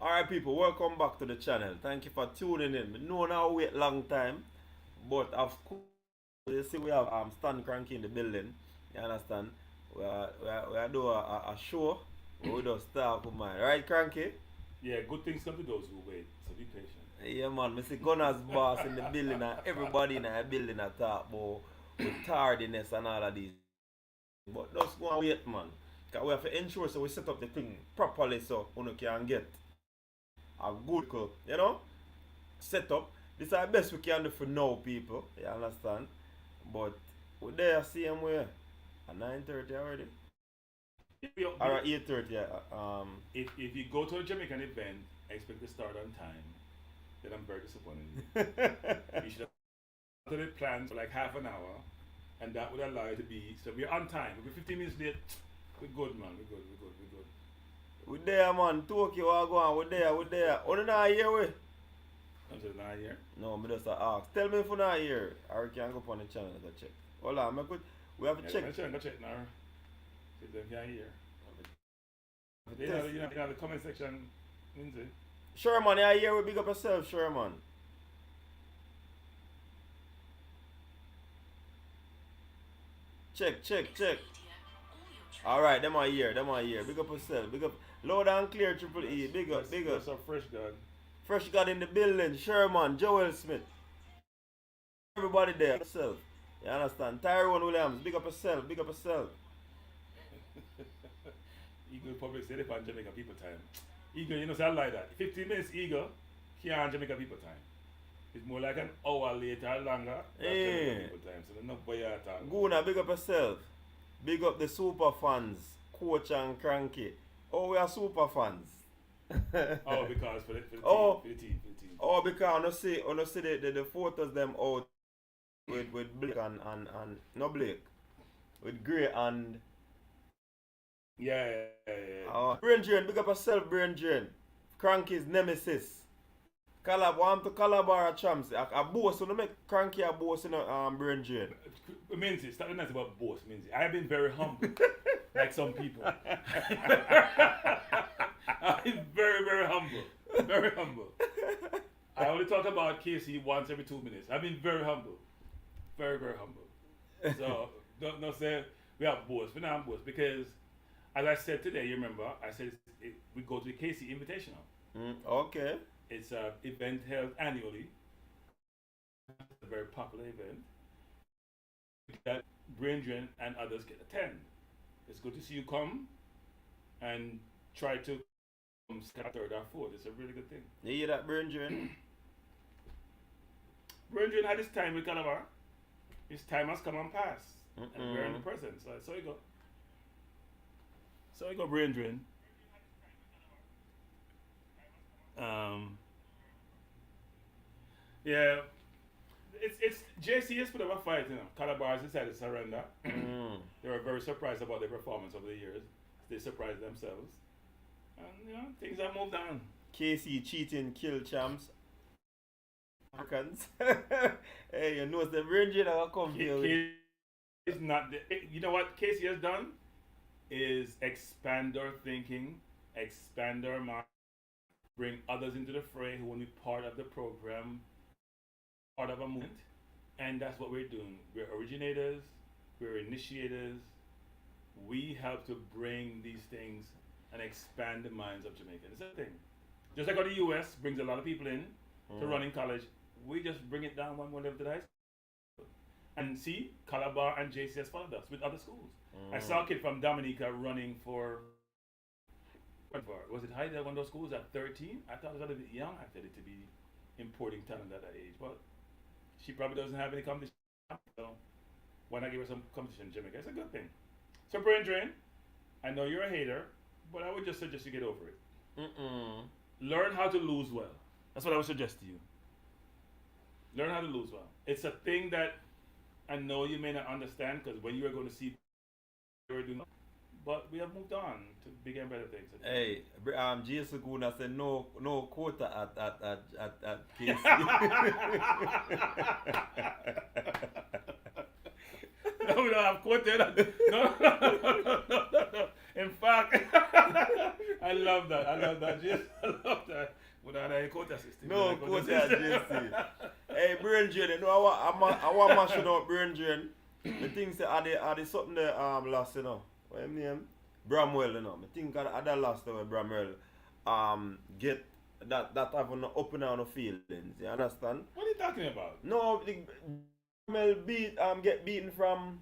Alright people, welcome back to the channel. Thank you for tuning in. We know now wait long time, but of course, you see we have Stan Cranky in the building. You understand? We are doing a show where we just start with mine. Right, Cranky? Yeah, good things come to those who wait, so be patient. Yeah man, Mr. Gunner's boss in the building and everybody in the building are talk about with tardiness and all of these. But just go and wait man. Because we have to ensure so we set up the thing properly so you can get a good, setup. This is the best we can do for now, people. You understand? But we're there same way. At 9:30 already. Or at 8:30. If you go to a Jamaican event, expect to start on time, then I'm very disappointed. You should have started it planned for like half an hour, and that would allow you to be. So we're on time. If we're 15 minutes late, we're good, man. We're good. We're there, man. Tokyo, I go on. We're there. Only not here, we. Until not here. No, I just ask. Tell me if you're not here. Or we can go up on the channel and go check. Hold on, we have to check. Go check now. See if they can hear. You know the comment section, Lindsay. Sure, man. You here? We big up yourself, sure, man. Check. Alright, them are here. Big up yourself. Big up. Loud and clear, Triple E. Big up. That's our fresh God. Fresh God in the building. Sherman, Joel Smith. Everybody there. Yourself. You understand? Tyrone Williams. Big up yourself. Eagle public say they on Jamaica people time. Eagle, you know, say I like that. 15 minutes Eagle, here on Jamaica people time. It's more like an hour later or longer. That's Jamaica people time. So there's no boy at all. Guna, big up yourself. Big up the super fans, Coach and Cranky. Oh, we are super fans. Oh, because for the team. Oh, because I see the photos them out with Blake and no Blake. With Gray and Yeah. Brain Drain, big up yourself, Brain Drain. Cranky's nemesis. Want to collaborate champs. A boss, so make Cranky a boss in Brain Drain. Minzy, stop the nice about boss, Minzy. I have been very humble, like some people. I'm very humble. Very humble. I only talk about Casey once every 2 minutes. I've been very humble. Very humble. So, don't say we have boss. We're not boss because, as I said today, you remember, I said we go to the Casey Invitational. Okay. It's an event held annually. It's a very popular event that Brain Drain and others can attend. It's good to see you come and try to start third or fourth. It's a really good thing. You hear that, Brain Drain? Brain Drain had his time with Calabar. His time has come and passed. And we're in the present. So you go. Brain Drain. Yeah, it's JC has put up a fight, you know. Calabar has decided to surrender. They were very surprised about their performance over the years. They surprised themselves. And things have moved on. Casey cheating kill champs. Africans. Hey, you know the Brain Drain are come here. It's not you know what Casey has done is expand our thinking, expand our mind, bring others into the fray who want to be part of the program, part of a movement, and that's what we're doing. We're originators, we're initiators. We help to bring these things and expand the minds of Jamaicans. It's a thing. Just like how the US brings a lot of people in to run in college, we just bring it down one level to the high school. And see, Calabar and JCS followed us with other schools. I saw a kid from Dominica running for, was it Haida, one of those schools at 13? I thought it was a little bit young actually to be importing talent at that age, but she probably doesn't have any competition, so why not give her some competition in Jamaica? It's a good thing. So Brain Drain, I know you're a hater, but I would just suggest you get over it. Learn how to lose well. That's what I would suggest to you. Learn how to lose well. It's a thing that I know you may not understand because when you are going to see what you're doing, but we have moved on to bigger and better things. Hey, Jason Guna said no quota at KC. No, we don't have quota. No. In fact, I love that. I love that. Just, I love that. Without a quota system. No quota JC. Hey, brain drain. You know, I want mashing out brain drain. The things that are the something that lost, you know. What his name? Bramwell, you know. I think I that last time Bramwell get that have an open on the feelings. You understand? What are you talking about? No, Bramwell get beaten from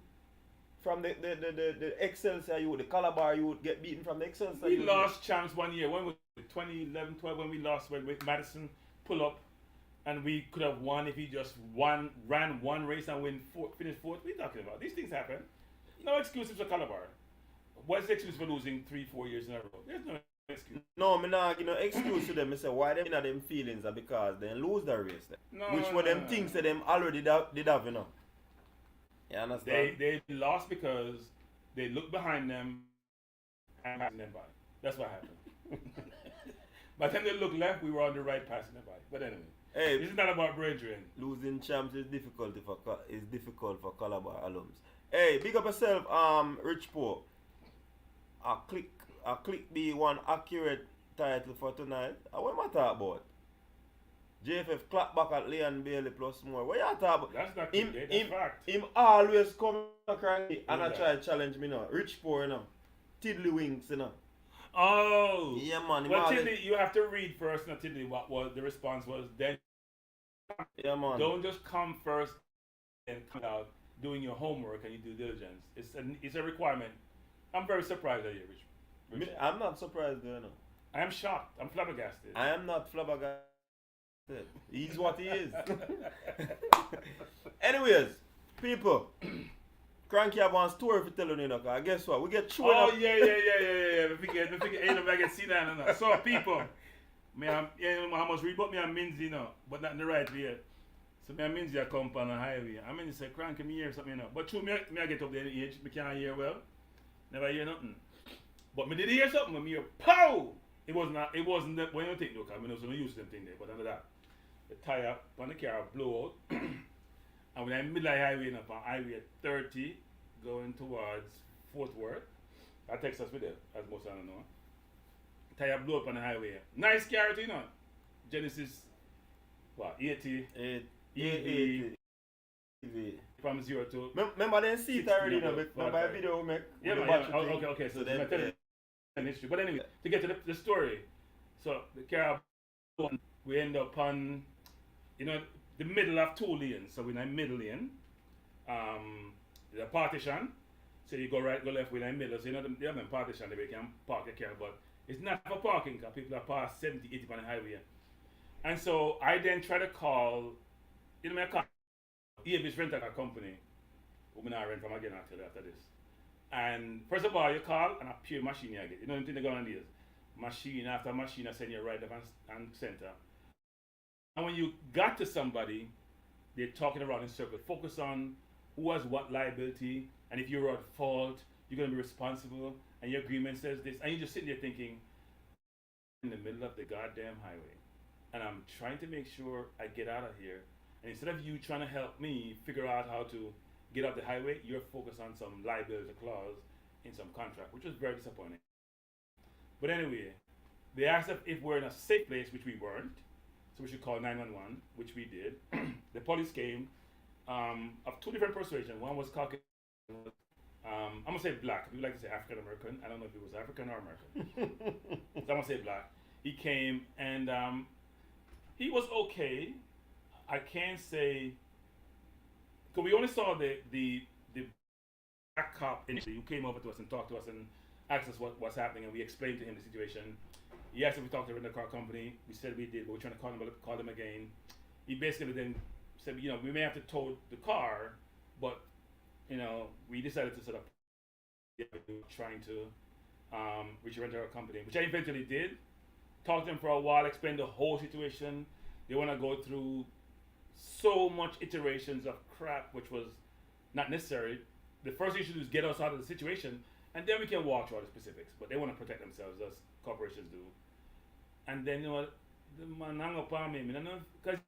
the Excelsior youth, the Calabar youth get beaten from the Excelsior We youth. lost champs one year. When was it? 2011, 12 when we lost when Madison pull up, and we could have won if he just ran one race and finished fourth. What are you talking about? These things happen. No excuses for Calabar. What's the excuse for losing 3-4 years in a row? There's no excuse. No, me not give no excuse to them. I say why them in them feelings are because they lose the race. No, Which no, were them no, things no. that them already did have, you know. You understand? They lost because they looked behind them and passing them by. That's what happened. By the time they looked left, we were on the right passing them by. But anyway, Hey, this is not about brain drain. losing champs is difficult for Calabar alums. Hey, big up yourself, Rich Poe. I click the one accurate title for tonight. What am I talking about? JFF clap back at Leon Bailey plus more. What you talking about? That's not clickbait, that's fact. Him always come cranky and I Yeah. try to challenge me now. Rich Poe, you know. Tiddlywinks, you know. Oh! Yeah, man. Well, Tiddly, you have to read first, not Tiddly, what was the response was. Then Yeah, man. don't just come first and come out doing your homework and your due diligence. It's a requirement. I'm very surprised at you, Rich. I'm not surprised, you know. I am shocked. I'm flabbergasted. I am not flabbergasted. He's what he is. Anyways, people, Cranky have one story for telling you, know, guess what? We get through Oh, up. yeah. Me forget, ain't nobody can see that, no. So, people, me, how much read, but me and Minzy, you know, but not in the right way. So, me and Minzy are come on the highway. I mean, say, Cranky, me hear something, you know. But true, me I get up there in the age, me can't hear well. Never hear nothing. But me did hear something, when me hear, pow! It wasn't that, when you think, look, I mean, I was not used to them thing there, but under that, the tire on the car blow out. And when I'm in the middle of the highway, up on highway 30, going towards Fort Worth, I Texas with it, as most of them know. Tire blow up on the highway. Nice car, you know. Genesis, what, 80, EV, from 0 to... Remember them seat already, you know, remember a video we make? Yeah, with man, the battery thing? okay. So then, I'm telling you an history. But anyway, to get to the story, so the car, we end up on, you know, the middle of two lanes. So we're in the middle lane. There's a partition. So you go right, go left, we're in the middle. So you know, they have a partition that we can park your car, but it's not for parking because people are past 70, 80 on the highway. And so I then try to call, you know, my car, EAB's rental car company, who I rent from again after this. And first of all, you call and a pure machine you get. You know anything that going on these? Machine after machine, I send you right left and center. And when you got to somebody, they're talking around in circles. Focus on who has what liability, and if you're at fault, you're going to be responsible, and your agreement says this. And you're just sitting there thinking, in the middle of the goddamn highway, and I'm trying to make sure I get out of here. And instead of you trying to help me figure out how to get off the highway, you're focused on some liability clause in some contract, which was very disappointing. But anyway, they asked if we're in a safe place, which we weren't. So we should call 911, which we did. The police came of two different persuasions. One was Caucasian. I'm going to say black. People like to say African American. I don't know if it was African or American. So I'm going to say black. He came and he was okay. I can't say, because we only saw the black cop initially who came over to us and talked to us and asked us what's happening, and we explained to him the situation. He asked if we talked to the car company. We said we did, but we're trying to call them again. He basically then said, you know, we may have to tow the car, but, you know, we decided to set up trying to reach a rental car company, which I eventually did. Talked to them for a while, explained the whole situation. They want to go through so much iterations of crap, which was not necessary. The first issue is get us out of the situation, and then we can walk through all the specifics. But they want to protect themselves, as corporations do. And then, you know, the man hung up on me. Because,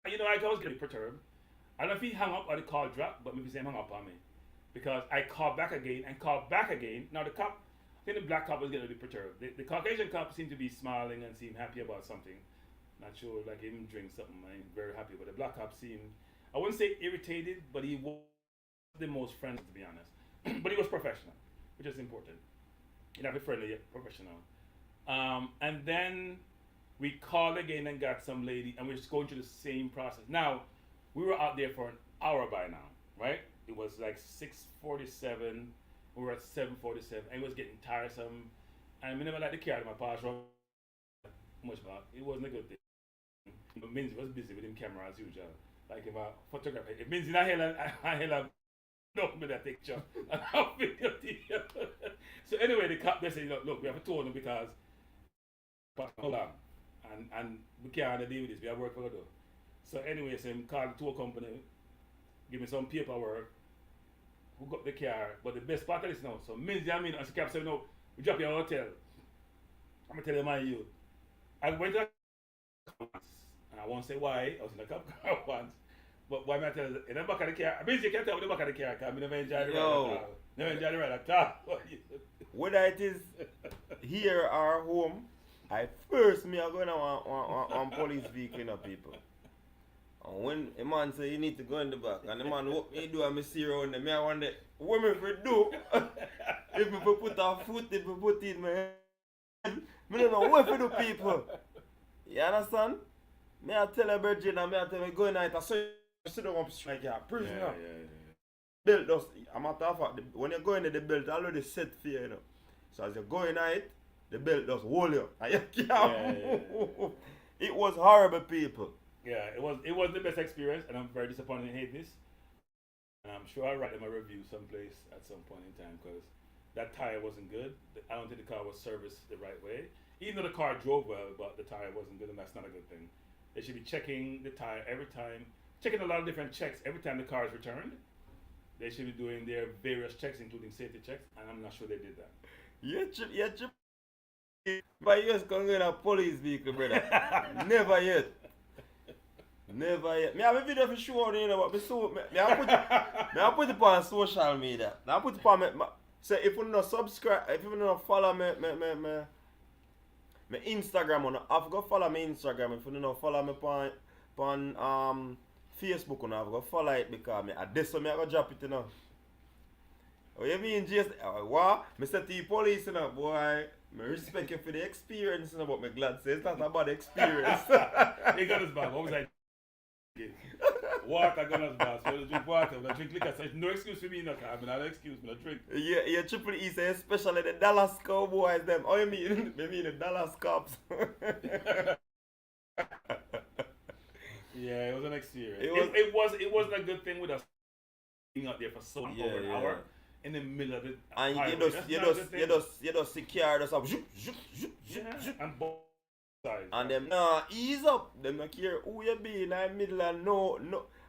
you know, I was getting perturbed. I don't know if he hung up or the call dropped, but maybe he hung up on me. Because I called back again and called back again. Now, the cop, I think the black cop was getting a bit perturbed. The Caucasian cop seemed to be smiling and seemed happy about something. Not sure, like him drink something and very happy. But the black cop seemed, I wouldn't say irritated, but he was the most friendly, to be honest. But he was professional, which is important. You know, be friendly yet professional. And then we called again and got some lady, and we're just going through the same process. Now, we were out there for an hour by now, right? It was like 6:47. We were at 7:47, and it was getting tiresome. And we never like the car in my past run much back. It wasn't a good thing. But Minzy was busy with him camera as usual. Like if a photographer, if Minzy not hell no me that picture and I'll video it. So anyway, the cop they say, look, we have to tow them because hold on. And we can't deal with this, we have work for to do. So anyway, so him called the tow company, give me some paperwork, hook up the car. But the best part of this now, so Minzy and she kept saying, no, we drop you at a hotel. I'm gonna tell you my youth. I went to once, and I won't say why, I was in a cop car once. But why am I telling you? In the back of the car, I mean, you can't tell me the back of the car, because I never enjoy the ride at all. Never enjoy the ride at all. Whether it is here or home, I first me are going to want police vehicle, you know, people. And when a man say you need to go in the back, and the man what me do and me see around them, I wonder, what me for do? If me for put a foot, if me put it in my head, I don't know what for do people. You understand? Me I tell a virgin and me I tell me go in night, I saw you sit down up straight here, prisoner. Yeah. Belt does, a matter of fact, when you go in the belt already set for you, you know. So as you go in night, the belt does hold you. And you can't move. It was horrible, people. Yeah, it was the best experience, and I'm very disappointed in hate this. And I'm sure I'll write them a review someplace at some point in time because that tire wasn't good. I don't think the car was serviced the right way. Even though the car drove well, but the tire wasn't good, and that's not a good thing. They should be checking the tire every time, checking a lot of different checks every time the car is returned. They should be doing their various checks, including safety checks, and I'm not sure they did that. But you just can't get a police vehicle, brother. Never yet. Never yet. Me have a video for sure, you know, but I put it on social media. I put it on so if you don't subscribe, if you don't follow me Instagram, you have to go follow me Instagram. If you don't follow me on Facebook, you have to go follow it because this one I go drop it, you know. What you mean, just what? I said to the police, you know, boy, I respect you for the experience, you know, but I'm glad to say it's not about the experience. They got us back. What was I? Water gun us back. So I drink water, I drink liquor. So it's no excuse for me, no, I mean, no excuse me, no drink. Yeah, Triple E say especially the Dallas Cowboys, them. Oh, you mean? They mean the Dallas Cops. Yeah, it was an experience. It wasn't a good thing with us being out there for so long, over an hour in the middle of it. And you just secure just up, and both sides. And them ease up. Them not care who you be in the middle and no.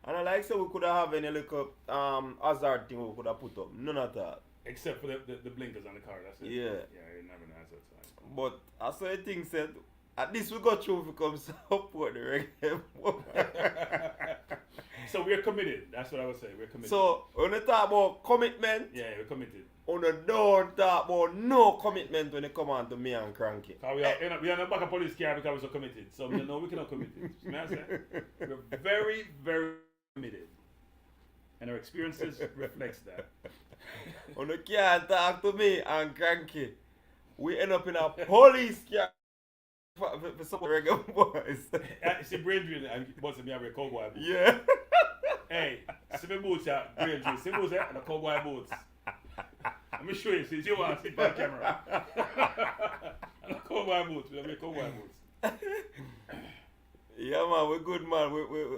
And I like say we could have any little hazard thing we could have put up. None of that. Except for the blinkers on the car. That's it. Yeah. Yeah, you never know hazard sign. But I saw a thing said. At least we got through to come support the reggae. So we're committed. That's what I would say. We're committed. So when you talk about commitment, yeah, we're committed. On the don't talk about no commitment when it come on to me and Cranky. We are in the back of police car because we're so committed. So we know we cannot committed. We're very, very committed. And our experiences reflects that. When you can't talk to me and Cranky, we end up in a police car. For some reggae boys. See, brain drain and boss me have a cowboy boots. Yeah. Hey, see my boots are brain drain. See boots and the cowboy boots. Let me show you. See, you want to see on camera. And the cowboy boots. We have a cowboy boots. Yeah, man, we're good, man.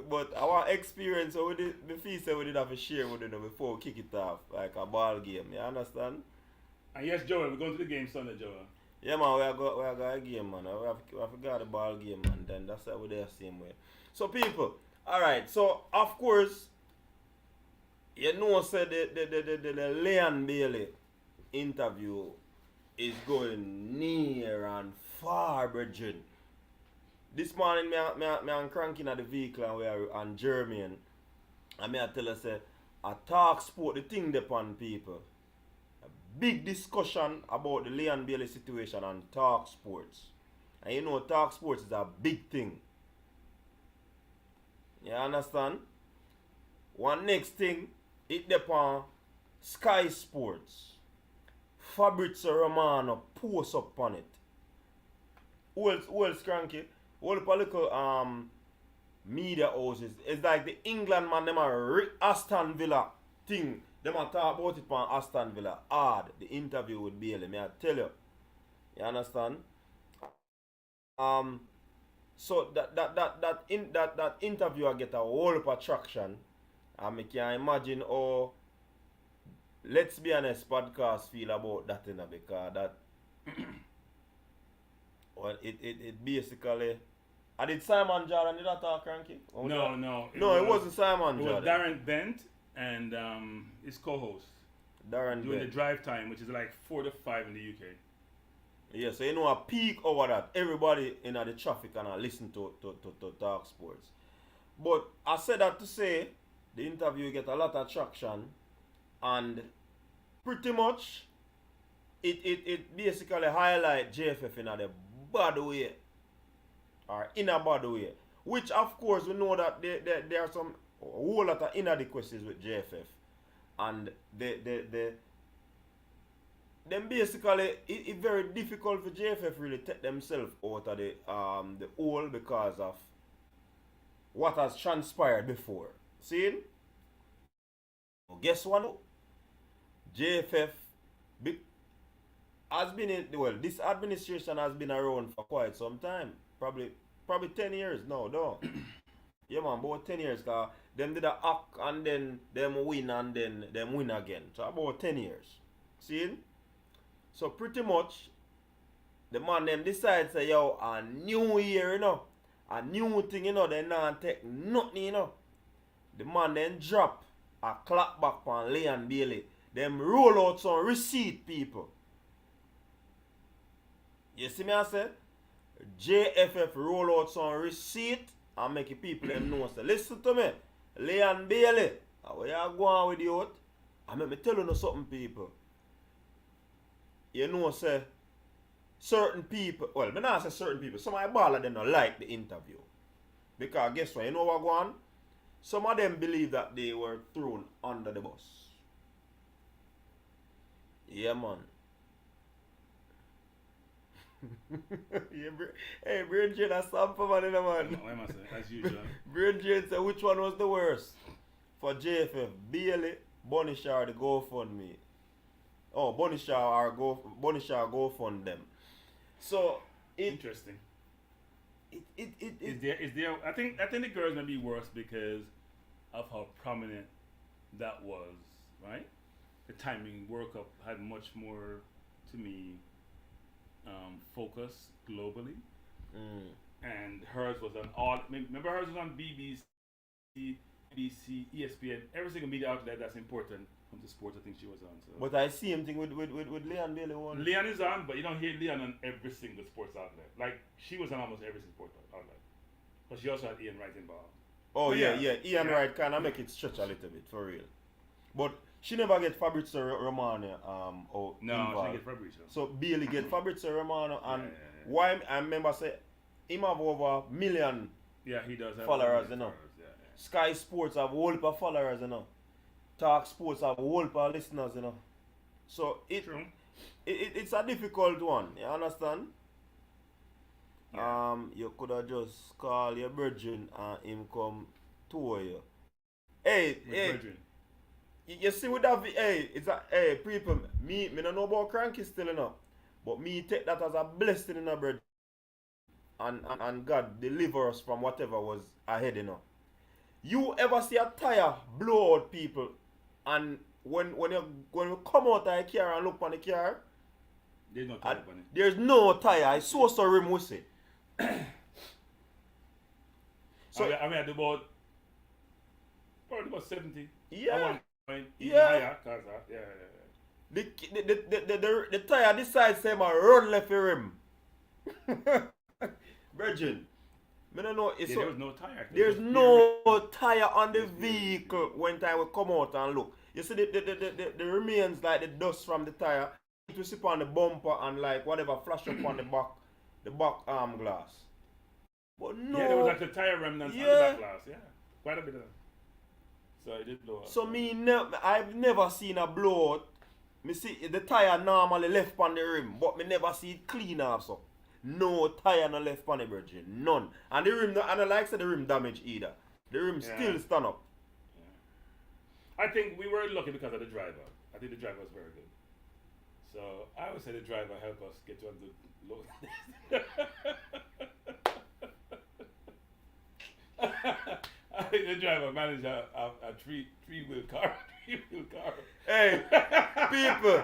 But our experience, so we did have a share with them before we kick it off, like a ball game. You understand? And yes, Joel, we're going to the game Sunday, Joel. Yeah, man, we got a game, man. We have got the ball game, and then that's how we're there same way. So, people, alright, so, of course, you know, said the Leon Bailey interview is going near and far, brethren. This morning, me and cranking at the vehicle, and we are on German, and me I tell us, I talk sport, the thing depon people. big discussion about the Leon Bailey situation on Talk Sports. And you know Talk Sports is a big thing. You understand? One next thing, it depend Sky Sports. Fabrizio Romano post up on it. Who else cranky? All the political media houses. It's like the England man, them are Aston Villa thing. Them a talk about it on Aston Villa. Hard. The interview with Bailey, may I tell you. You understand? So that interview I get a whole lot of traction. And I can imagine how, let's be honest, podcast feel about that, you know, because that well, it basically. I did Simon Jordan did that talk, Cranky? No. It wasn't Simon It Jordan. was Darren Bent and his co-host. Darren doing Bent. the drive time, which is like 4 to 5 in the UK. Yeah, so you know a peak over that. Everybody in the traffic and listen to Talk Sports. But I said that to say the interview get a lot of traction and pretty much it basically highlight JFF in a bad way. Or in a bad way. Which of course we know that there are some a whole lot of inadequacies with JFF. And then basically it's very difficult for JFF really take themselves out of the hole because of what has transpired before. See? Guess what? JFF has been in, well, this administration has been around for quite some time. Probably 10 years now, though. Yeah, man, about 10 years. Cause them did a act and then them win and then them win again. So about 10 years. See? So pretty much, the man them decide say, yo, a new year, you know. A new thing, you know, they not take nothing, you know. The man then drop a clap back on Leon Bailey. Them roll out some receipt, people. You see me I say? JFF roll out some receipt and make people them know. Say, listen to me. Leon Bailey, where you going with you? I me tell you something, people. You know, say, certain people, well, me not say certain people, some of the baller them don't like the interview. Because guess what, you know what go on? Some of them believe that they were thrown under the bus. Yeah, man. Yeah, hey, Brain Jane has sample man, you know, man. No, I must say, as usual. Brain Jane said, which one was the worst? For JFF, Bailey, Bunny Shaw, the GoFundMe. Oh, Bunny Shaw go fund them. So Interesting. Is there I think the girls may be worse because of how prominent that was, right? The timing World Cup had much more, to me, focus globally. And hers was on all, remember hers was on BBC, ESPN, every single media outlet that's important comes to sports. I think she was on. So. But I see him thing with Leon Bailey one. Leon is on, but you don't hear Leon on every single sports outlet. Like she was on almost every single sports outlet, but she also had Ian Wright involved. Oh but yeah. Ian Wright kind of make it stretch a little bit for real. But she never get Fabrizio Romano No, involved. she didn't get Fabrizio. So Bailey get Fabrizio Romano and Yeah. why I remember say him have over million Yeah, he does have followers, you know. followers, yeah. Sky Sports have a whole heap of followers, you know. Talk Sports have a whole heap of listeners, you know. So True. it's a difficult one, you understand? Yeah. You could have just call your brethren and him come tour you. Hey, Brethren. you see with that, it's a, people, me don't know about cranky still, you know. But me take that as a blessing, you know, brethren. And God deliver us from whatever was ahead, you know. You ever see a tire blow out, people, and when you come out of the car and look on the car, There's no time on it. there's no tire. It's so rim we say. So I mean, at probably about 70. Yeah. At one point, even Yeah. higher, 'cause, the tire decides say my run left the rim. Virgin, I don't know. It's Yeah, so, there was no tire. there's no tire on the vehicle when time we come out and look. You see the remains like the dust from the tire. It will sip on the bumper and like whatever flash up on the back arm glass. But no. Yeah, there was like the tire remnants on the back glass. Yeah, quite a bit of that. So it did blow up. So I've never seen a blowout. Me see the tire normally left on the rim, but me never see it clean off so. No tire no left on the bridge. None. And the rim, and I like say the rim damage either. The rim still stand up. Yeah. I think we were lucky because of the driver. I think the driver was very good. So I would say the driver helped us get to a good load. I think the driver managed a three-wheel car. Three-wheel car. Hey, people.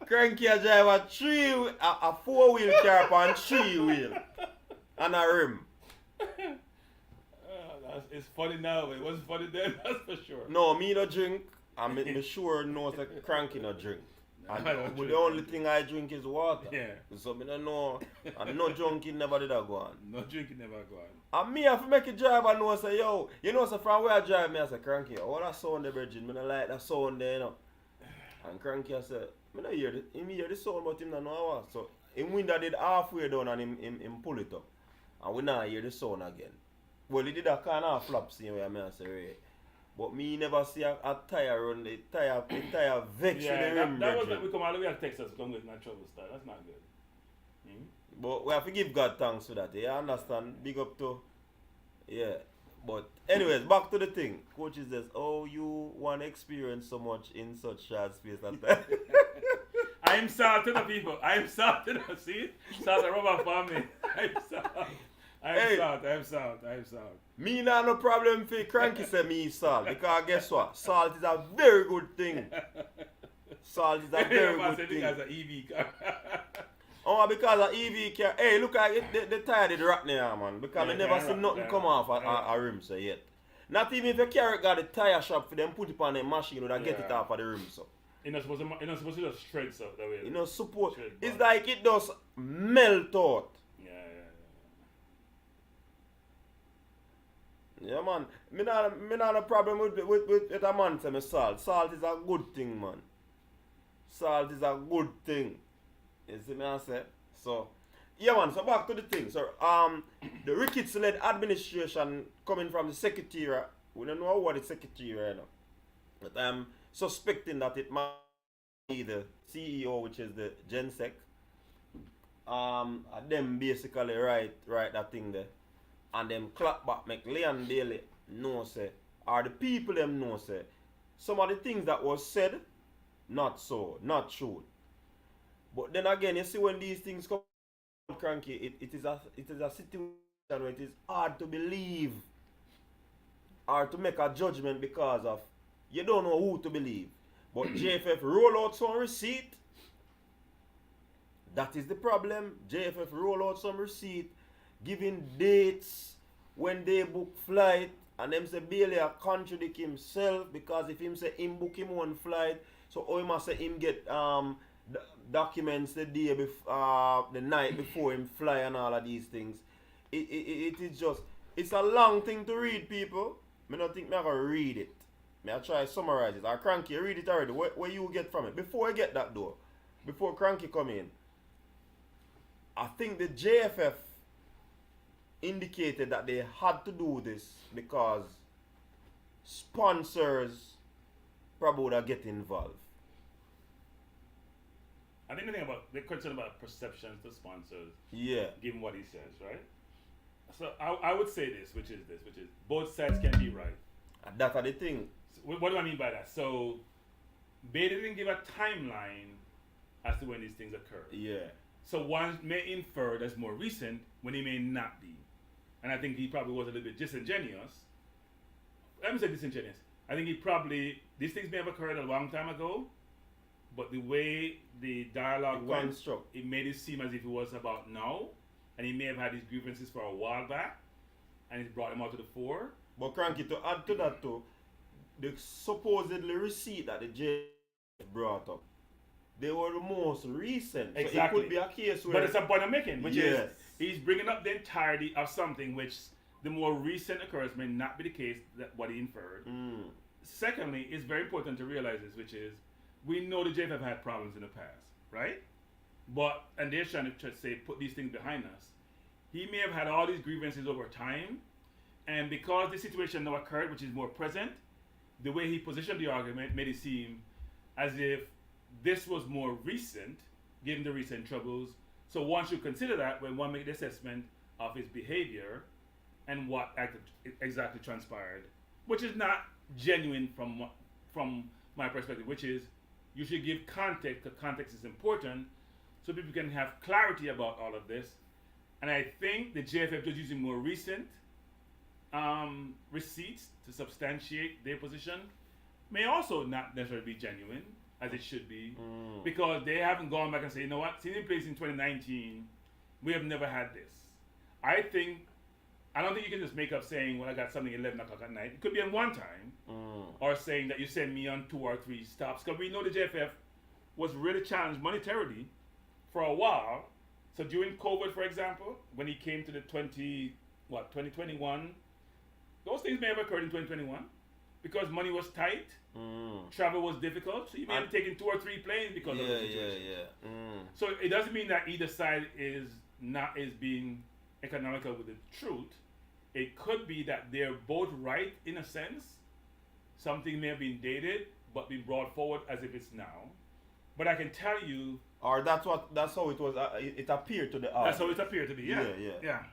Cranky a drive a 4-wheel car on 3-wheel and a rim. It's funny now, but it wasn't funny then, that's for sure. No, me no drink. I'm sure knows that Cranky no drink. And the only thing I drink is water. Yeah. So me don't know. And no drinking never did I go on. No drinking never go on. And me have to make a drive and know say, yo, you know so from where I drive me I say Cranky, oh that sound the virgin, me don't like that sound there, you know. And Cranky I said, I don't hear the sound but him don't know what. So him window did halfway down and him pull it up. And we not hear the sound again. Well he did a kind of flap same way I say right. But me never see a tire run the tire vex with the rim. That was like we come all the way to Texas come with my trouble style. That's not good. But we have to give God thanks for that. You understand? Big up to But anyways, back to the thing. Coach says, oh, you want to experience so much in such short space of time. I am salted, people. I am salted. See? Salt and rubber for me. I am salt. I am salt. Me not no problem for Cranky say me salt. Because guess what? Salt is a very good thing. Salt is a very good thing. Because of EV car. Oh, because of EV car. Hey, look at it, the tire did rot there, man. Because I never seen nothing come off a rim so yet. Not even if a carrot got the tire shop for them put it on the machine would get it off of the rim so. You're not supposed to just shred so that way. You know, support. It's like it does melt out. Yeah, man. Me not a problem with a man say me salt. Salt is a good thing, man. Salt is a good thing. You see me I say? So, yeah, man. So back to the thing. So, the Ricketts-led administration coming from the secretariat. We don't know what the secretariat is, but I'm suspecting that it might be the CEO, which is the GenSec. Them basically write that thing there. And them clap back, make Leon Daly know say, or the people them know say, some of the things that was said, not so, not true. But then again, you see when these things come Cranky, it is a situation where it is hard to believe or to make a judgment because of you don't know who to believe. But JFF roll out some receipt. That is the problem. JFF roll out some receipt, giving dates when they book flight, and them say Bailey a contradict himself because if him say him book him one flight, so how he must say him get documents the day before, the night before him fly and all of these things. It is just, it's a long thing to read, people. I don't think I'm going to read it. I try to summarize it. Or Cranky, read it already. Where you get from it? Before I get that though, before Cranky come in, I think the JFF indicated that they had to do this because sponsors probably would get involved. I think they're concerned about perceptions to sponsors. Yeah. Given what he says, right? So I would say this, which is both sides can be right. And that's the thing. So what do I mean by that? So they didn't give a timeline as to when these things occur. Yeah. So one may infer that's more recent when he may not be. And I think he probably was a little bit disingenuous. Let me say disingenuous. I think these things may have occurred a long time ago, but the way the dialogue went, it made it seem as if it was about now, and he may have had these grievances for a while back, and it brought him out to the fore. But Cranky, to add to that too, the supposedly receipt that the J brought up, they were the most recent. Exactly. So it could be a case where... But it's a point I'm making, which is he's bringing up the entirety of something which the more recent occurrence may not be the case that what he inferred. secondly, it's very important to realize this, which is we know the JFF had problems in the past, right? But and they're trying to say put these things behind us. He may have had all these grievances over time, and because the situation now occurred, which is more present, the way he positioned the argument made it seem as if this was more recent, given the recent troubles. So one should consider that when one makes the assessment of his behavior and what exactly transpired, which is not genuine from my perspective, which is you should give context, because context is important, so people can have clarity about all of this. And I think the JFF is using more recent receipts to substantiate their position may also not necessarily be genuine, as it should be, because they haven't gone back and say, you know what, since in place in 2019, we have never had this. I don't think you can just make up saying, well, I got something at 11 o'clock at night. It could be in one time, or saying that you send me on 2 or 3 stops, because we know the JFF was really challenged monetarily for a while. So during COVID, for example, when he came to the 2021, those things may have occurred in 2021 because money was tight, travel was difficult, so you may have taken 2 or 3 planes because of the situation. So it doesn't mean that either side is being economical with the truth. It could be that they're both right in a sense. Something may have been dated but been brought forward as if it's now. But I can tell you, or that's how it was. It appeared to the eye. That's how it appeared to be. Yeah.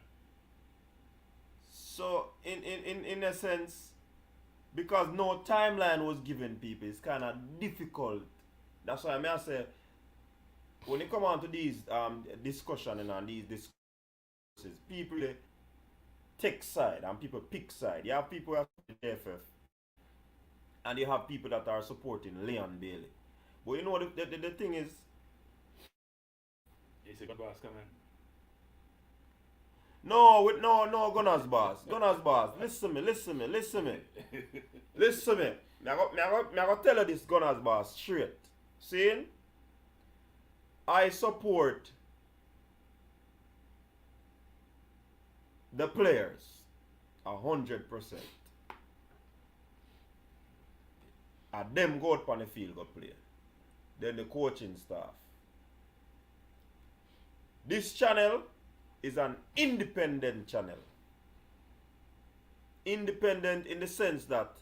So in a sense, because no timeline was given people, it's kind of difficult. That's why I say when it come on to these discussion and these discourses, people they take side and people pick side. You have people who are supporting JFF, and you have people that are supporting Leon Bailey. But you know the thing is. It's a good boss coming. No, Gunners boss. Listen to me. I got tell you this, Gunners boss, straight. See? I support the players 100%. And them go out on the field go play. Then the coaching staff. This channel is an independent channel. Independent in the sense that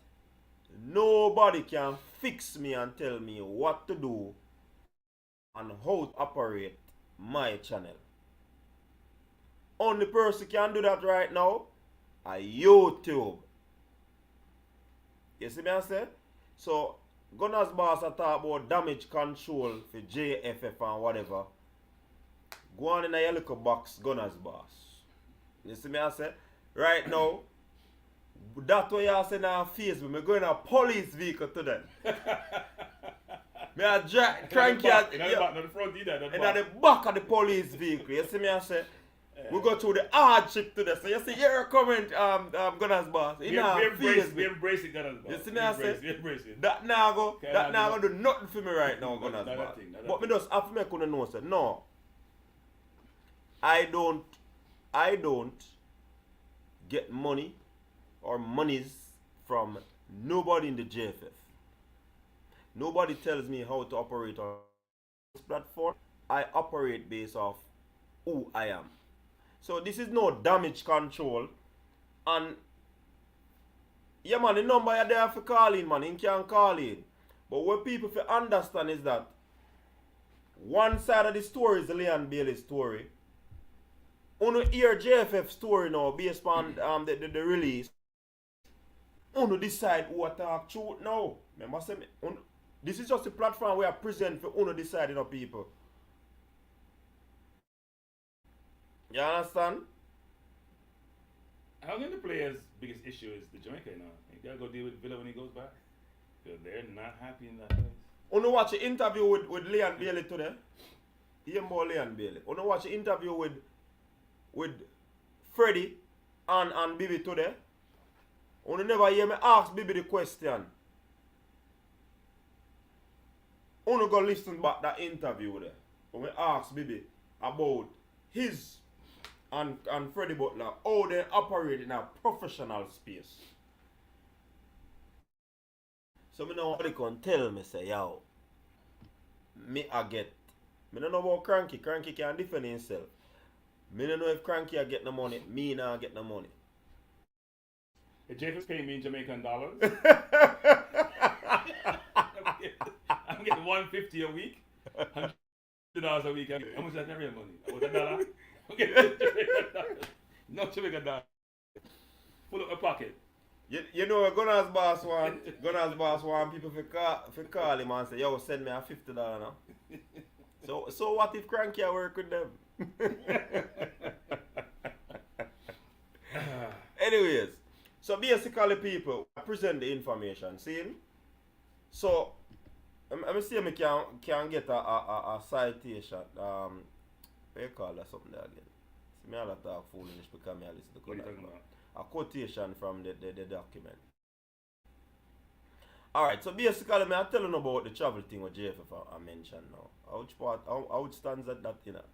nobody can fix me and tell me what to do and how to operate my channel. Only person can do that right now are YouTube. You see me I say? So, Gunners boss are talk about damage control for JFF and whatever. Go on in a your little box, Gunners boss. You see me I say? Right now, that way you say now Facebook, me going a police vehicle to them. Me a cranky at in the front either. in the back of the police vehicle. You see me I say? We go through the hardship to this. So you see your comment, Gunners boss. We embrace it, Gunners boss. You see me I say? We embrace it. That now go do nothing for me right now, Gunners boss. But me just have to make you know, say, no. I don't get money or monies from nobody in the JFF. Nobody tells me how to operate on this platform. I operate based off who I am. So this is no damage control. And yeah man, the number you're there for calling, man, you can call in. But what people for understand is that one side of the story is the Leon Bailey story. Uno hear JFF story now based on the release. Uno decide who to talk truth now. Remember say me, this is just a platform where I present for Uno deciding of people. You understand? I don't think the player's biggest issue is the Jamaica now. You gotta go deal with Villa when he goes back. Because they're not happy in that place. Uno watch an interview with Leon Bailey today. Hear more Leon Bailey. Uno watch an interview with Freddie and Bibi today. Uno never hear me ask Bibi the question. Uno go listen back that interview there. When we ask Bibi about his and Freddie Butler, how they operate in a professional space. So me know how they can tell me say, yo, me don't know about Cranky. Cranky can defend himself. Me don't know if Cranky I get the money. Me nah get the money. If Jacob's paying me in Jamaican dollars, I'm getting 150 a week, $100 a week. How much is that real money? About $1? I'm getting Jamaican dollars. No Jamaican dollars. Full up my pocket. You know, Gunner's boss want people to call him and say, yo, send me a $50 now. So what if Cranky I work with them? Anyways, so basically people, I present the information, see? So, let me see if I can get a citation, what you call that something there again? See me all talk foolish because I listen to Gunner's boss. A quotation from the document. Alright, so basically I'm telling about the travel thing with JFF I mentioned now. Which stands at that, you know?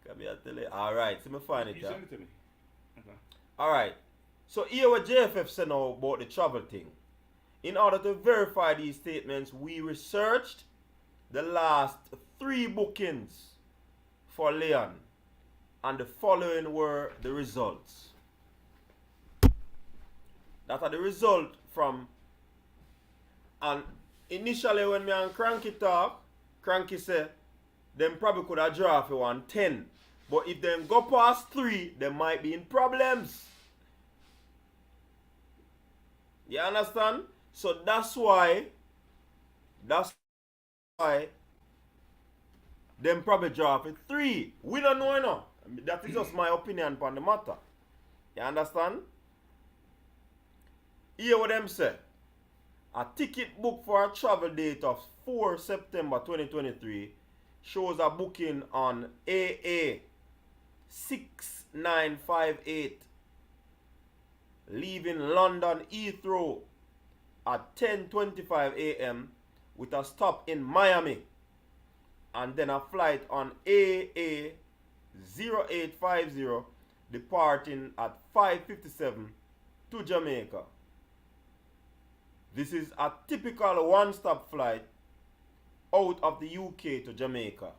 Can I tell you? Alright, so me find it. You send it to me. Okay. Alright, so here what JFF said now about the travel thing. In order to verify these statements, we researched the last 3 bookings for Leon, and the following were the results. That are the result from, and initially when me and Cranky talk, Cranky said, them probably could have draw for 110. But if them go past 3, they might be in problems. You understand? So that's why them probably draw for 3. We don't know, you know. That is just my opinion on the matter. You understand? Hear what them say. A ticket book for a travel date of 4 September 2023 shows a booking on AA 6958 leaving London Heathrow at 10:25 a.m. with a stop in Miami, and then a flight on AA 0850 departing at 5:57 to Jamaica. This is a typical one-stop flight out of the UK to Jamaica,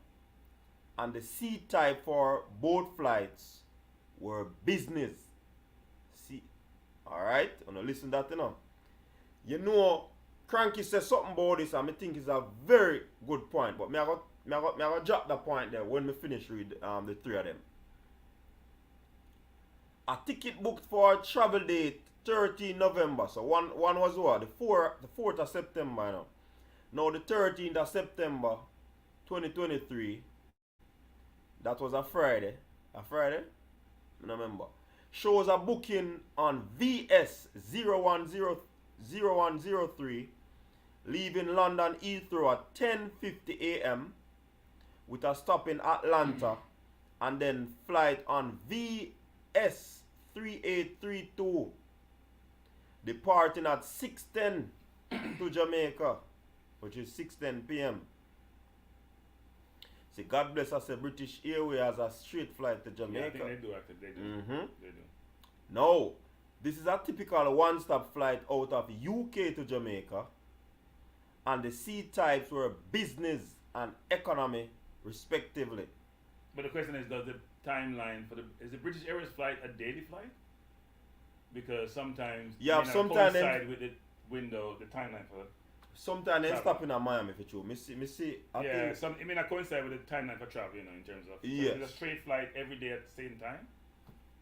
and the seat type for both flights were business. See, alright, I'm gonna listen to that, you know. You know, Cranky says something about this, and I think it's a very good point, but I got drop the point there when we finish read the 3 of them. A ticket booked for a travel date 13 November. So one was what? The 4th of September, you know. Now the 13th of September 2023. That was a Friday. I don't remember. Shows a booking on VS 0103 leaving London Heathrow at 10:50 a.m. with a stop in Atlanta, and then flight on VS 3832 departing at 6:10 to Jamaica, which is 6:10 p.m. See, God bless us, British Airways has a straight flight to Jamaica. Yeah, I think they do actually. They do. They do. No, this is a typical one-stop flight out of UK to Jamaica, and the seat types were business and economy, respectively. But the question is, does the timeline for is the British Airways flight a daily flight? Because sometimes sometimes coincide with the window, the timeline for. Sometimes they stop in Miami for you. Me see. I think it may not coincide with the timeline for travel, you know, in terms of. Yes. So if it's a straight flight every day at the same time.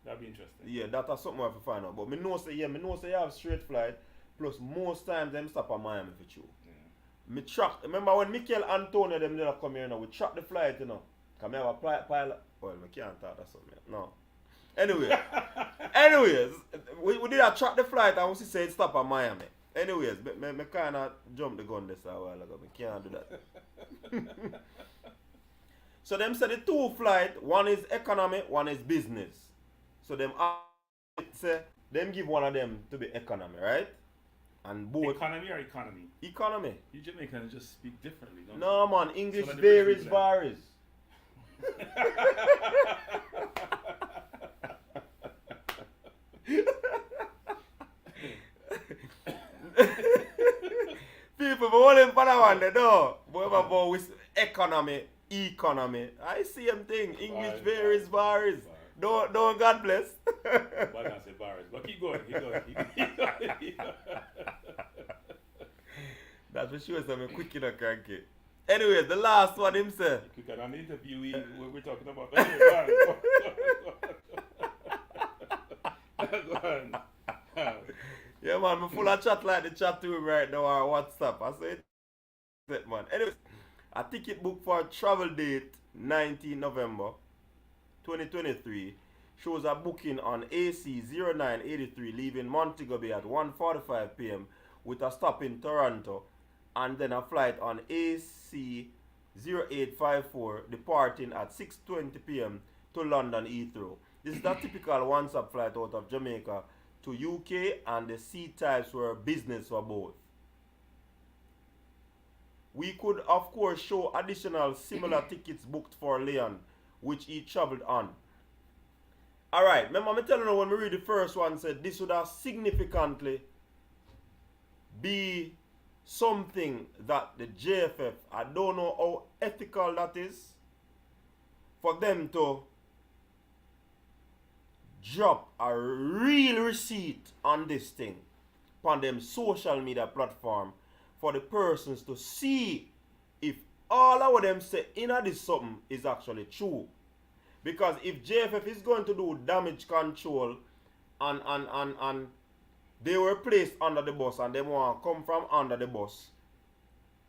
That'd be interesting. Yeah, that's something I have to find out. But me know say you have straight flight. Plus most times them stop at Miami for you. Yeah. Me track. Remember when Michael Antonio them did come here, you know, we track the flight, you know. Come here, have a pilot. Well, we can't talk that something. No. Anyways, we did track the flight and we say it stop at Miami. Anyways, me kind of jump the gun this a while ago. Me can't do that. So them say the 2 flight, one is economy, one is business. So them give one of them to be economy, right? And both economy or economy? Economy. You Jamaicans just speak differently, don't No man, English varies. for that one, no. What about with economy? I see him thing. English varies. Don't God bless. Well, I can't say virus, but keep going. That's for sure. So I'm quick in a cranky. Anyway, the last one him say. Quicker than the interview we're talking about. Anyway, go on. Yeah, man, I'm full of chat like the chat to him right now on WhatsApp. I say it, man. Anyways, a ticket book for travel date 19 November 2023 shows a booking on AC 0983 leaving Montego Bay at 1:45 p.m. with a stop in Toronto, and then a flight on AC 0854 departing at 6:20 p.m. to London Heathrow. This is a typical one-stop flight out of Jamaica to UK, and the seat types were business for both. We could of course show additional similar tickets booked for Leon, which he traveled on. Alright, remember me telling you when we read the first one said this would have significantly be something that the JFF, I don't know how ethical that is, for them to drop a real receipt on this thing on them social media platform for the persons to see if all of them say in this something is actually true. Because if JFF is going to do damage control and they were placed under the bus and they want to come from under the bus,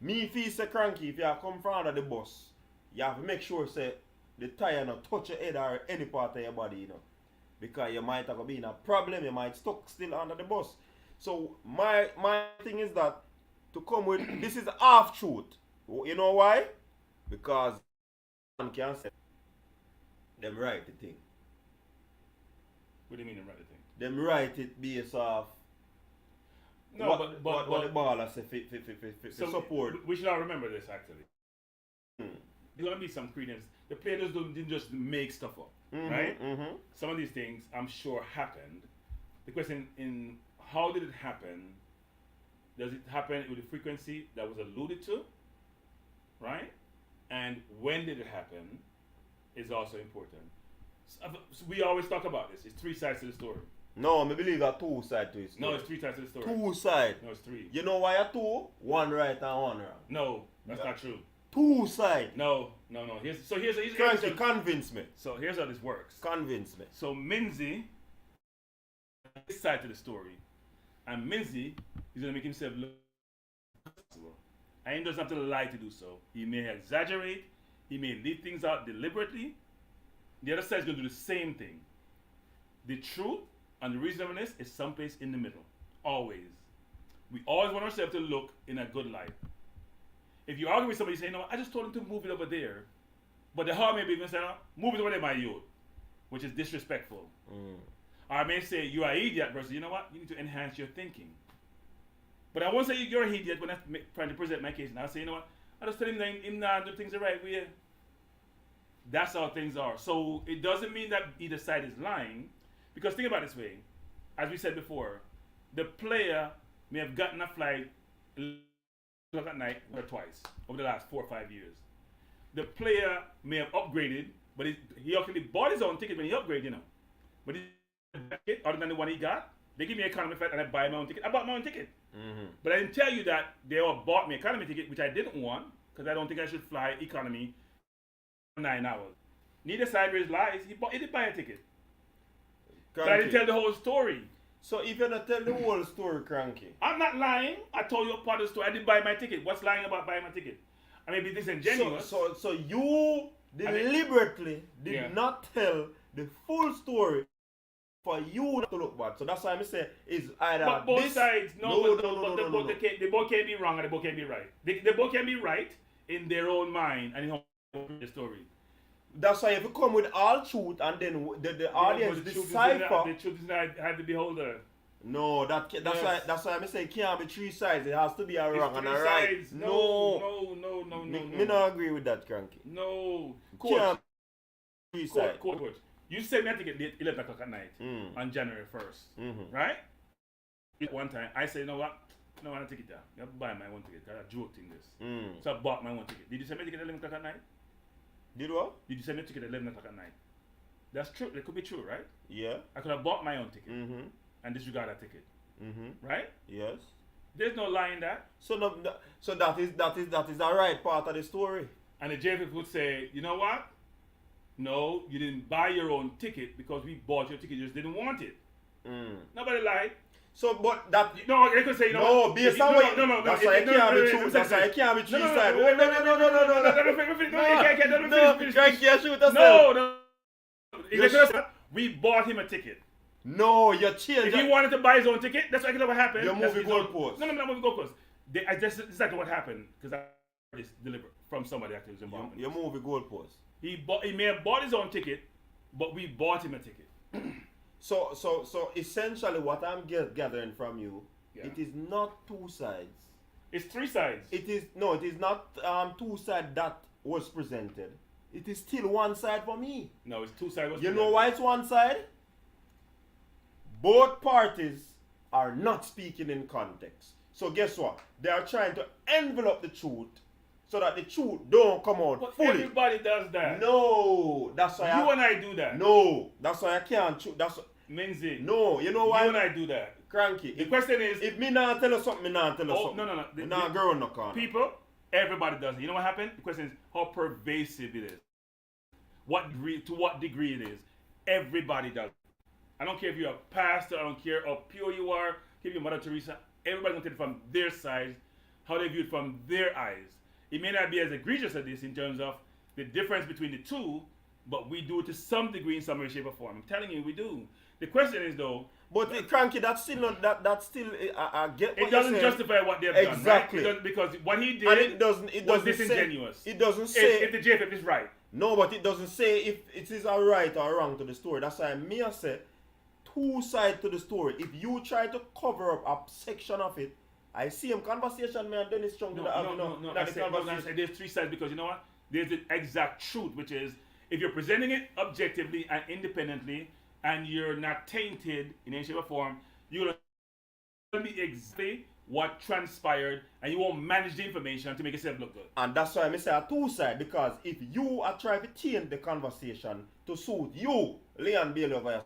me if you say cranky, if you come from under the bus, you have to make sure say the tire not touch your head or any part of your body, you know. Because you might have been a problem, you might stuck still under the bus. So my thing is that to come with this is half truth. You know why? Because one can say them write the thing. What do you mean them write the thing? Them write it based off no, what the baller say for support. We should all remember this actually. There's gonna be some credence. The players didn't just make stuff up, right? Mm-hmm. Some of these things I'm sure happened. The question in how did it happen? Does it happen with the frequency that was alluded to, right? And when did it happen is also important. So we always talk about this. It's three sides to the story. No, I believe there are two sides to it. No, it's three sides to the story. Two sides. No, it's three. You know why are two? One right and one wrong. No, that's not true. Two sides. No. Here's convince me. So here's how this works. Convince me. So Minzy, this side to the story, and Minzy is gonna make himself look possible. And he doesn't have to lie to do so. He may exaggerate. He may leave things out deliberately. The other side is gonna do the same thing. The truth and the reasonableness is someplace in the middle. Always. We always want ourselves to look in a good light. If you argue with somebody saying, no, I just told him to move it over there. But the heart may be even saying, no, move it over there, my youth. Which is disrespectful. Or I may say, you are an idiot versus, you know what? You need to enhance your thinking. But I won't say you're an idiot when I'm trying to present my case. And I'll say, you know what? I just tell him that him not do things the right way. That's how things are. So it doesn't mean that either side is lying. Because think about it this way. As we said before, the player may have gotten a flight at night or twice over the last 4 or 5 years. The player may have upgraded, but he actually bought his own ticket when he upgraded, you know. But other than the one he got, they give me an economy flight and I buy my own ticket. I bought my own ticket. But I didn't tell you that they all bought me economy ticket, which I didn't want, because I don't think I should fly economy for 9 hours. Neither side raised lies. He did buy a ticket. But I didn't tell the whole story. So if you don't tell the whole story, cranky. I'm not lying. I told you a part of the story. I didn't buy my ticket. What's lying about buying my ticket? I may be disingenuous. So you deliberately did not tell the full story for you not to look bad. So that's why I say is either but both this, sides. No. They both can't be wrong and they both can't be right. They both can be right in their own mind and in the story. That's why if you come with all truth and then the audience decipher. The truth is not have the beholder. No, that's why I say it can't be three sides. It has to be a wrong and a right. No. Me not agree with that, cranky. No. Coach. Three sides. Coach. You said me I ticket 11 o'clock at night on January 1st, right? One time I said, you know what? No, I want a ticket there. You have to buy my one ticket. I joke thing this. Mm. So I bought my one ticket. Did you send me a ticket at 11 o'clock at night? Did what? Did you send me a ticket at 11 o'clock at night? That's true. It could be true, right? Yeah. I could have bought my own ticket Mm-hmm. and disregard that ticket, Mm-hmm. right? Yes. There's no lie in that. So so that is a right part of the story. And the JFF would say, you know what? No, you didn't buy your own ticket because we bought your ticket. You just didn't want it. Mm. Nobody lied. So, but that No, they could say, you know no, based on what that's why it can't be true. That's why it can't be true side. No, can't shoot us. No. We bought him a ticket. No, you're changing. If he wanted to buy his own ticket, that's what happened. You're moving goalposts. No, moving goalposts. That's exactly what happened because it's deliberate from somebody actually who's involved. You're moving goalposts. He may have bought his own ticket, but we bought him a ticket. So essentially, what I'm gathering from you, Yeah. it is not two sides. It's three sides. It is not two sides that was presented. It is still one side for me. No, it's two sides. You know why it's one side? Both parties are not speaking in context. So guess what? They are trying to envelop the truth so that the truth don't come out But fully. everybody does that. No, that's why You and I do that. No, that's why I can't. That's Minzy. no. You know why? You and I do that. Cranky. The question is, If me not tell you something, me not tell you something. No. Me not girl no corner. People, everybody does it. You know what happened? The question is how pervasive it is. To what degree it is. Everybody does it. I don't care if you're a pastor, I don't care how pure you are, if you're Mother Teresa, everybody's going to take it from their side, how they view it from their eyes. It may not be as egregious as this in terms of the difference between the two, but we do it to some degree in some way, shape, or form. I'm telling you, we do. The question is though, but Cranky, that's still not that's still I get what it doesn't you're saying. justify what they've Exactly. done, right? Because what he did And it doesn't was say, disingenuous. it doesn't say If the JFF is right. no, but it doesn't say if it is a right or wrong to the story. That's why me I say two sides to the story. If you try to cover up a section of it, I see him conversation me and Dennis Chung No, I said there's three sides because you know what? There's the exact truth, which is if you're presenting it objectively and independently and you're not tainted in any shape or form, you're going to be exactly what transpired and you won't manage the information to make yourself look good. And that's why I say a two side, because if you are trying to taint the conversation to suit you, Leon Bailey over here,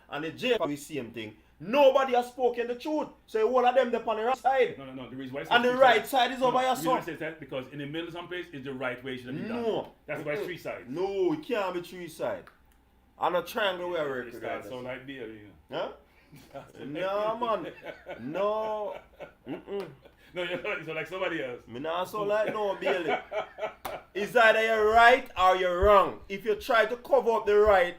and the J the same thing, nobody has spoken the truth. So all of them on the right side. No. The reason why And the right side is over here, so. The reason I say that because in the middle of some place is the right way it should have been done. No. That's why it's three sides. No, it can't be three side. And a triangle where we're It starts so like beer, you know. Huh? No, man. No. Mm-mm. No, you're like somebody else. Me not so like no, Bailey. It's either you're right or you're wrong. If you try to cover up the right,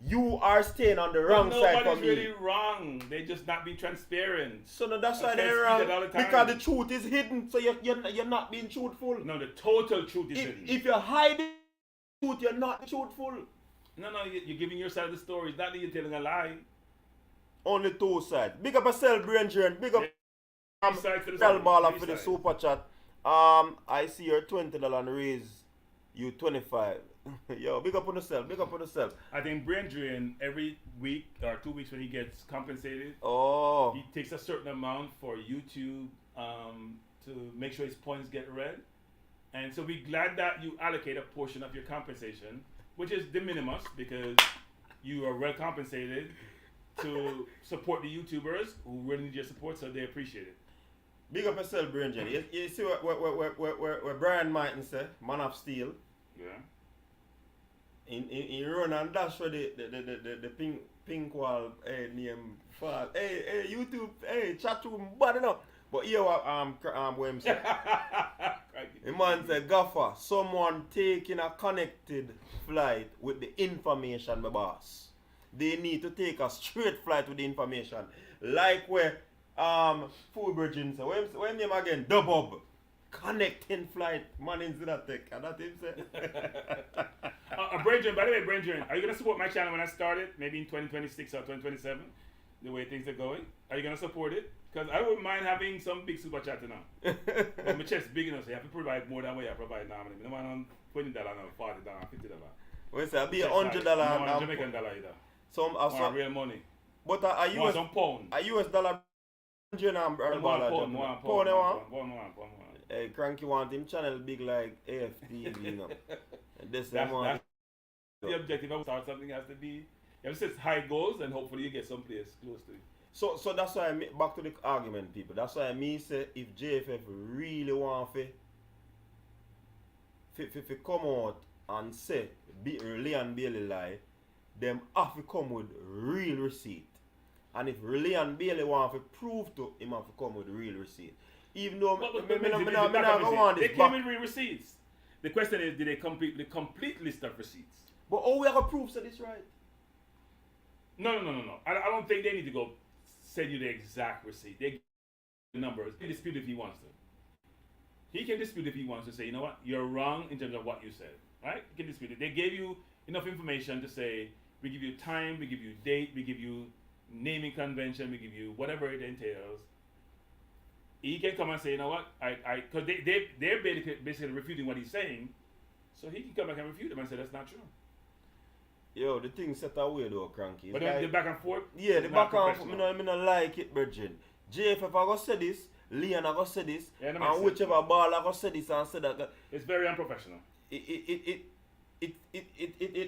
you are staying on the wrong side for Nobody's me. really wrong. They just not being transparent. So no, that's why Okay, they're speak it all wrong. the time. Because the truth is hidden, so you're not being truthful. No, the total truth is hidden. If you're hiding the truth, you're not truthful. No, you're giving your side of the story. It's not that you're telling a lie. Only two sides. Big up yourself, Branger. Big up Three sides to the Tell story. Baller Three for the sides. super chat. I see your $20 and raise you 25. Yo, big up on yourself. Big up on yourself. I think Brain Drain every week or 2 weeks when he gets compensated, Oh. he takes a certain amount for YouTube to make sure his points get read. And so we're glad that you allocate a portion of your compensation, which is de minimis because you are well compensated to support the YouTubers who really need your support, so they appreciate it. Big up yourself, Branger. You see what Brian Martin said, Man of Steel. Yeah. In run and dash for the pink wall name fall. Hey, YouTube, hey, chat room, bad enough. But here what what him say. The man said, Gaffer, someone taking a connected flight with the information, my boss. They need to take a straight flight with the information. Like where Full Virgin say, what him name again? Dubub. Connecting flight, man into that tech. And that him say. Brain by the way, Brain Drain, are you going to support my channel when I start it? Maybe in 2026 or 2027? The way things are going? Are you going to support it? Because I wouldn't mind having some big super chat now. But my chest big enough, so you have to provide more than what you provide normally. No one on $20, no $40, $50. Well, say, be $100. No Jamaican dollar either. Some real money. But a US some pound. a US dollar Jane and Baller jumping up. Pony one. Hey, Cranky want him channel big like AFTV, you know. That's the objective. If I start something has to be, you have to set high goals and hopefully you get someplace close to it. So that's why back to the argument, people. That's why me say if JFF really want to come out and say Leon Bailey lie, them have to come with real receipt. And if Leon Bailey want to prove to him, have to come with real receipt. Even though they came with real receipts. The question is, did they complete the complete list of receipts? But we have a proof that it's right. No. I don't think they need to go send you the exact receipt. They give the numbers. He can dispute if he wants to. He can dispute if he wants to say, you know what, you're wrong in terms of what you said. Right? He can dispute it. They gave you enough information to say, we give you time, we give you date, we give you naming convention, we give you whatever it entails. He can come and say, you know what, because they're basically refuting what he's saying, so he can come back and refute them and say that's not true. Yo, the thing set away though, Cranky. But like, the back and forth? Yeah, the back and forth, I don't like it, Virgin. JFF I go say this, Leon I go say this, and whichever ball I go say this and say that. It's very unprofessional. It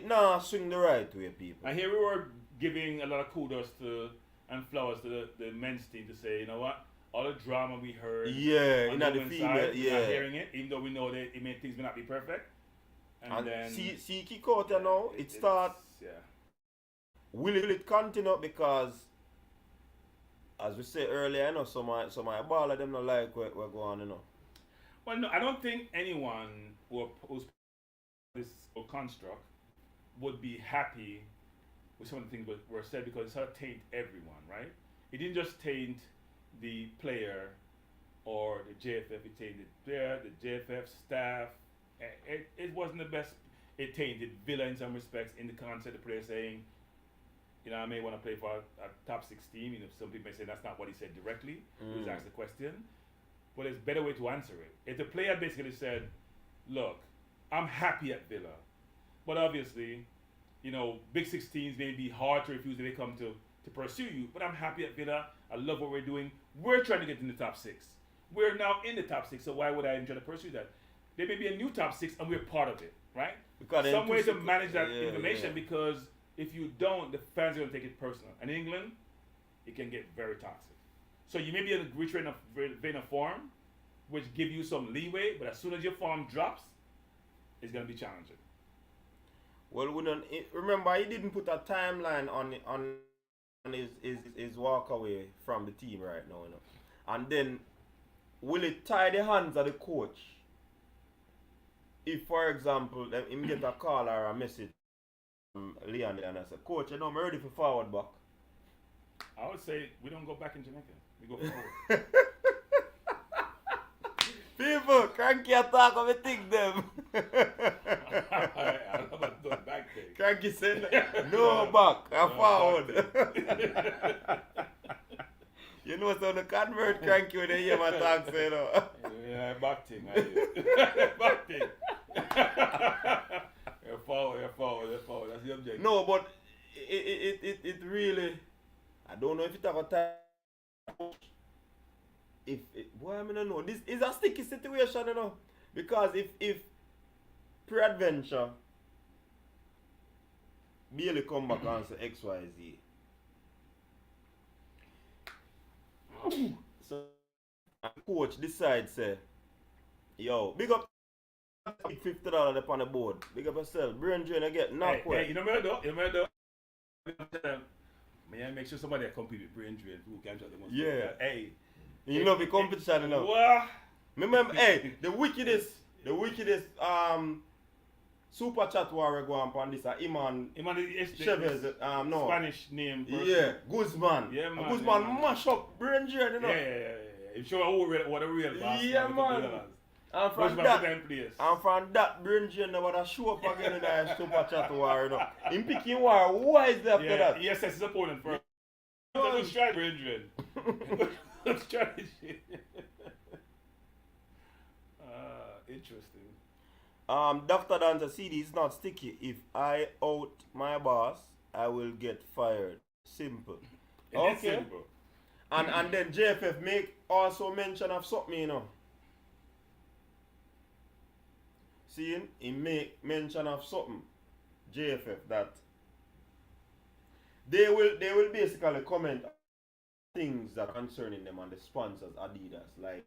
now swing the right way, people. And here we were giving a lot of kudos to and flowers to the men's team to say, you know what, all the drama we heard, in the female, we're not hearing it, even though we know that it made things may not be perfect. And then see kick out now, it start. Yeah. Will it continue? Because as we said earlier, you know, some my ball of them not like we're going on, you know. Well, no, I don't think anyone who's this construct would be happy with some of the things that were said, because it sort of taint everyone, right? It didn't just taint the player or the JFF, it tainted the player, the JFF staff. It wasn't the best. It tainted Villa in some respects, in the concept of the player saying, you know, I may want to play for a top 16. You know, some people may say that's not what he said directly. He was asked the question. But there's a better way to answer it. If the player basically said, look, I'm happy at Villa, but obviously, you know, big 16s may be hard to refuse if they come to pursue you, but I'm happy at Villa. I love what we're doing. We're trying to get in the top 6. We're now in the top 6, so why would I enjoy to pursue that? There may be a new top 6 and we're part of it, right? Because some way to manage that information, because if you don't, the fans are going to take it personal. And in England, it can get very toxic. So you may be in a rich vein of form, which give you some leeway, but as soon as your form drops, it's going to be challenging. Well, we don't remember he didn't put a timeline on his walk away from the team right now, you know. And then will it tie the hands of the coach if, for example, him get a call or a message from Leon and I say, coach, you know, I'm ready for forward back? I would say we don't go back in Jamaica. We go forward. People, Cranky attack of a thing them. I don't know about doing back thing. Cranky said, no back, forward. You know, so the convert Cranky when they hear my talk say, no. Yeah, back thing. Back thing. You're forward. That's the objective. No, but it really, I don't know if it have a time. Boy, I mean, I don't know. This is a sticky situation, you know. Because if peradventure Bailey come back and say XYZ. So the coach decides, say, yo, big up $50 upon the board. Big up yourself. Brain drain again. Not quite. Hey, you know what though? May I make sure somebody that compete with brain drain who can shot the most. Yeah. Hey. You love the competition, you know. What? Remember, hey, the wickedest super chat war we go on this Iman Chavez, no. Spanish name person. Yeah, Guzman. Yeah, man. Guzman mash up brain drain, you know. Yeah. You show what a real boss. Yeah, man. And from that, brain drain never show up again in the super chat war, you know. In picking war, wisely after that. He assesses his opponent first. Let's try brain drain. Let's try this shit. Interesting. Dr. Danza CD is not sticky. If I out my boss, I will get fired. Simple. Okay. Simple. And then JFF make also mention of something, you know. See, he make mention of something, JFF, that they will basically comment on things that are concerning them and the sponsors, Adidas, like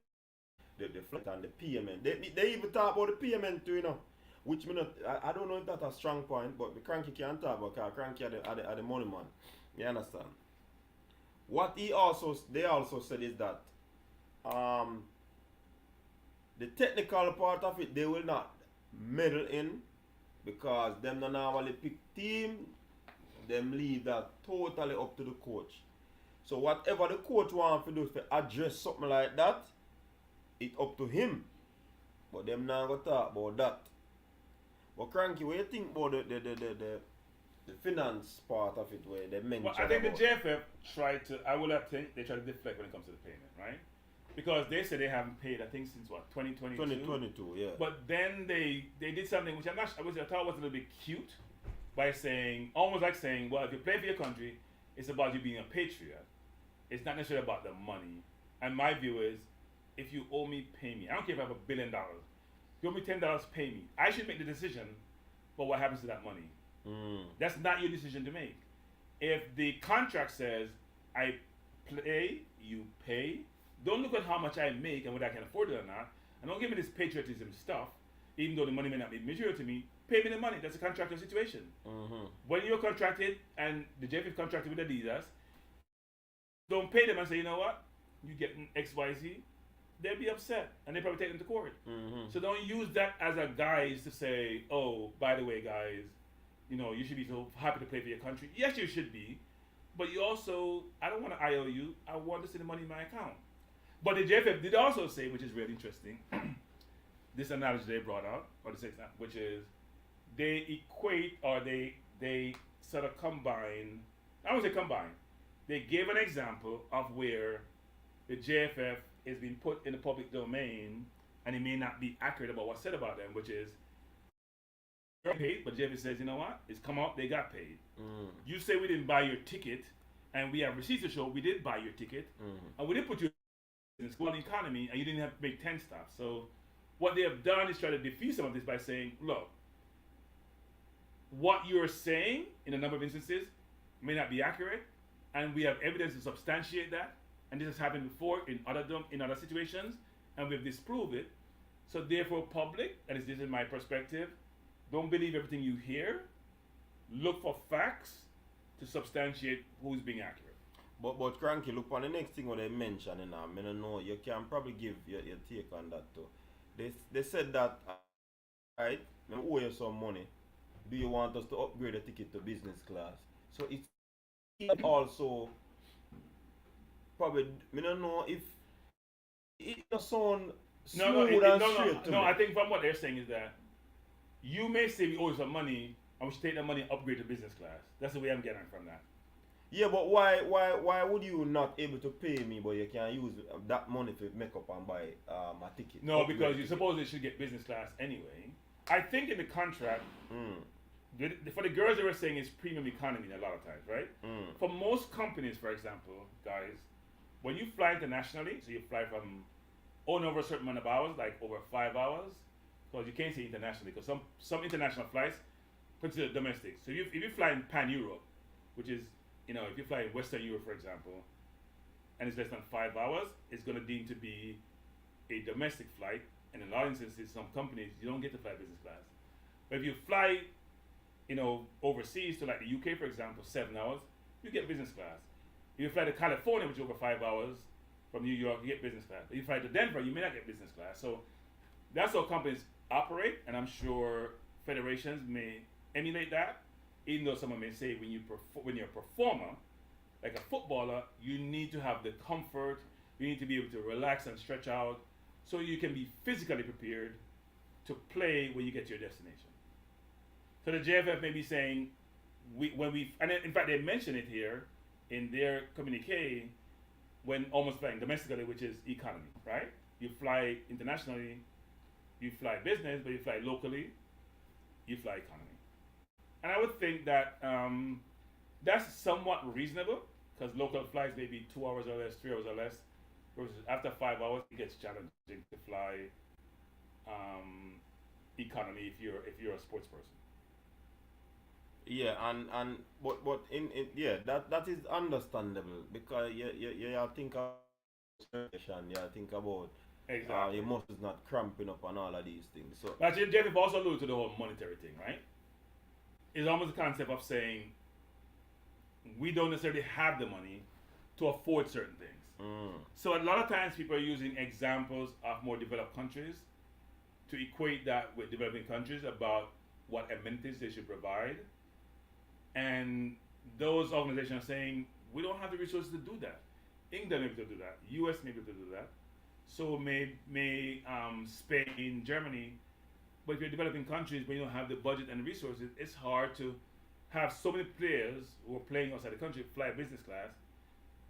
the flight and the payment. They even talk about the payment too, you know. Which me not, I don't know if that's a strong point, but the cranky can't talk about because cranky are the money man. You understand? What they also said is that um the technical part of it they will not meddle in because them not normally pick team, them leave that totally up to the coach. So whatever the coach wants to do to address something like that, it up to him. But them not gonna talk about that. But Cranky, what you think about the finance part of it where they mention Well, I think about the JFF tried to, I would have think they try to deflect when it comes to the payment, right? Because they said they haven't paid, I think, since what, 2022? 2022, yeah. But then they did something which I thought was a little bit cute by saying, almost like saying, well, if you play for your country, it's about you being a patriot. It's not necessarily about the money. And my view is, if you owe me, pay me. I don't care if I have $1 billion. If you owe me $10, pay me. I should make the decision, but what happens to that money? That's not your decision to make. If the contract says, I play, you pay, don't look at how much I make and whether I can afford it or not, and don't give me this patriotism stuff, even though the money may not be material to me, pay me the money. That's a contractual situation. When you're contracted, and the JFF contracted with Adidas, don't pay them and say, you know what, you get XYZ, they'll be upset, and they probably take them to court. So don't use that as a guise to say, oh, by the way, guys, you know, you should be so happy to play for your country. Yes, you should be, but you also, I don't want to IOU, I want to see the money in my account. But the JFF did also say, which is really interesting, this analogy they brought out, or the sixth, which is they equate or they sort of combine, I won't say combine, they gave an example of where the JFF is being put in the public domain and it may not be accurate about what's said about them, which is they're paid, but JFF says, you know what, it's come out, they got paid. You say we didn't buy your ticket, and we have receipts to show we did buy your ticket, and we did put you in school economy, and you didn't have to make 10 stops. So what they have done is try to defuse some of this by saying, look, what you're saying in a number of instances may not be accurate, and we have evidence to substantiate that, and this has happened before in other situations, and we've disproved it. So therefore, public, and this is my perspective, don't believe everything you hear. Look for facts to substantiate who's being accurate. But Cranky, look on the next thing what they mentioned, and I don't know, you can probably give your take on that too. They said that, right, we owe you some money. Do you want us to upgrade the ticket to business class? So it's also probably, I don't know if it does sound smooth and straight to me. I think from what they're saying is that you may say we owe you some money and we should take that money and upgrade to business class. That's the way I'm getting from that. Yeah, but why would you not able to pay me, but you can use that money to make up and buy a ticket? No, because you supposedly should get business class anyway. I think in the contract, for the girls they were saying it's premium economy a lot of times, right? For most companies, for example, guys, when you fly internationally, so you fly from over a certain amount of hours, like over 5 hours, because you can't say internationally, because some international flights consider domestic. So if you fly in pan-Europe, which is, you know, if you fly in Western Europe, for example, and it's less than 5 hours, it's going to deem to be a domestic flight. And in a lot of instances, some companies, you don't get to fly business class. But if you fly, you know, overseas to like the UK, for example, 7 hours, you get business class. If you fly to California, which is over 5 hours from New York, you get business class. If you fly to Denver, you may not get business class. So that's how companies operate, and I'm sure federations may emulate that. Even though someone may say when you're a performer, like a footballer, you need to have the comfort, you need to be able to relax and stretch out so you can be physically prepared to play when you get to your destination. So the JFF may be saying, and in fact they mention it here in their communique when almost flying domestically, which is economy, right? You fly internationally, you fly business, but you fly locally, you fly economy. And I would think that that's somewhat reasonable, because local flights may be 2 hours or less, 3 hours or less. Versus after 5 hours, it gets challenging to fly economy if you're a sports person. Yeah, and but in yeah, that is understandable because you think about you think about Exactly. your muscles not cramping up and all of these things. So But Jeff also alluded to the whole monetary thing, right? It's almost the concept of saying we don't necessarily have the money to afford certain things. So a lot of times people are using examples of more developed countries to equate that with developing countries about what amenities they should provide. And those organizations are saying we don't have the resources to do that. England may be able to do that. US may be able to do that. So may Spain, Germany. But if you're developing countries where you don't have the budget and the resources, it's hard to have so many players who are playing outside the country fly business class.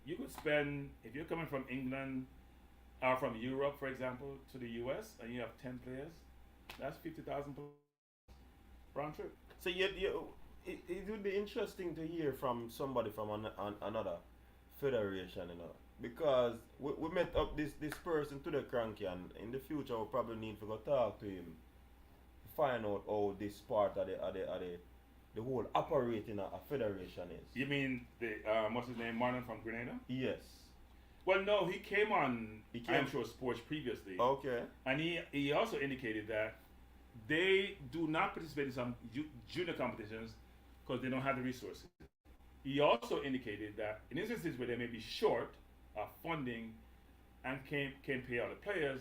You could spend, if you're coming from England or from Europe, for example, to the US, and you have 10 players, that's 50,000 round trip. so it would be interesting to hear from somebody from another federation, because we met up this person to the cranky, and in the future we'll probably need to go talk to him to find out how this part of the whole operating a federation is. You mean the what's his name, Marlon from Grenada? Yes. Well, no, he came on He came- I'm Sure Sports previously, Okay. and he also indicated that they do not participate in some junior competitions because they don't have the resources. He also indicated that in instances where they may be short of funding and can pay all the players,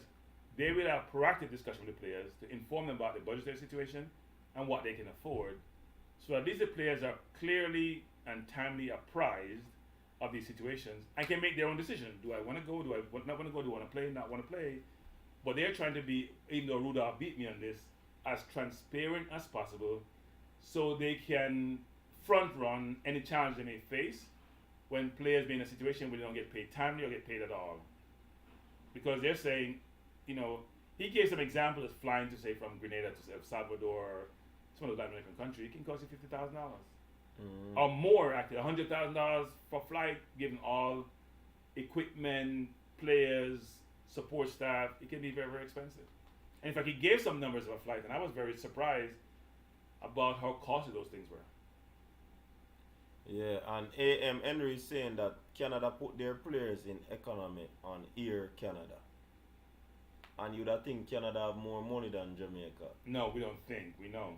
they will have proactive discussion with the players to inform them about the budgetary situation and what they can afford. So at least the players are clearly and timely apprised of these situations and can make their own decision. Do I want to go? Do I not want to go? Do I want to play? Not want to play? But they're trying to be, even though Rudolph beat me on this, as transparent as possible so they can front run any challenge they may face when players be in a situation where they don't get paid timely or get paid at all. Because they're saying, he gave some examples of flying to say from Grenada to El Salvador, some of those Latin American countries, it can cost you $50,000. Or more actually, $100,000 for flight, given all equipment, players, support staff. It can be very, very expensive. And in fact, he gave some numbers of a flight, and I was very surprised about how costly those things were. Yeah, and AM Henry is saying that Canada put their players in economy on Air Canada. And you'd have think Canada have more money than Jamaica. No, we don't think. We know.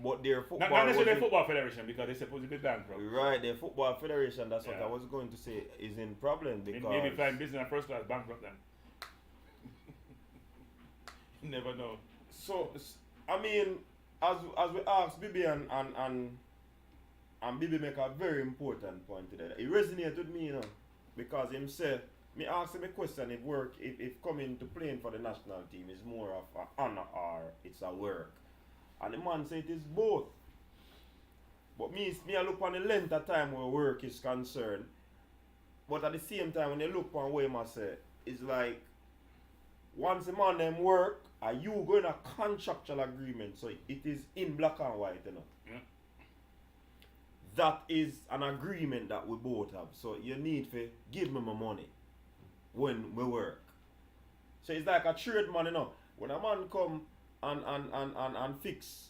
But their football Not necessarily wasn't- football federation because they're supposed to be bankrupt. Right, the football federation, that's what Yeah. I was going to say, is in problem because Maybe flying business and first class bankrupt then. You never know. so I mean, as we asked Bibi and Bibi make a very important point today. It resonated with me, because him said, me ask him a question if coming to playing for the national team is more of an honor or it's a work. And the man said it is both. But me I look on the length of time where work is concerned. But at the same time when you look on where I say, it's like once a man them work, are you going a contractual agreement? So it is in black and white, Yeah. That is an agreement that we both have. So you need to give me my money when we work. So it's like a trade man, When a man come and fix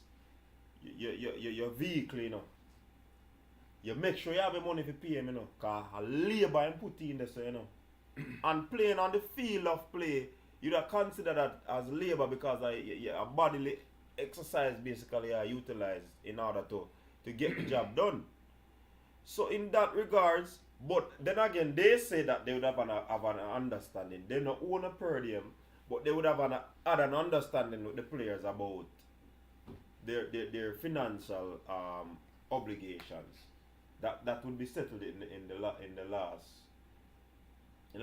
your vehicle, you make sure you have the money to pay him, because a labor and put in there, so, and playing on the field of play, you'd have consider that as labor because a bodily exercise basically are utilized in order to get the job done. So in that regards, but then again, they say that they would have an understanding. They don't own a per diem, but they would have had an understanding with the players about their financial obligations. That would be settled in the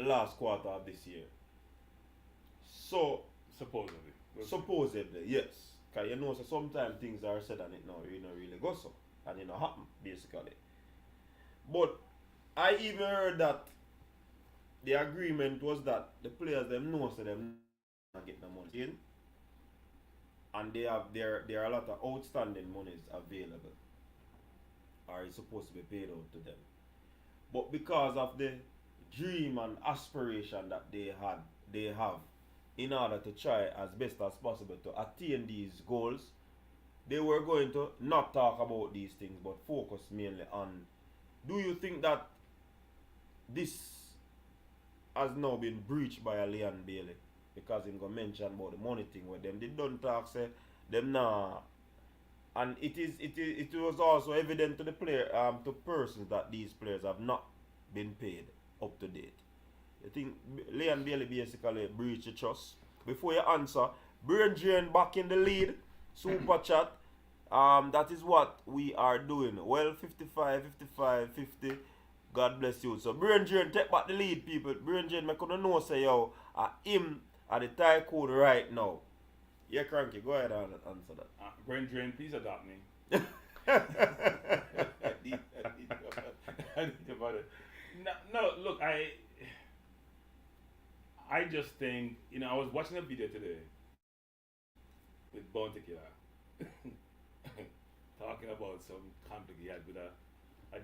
last quarter of this year. So Supposedly. supposedly, yes, because so sometimes things are said and it not really go so, and it not happen basically. But I even heard that the agreement was that the players them know so them not get the money in, and there are a lot of outstanding monies available, or it's supposed to be paid out to them. but because of the dream and aspiration that they have in order to try as best as possible to attain these goals, they were going to not talk about these things but focus mainly on. Do you think that this has now been breached by a Leon Bailey? Because him go mention about the money thing with them. They don't talk say them now. And it was also evident to the player to persons that these players have not been paid up to date. I think Leon Bailey basically breached the trust. Before you answer, Brain Drain back in the lead. Super chat. That is what we are doing. Well, 55, 55, 50. God bless you. So Brain Drain take back the lead, people. Brain Drain, I couldn't know say yo, him at the tycoon right now. Yeah, Cranky, go ahead and answer that. Brain Drain, please adopt me. I need about it. No, look, I just think, I was watching a video today with Bon Tequila talking about some conflict he had with a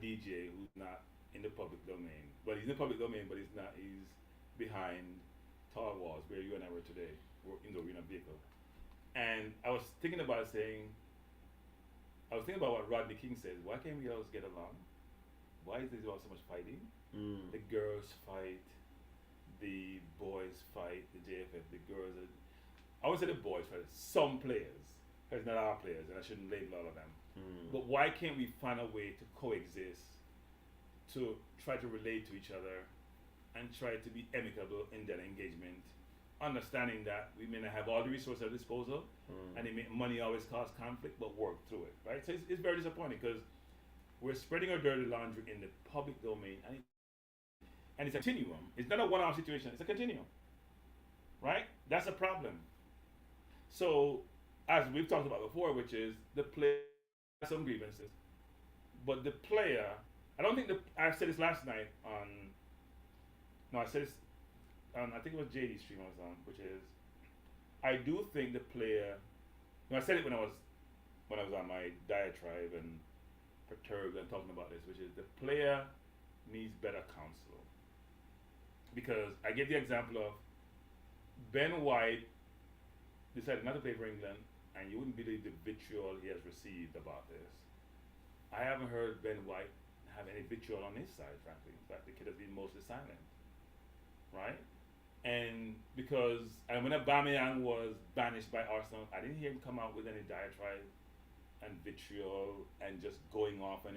DJ who's not in the public domain. Well, he's in the public domain, but he's behind tall walls where you and I were today. We're in a vehicle. And I was thinking about what Rodney King says. Why can't we always get along? Why is there so much fighting? The girls fight, the boys fight, the JFF, the girls. I would say the boys fight. Some players, because not all players, and I shouldn't label all of them. But why can't we find a way to coexist, to try to relate to each other, and try to be amicable in that engagement? Understanding that we may not have all the resources at our disposal, and money always causes conflict, but work through it, right? So it's very disappointing because we're spreading our dirty laundry in the public domain, and it's a continuum. It's not a one-off situation, it's a continuum, right? That's a problem. So, as we've talked about before, which is the player has some grievances, but the player, I don't think I said this last night I said this I think it was JD's stream I was on, which is, I do think the player. I said it when I was on my diatribe and perturbed and talking about this, which is the player needs better counsel. Because I gave the example of Ben White decided not to play for England, and you wouldn't believe the vitriol he has received about this. I haven't heard Ben White have any vitriol on his side, frankly. In fact, the kid has been mostly silent, right? And when Aubameyang was banished by Arsenal, I didn't hear him come out with any diatribe and vitriol and just going off on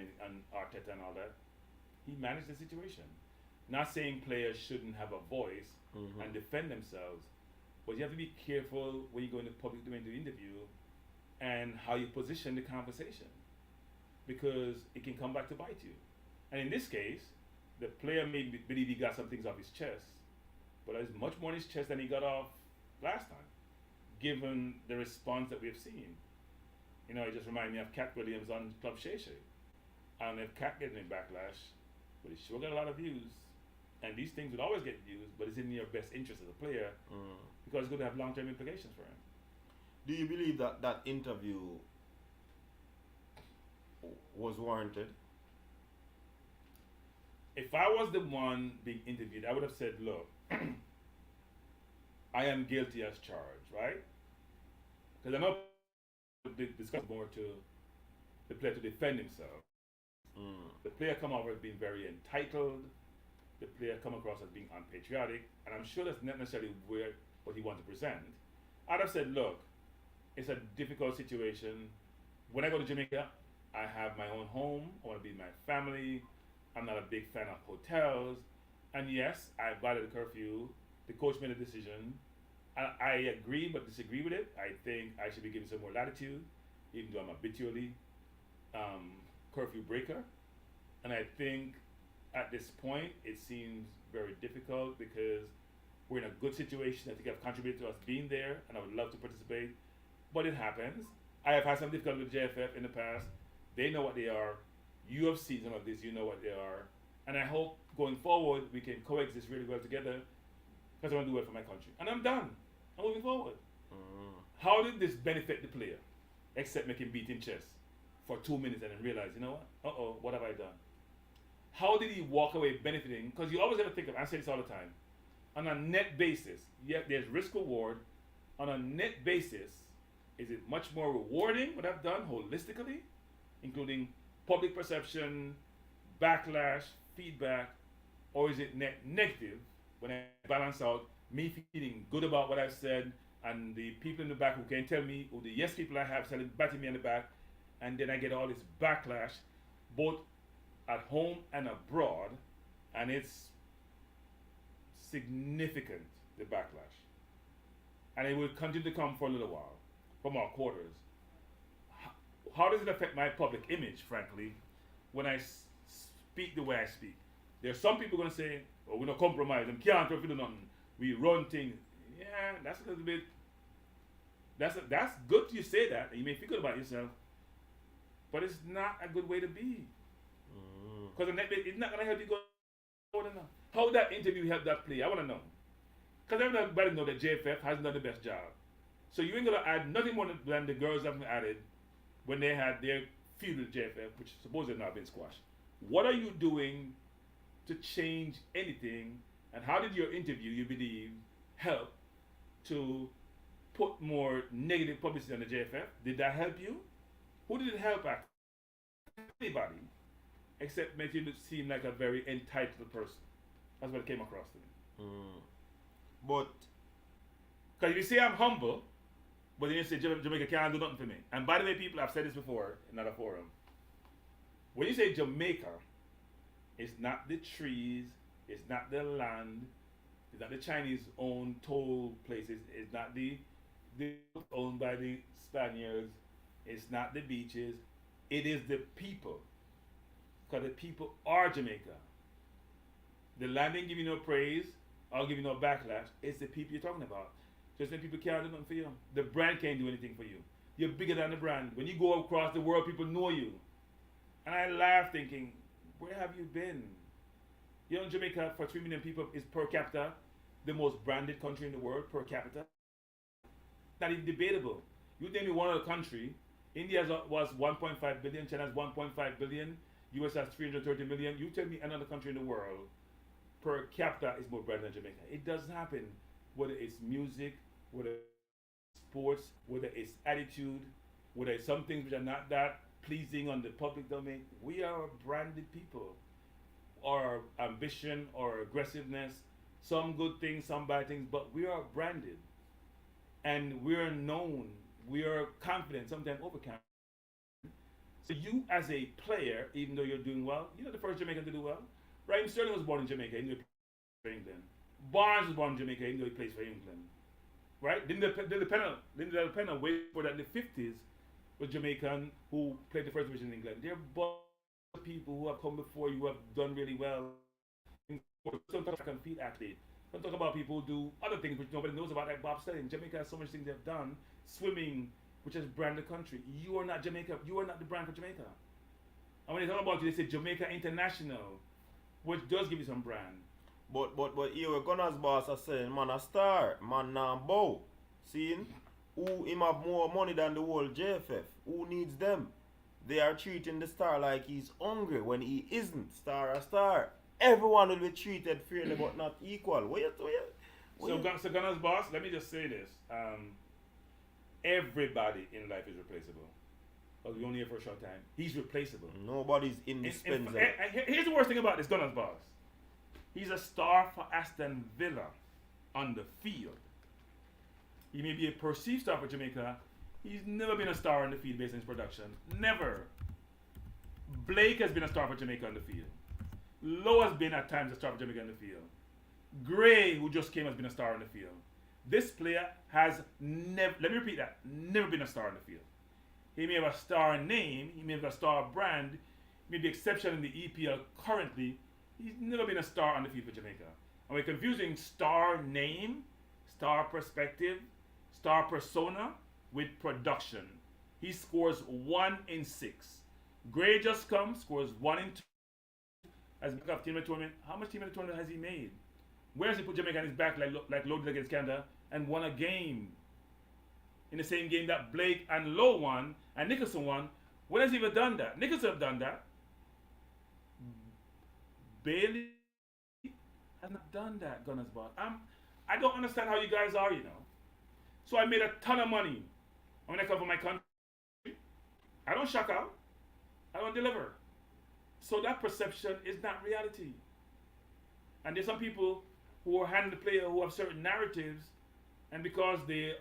Arteta and all that. He managed the situation. Not saying players shouldn't have a voice and defend themselves, but you have to be careful when you go into public domain to interview and how you position the conversation, because it can come back to bite you. And in this case, the player may believe he got some things off his chest, but there's much more in his chest than he got off last time, given the response that we've seen. It just reminded me of Cat Williams on Club Shay Shay. I don't know if Cat getting any backlash, but he sure got a lot of views. And these things would always get views, but it's in your best interest as a player because it's going to have long-term implications for him. Do you believe that interview was warranted? If I was the one being interviewed, I would have said, look, I am guilty as charged, right? Because I know discuss more to the player to defend himself. The player come over as being very entitled. The player come across as being unpatriotic, and I'm sure that's not necessarily what he wants to present. I'd have said, look, it's a difficult situation. When I go to Jamaica, I have my own home. I want to be with my family. I'm not a big fan of hotels. And yes, I violated the curfew. The coach made a decision. I agree but disagree with it. I think I should be given some more latitude, even though I'm habitually curfew breaker. And I think at this point, it seems very difficult because we're in a good situation. I think I've contributed to us being there, and I would love to participate. But it happens. I have had some difficulty with JFF in the past. They know what they are. You have seen some of this. You know what they are. And I hope going forward we can coexist really well together because I want to do well for my country. And I'm done. I'm moving forward. How did this benefit the player? Except make him beat in chest for 2 minutes and then realize, you know what? What have I done? how did he walk away benefiting? Because you always have to think of, I say this all the time, on a net basis, yeah, there's risk reward. On a net basis, is it much more rewarding what I've done holistically, including public perception, backlash, feedback, or is it net negative when I balance out me feeling good about what I've said and the people in the back who can tell me, or the yes people I have batting me on the back, and then I get all this backlash, both at home and abroad, and it's significant, the backlash. And it will continue to come for a little while from our quarters. How does it affect my public image, frankly, when I speak the way I speak? There's some people going to say, oh, we don't compromise, and can't do nothing. We run things. Yeah, that's a little bit, that's good you say that, and you may feel good about yourself, but it's not a good way to be. Because it's not going to help you go enough. How would that interview help that play? I want to know. Because everybody know that JFF hasn't done the best job. So you ain't going to add nothing more than the girls have added when they had their feud with JFF, which supposedly not been squashed. What are you doing to change anything, and how did your interview, you believe, help to put more negative publicity on the JFF? Did that help you? Who did it help at? Anybody, except make you seem like a very entitled person. That's what it came across to me. But because if you say I'm humble, but then you say Jamaica can't do nothing for me. And by the way, people, I've said this before in another forum. When you say Jamaica, it's not the trees, it's not the land, it's not the Chinese owned toll places, it's not the owned by the Spaniards, it's not the beaches, it is the people. Because the people are Jamaica. The land ain't giving no praise, I'll give you no backlash. It's the people you're talking about. Just when people can't do nothing for you. The brand can't do anything for you. You're bigger than the brand. When you go across the world, people know you. And I laugh thinking, where have you been? You know, Jamaica, for 3 million people, is per capita the most branded country in the world, per capita. Not even debatable. You name me one other country. India was 1.5 billion, China's 1.5 billion, US has 330 million. You tell me another country in the world per capita is more branded than Jamaica. It doesn't happen. Whether it's music, whether it's sports, whether it's attitude, whether it's some things which are not that pleasing on the public domain. We are branded people. Our ambition, our aggressiveness, some good things, some bad things, but we are branded. And we're known, we are confident, sometimes overconfident. So you as a player, even though you're doing well, you're not the first Jamaican to do well. Raheem Sterling was born in Jamaica, even though he plays for England. Barnes was born in Jamaica, even though he plays for England. Right? Didn't the Penna wait for that in the 50s was Jamaican who played the first division in England. They're people who have come before you who have done really well. Don't talk about compete athlete. Don't talk about people who do other things which nobody knows about, like Bob Stelling. Jamaica has so much things they've done. Swimming, which has branded the country. You are not Jamaica. You are not the brand for Jamaica. And when they talk about you, they say Jamaica International, which does give you some brand. But here we're Gunners boss are saying, man a star, man now bow. Seeing who him have more money than the whole JFF. Who needs them? They are treating the star like he's hungry when he isn't. Star a star. Everyone will be treated fairly but not equal. So Gunners boss, let me just say this. Everybody in life is replaceable. Because we're only here for a short time. He's replaceable. Nobody's indispensable. Here's the worst thing about this Gunners boss. He's a star for Aston Villa on the field. He may be a perceived star for Jamaica. He's never been a star on the field based on his production. Never. Blake has been a star for Jamaica on the field. Lowe has been at times a star for Jamaica on the field. Gray, who just came, has been a star on the field. This player has never, let me repeat that, never been a star on the field. He may have a star name, he may have a star brand, may be exception in the EPL currently. He's never been a star on the field for Jamaica. And we're confusing star name, star perspective, star persona with production. He scores 1 in 6. Gray just comes, scores 1 in 2. As team of the tournament, how much team of the tournament has he made? Where has he put Jamaica on his back like Lowe did against Canada and won a game? In the same game that Blake and Lowe won and Nicholson won. When has he ever done that? Nicholson have done that. Bailey has not done that, Gunners Boss. I don't understand how you guys are, you know. So I made a ton of money when I come from my country. I don't shock out. I don't deliver. So that perception is not reality. And there's some people who are handling the player who have certain narratives, and because they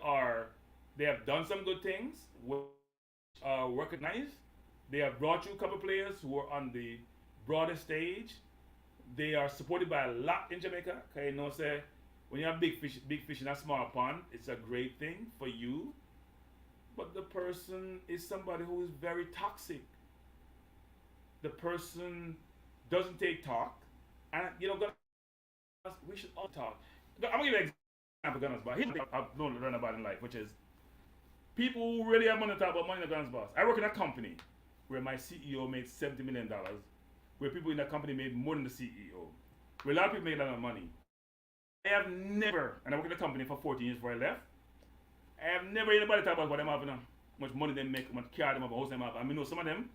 have done some good things, which are recognized, they have brought you a couple of players who are on the broader stage. They are supported by a lot in Jamaica. Okay, you know, say when you have big fish in a small pond, it's a great thing for you. But the person is somebody who is very toxic. The person doesn't take talk, and you know, we should all talk. I'm gonna give you an example, Gunners Boss. Here's what I've learned about in life, which is people who really have money to talk about money in the Gunners Boss. I work in a company where my CEO made $70 million, where people in that company made more than the CEO, where a lot of people made a lot of money. I have never, and I worked in a company for 14 years before I left, I have never heard anybody talk about what them have, you know, how much money they make, how much car them have, how house them have. I mean, know some of them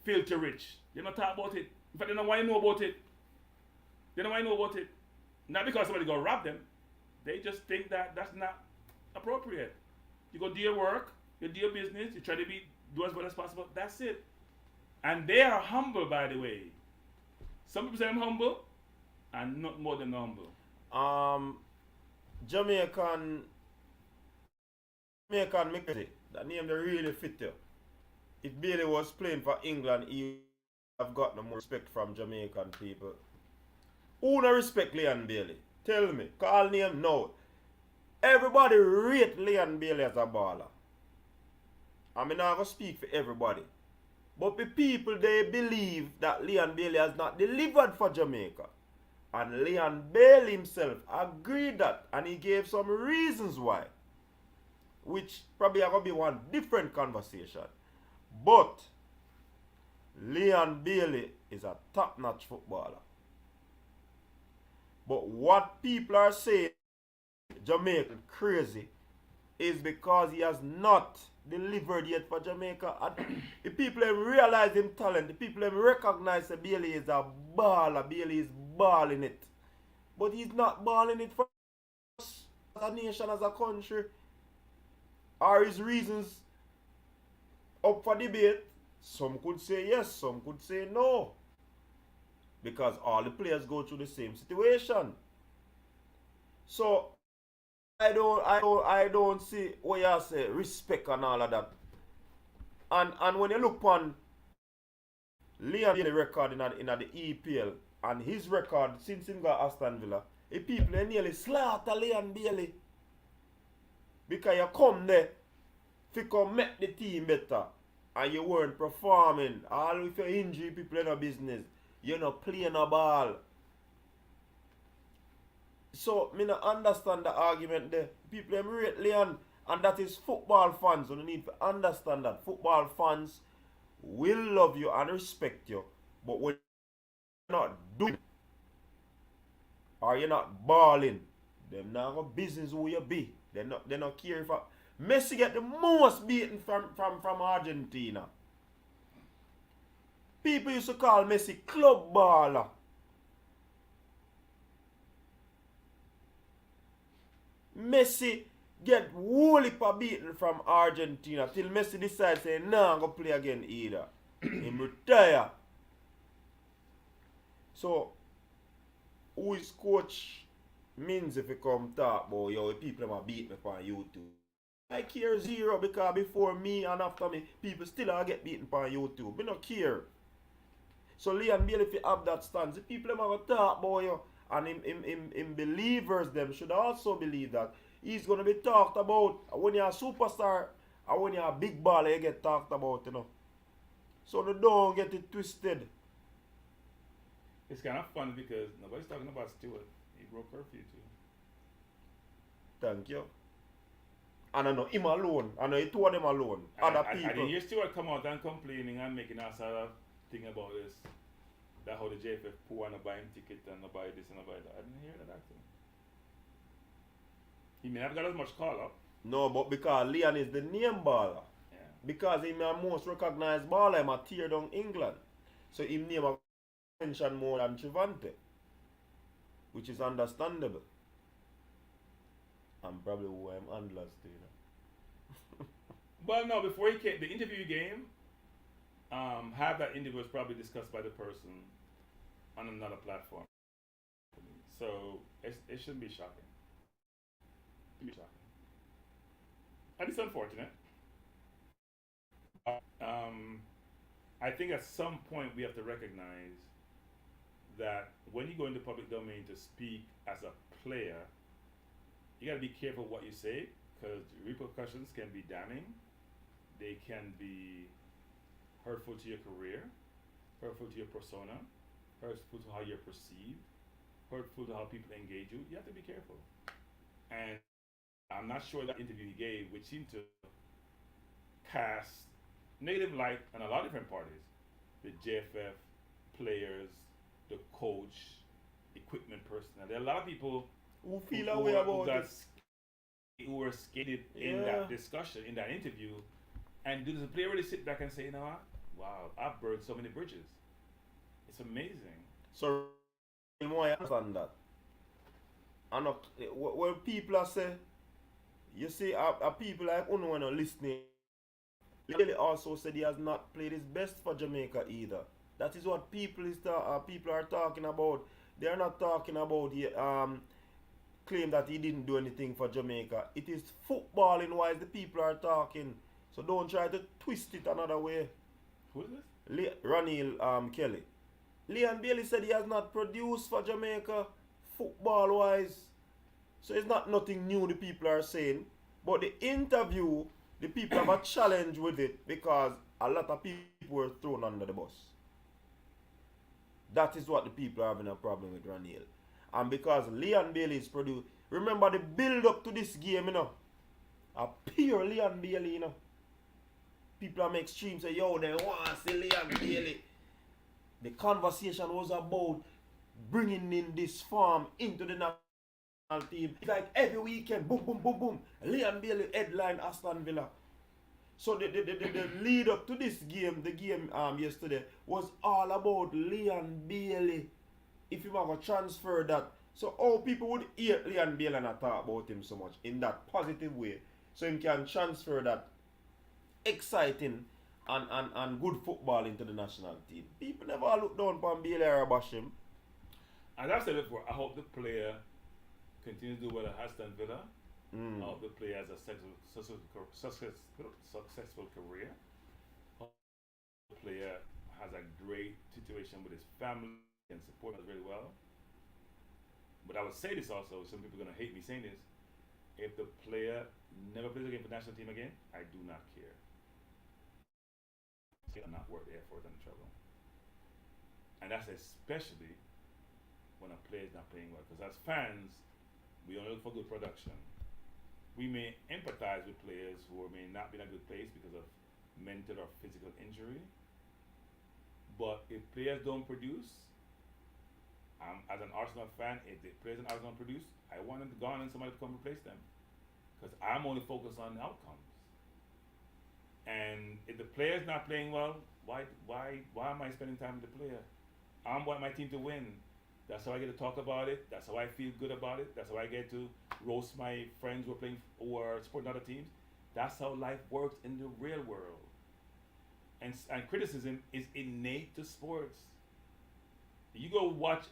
filthy rich. They don't talk about it. In fact, they don't want to know about it. They don't want to know about it. Not because somebody go rob them. They just think that that's not appropriate. You go do your work, you do your business, you try to do as well as possible. That's it. And they are humble, by the way. Some people say I'm humble, and not more than humble. Jamaican Mickey, that name they really fit you. If Bailey was playing for England, he would have got no more respect from Jamaican people. Who no respect Leon Bailey? Tell me. Call name now. Everybody rate Leon Bailey as a baller. I'm not going to speak for everybody. But the people, they believe that Leon Bailey has not delivered for Jamaica. And Leon Bailey himself agreed that. And he gave some reasons why. Which probably are going to be one different conversation. But Leon Bailey is a top-notch footballer. But what people are saying Jamaican crazy is because he has not delivered yet for Jamaica. And the people have realized him talent. The people have recognized that Bailey is a baller. Bailey is balling it. But he's not balling it for us as a nation, as a country. Are his reasons up for debate? Some could say yes, some could say no. Because all the players go through the same situation. So I don't see what you say respect and all of that. And when you look on Leon Bailey record in the EPL and his record since he got Aston Villa, the people nearly slaughter Leon Bailey. Because you come there to come make the team better and you weren't performing. All with your injury, people in your business. You're not playing a ball. So, me not understand the argument there. People rate Leon, and that is football fans. So, you need to understand that. Football fans will love you and respect you. But when you're not doing it, or you're not balling, them not got business who you be. They not care if Messi get the most beaten from Argentina. People used to call Messi club baller. Messi get whole heap of beaten from Argentina till Messi decides say nah, I'm gonna play again either. Him retire. So who is coach means if you come talk about yo people have beat me on YouTube. I care zero because before me and after me people still are get beaten on YouTube. Me not care. So Leon Bailey if you have that stance, the people them have talk about you and him believers them should also believe that he's gonna be talked about when you're a superstar and when you're a big baller you get talked about, you know. So they don't get it twisted. It's kind of fun because nobody's talking about Stewart. He broke curfew too. Thank you. And I know him alone. I know he two of them alone. Other people. I didn't hear Stewart come out and complaining and making a sort of thing about this. That how the JFF poor and buy him ticket and buy this and buy that. I didn't hear that actually. He may have got as much call up. No, but because Leon is the name baller. Yeah. Because he's the most recognized baller, he tear down England. So him name mention more than Trivante, which is understandable. And probably who I'm handlers to, Well, no, before he came, the interview game, half that interview was probably discussed by the person on another platform. So it shouldn't be shocking. It shouldn't be shocking. And it's unfortunate. I think at some point we have to recognize that when you go into public domain to speak as a player, you got to be careful what you say because repercussions can be damning. They can be hurtful to your career, hurtful to your persona, hurtful to how you're perceived, hurtful to how people engage you. You have to be careful. And I'm not sure that interview he gave, which seemed to cast negative light on a lot of different parties. The JFF, players, the coach, equipment personnel. There are a lot of people who feel a way about it. Who were skated in that discussion, in that interview. And does the player really sit back and say, you know what? Wow, I've burned so many bridges. It's amazing. So, more understand that. And when people are say, you see, people like Uno when are listening, Lily also said he has not played his best for Jamaica either. That is what people are talking about. They are not talking about claim that he didn't do anything for Jamaica. It is footballing wise the people are talking. So don't try to twist it another way. Who is this? Ranil Kelly. Leon Bailey said he has not produced for Jamaica football wise. So it's not nothing new the people are saying. But the interview, the people have a challenge with it because a lot of people were thrown under the bus. That is what the people are having a problem with Ranil. And because Leon Bailey is produced, remember the build up to this game, you know. A pure Leon Bailey, you know. People are make streams say, yo, they want to see Leon Bailey. The conversation was about bringing in this farm into the national team. It's like every weekend, boom, boom, boom, boom. Leon Bailey headline Aston Villa. So the lead up to this game, the game yesterday, was all about Leon Bailey. If you have a transfer that, so all people would hear Leon Bailey and talk about him so much in that positive way. So him can transfer that exciting and good football into the national team. People never look down upon Bailey or bash him. As I've said before, I hope the player continues to do well at Aston Villa. I hope the player has a successful career. I hope the player has a great situation with his family and support us really well. But I would say this also, some people are going to hate me saying this. If the player never plays again for the national team again, I do not care. It's not worth the effort and the trouble. And that's especially when a player is not playing well. Because as fans, we only look for good production. We may empathize with players who may not be in a good place because of mental or physical injury. But if players don't produce, as an Arsenal fan, if the players in Arsenal produce, I want them to go on and somebody to come replace them. Because I'm only focused on the outcomes. And if the player's not playing well, why am I spending time with the player? I want my team to win. That's how I get to talk about it. That's how I feel good about it. That's how I get to roast my friends who are supporting other teams. That's how life works in the real world. And criticism is innate to sports. You go watch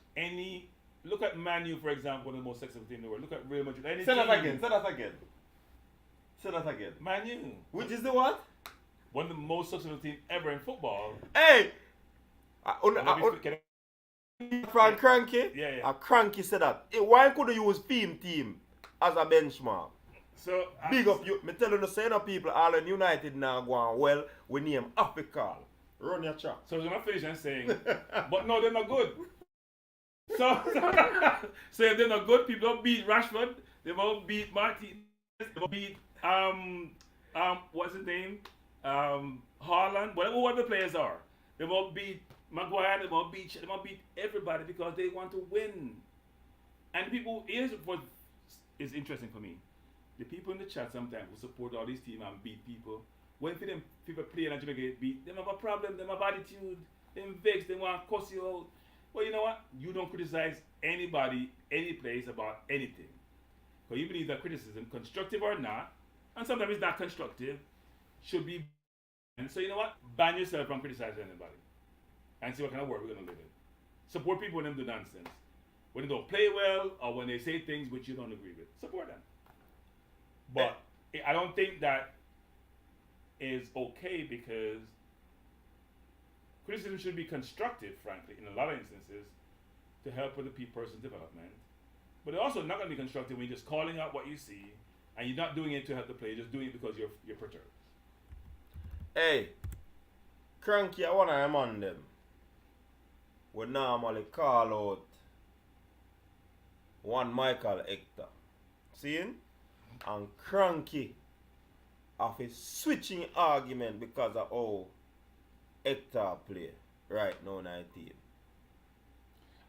look at Man U, for example, one of the most successful teams in the world. Look at Real Madrid. Say that again. Man U. Which is the what? One of the most successful teams ever in football. Hey! Frank Cranky? Yeah. Cranky said that. Hey, why could you use team as a benchmark? So big up you. Me tell you the same people all in United now going well. We name Africa. Run your chat. So I'm not finishing saying, but no, they're not good. So if they're not good, people don't beat Rashford. They won't beat Martinez. They won't beat what's his name? Haaland. Whatever the players are, they won't beat Maguire. They won't beat everybody because they want to win. And people, here's what is interesting for me. The people in the chat sometimes who support all these teams and beat people. When them people play and Jamaica get beat, they have a problem, they have attitude, they vex, they want to cuss you out. Well, you know what? You don't criticize anybody, any place about anything. Because you believe that criticism, constructive or not, and sometimes it's not constructive, should be banned. So you know what? Ban yourself from criticizing anybody. And see what kind of world we're going to live in. Support people when they do nonsense. When they don't play well, or when they say things which you don't agree with. Support them. But I don't think that is okay, because criticism should be constructive, frankly, in a lot of instances, to help with the person's development. But it's also not going to be constructive when you're just calling out what you see, and you're not doing it to help the player, you're just doing it because you're perturbed. Hey, Cranky, I want to remind them. We normally call out one Michael Hector. Seeing? And Cranky of a switching argument because of how Hector play right now in the team.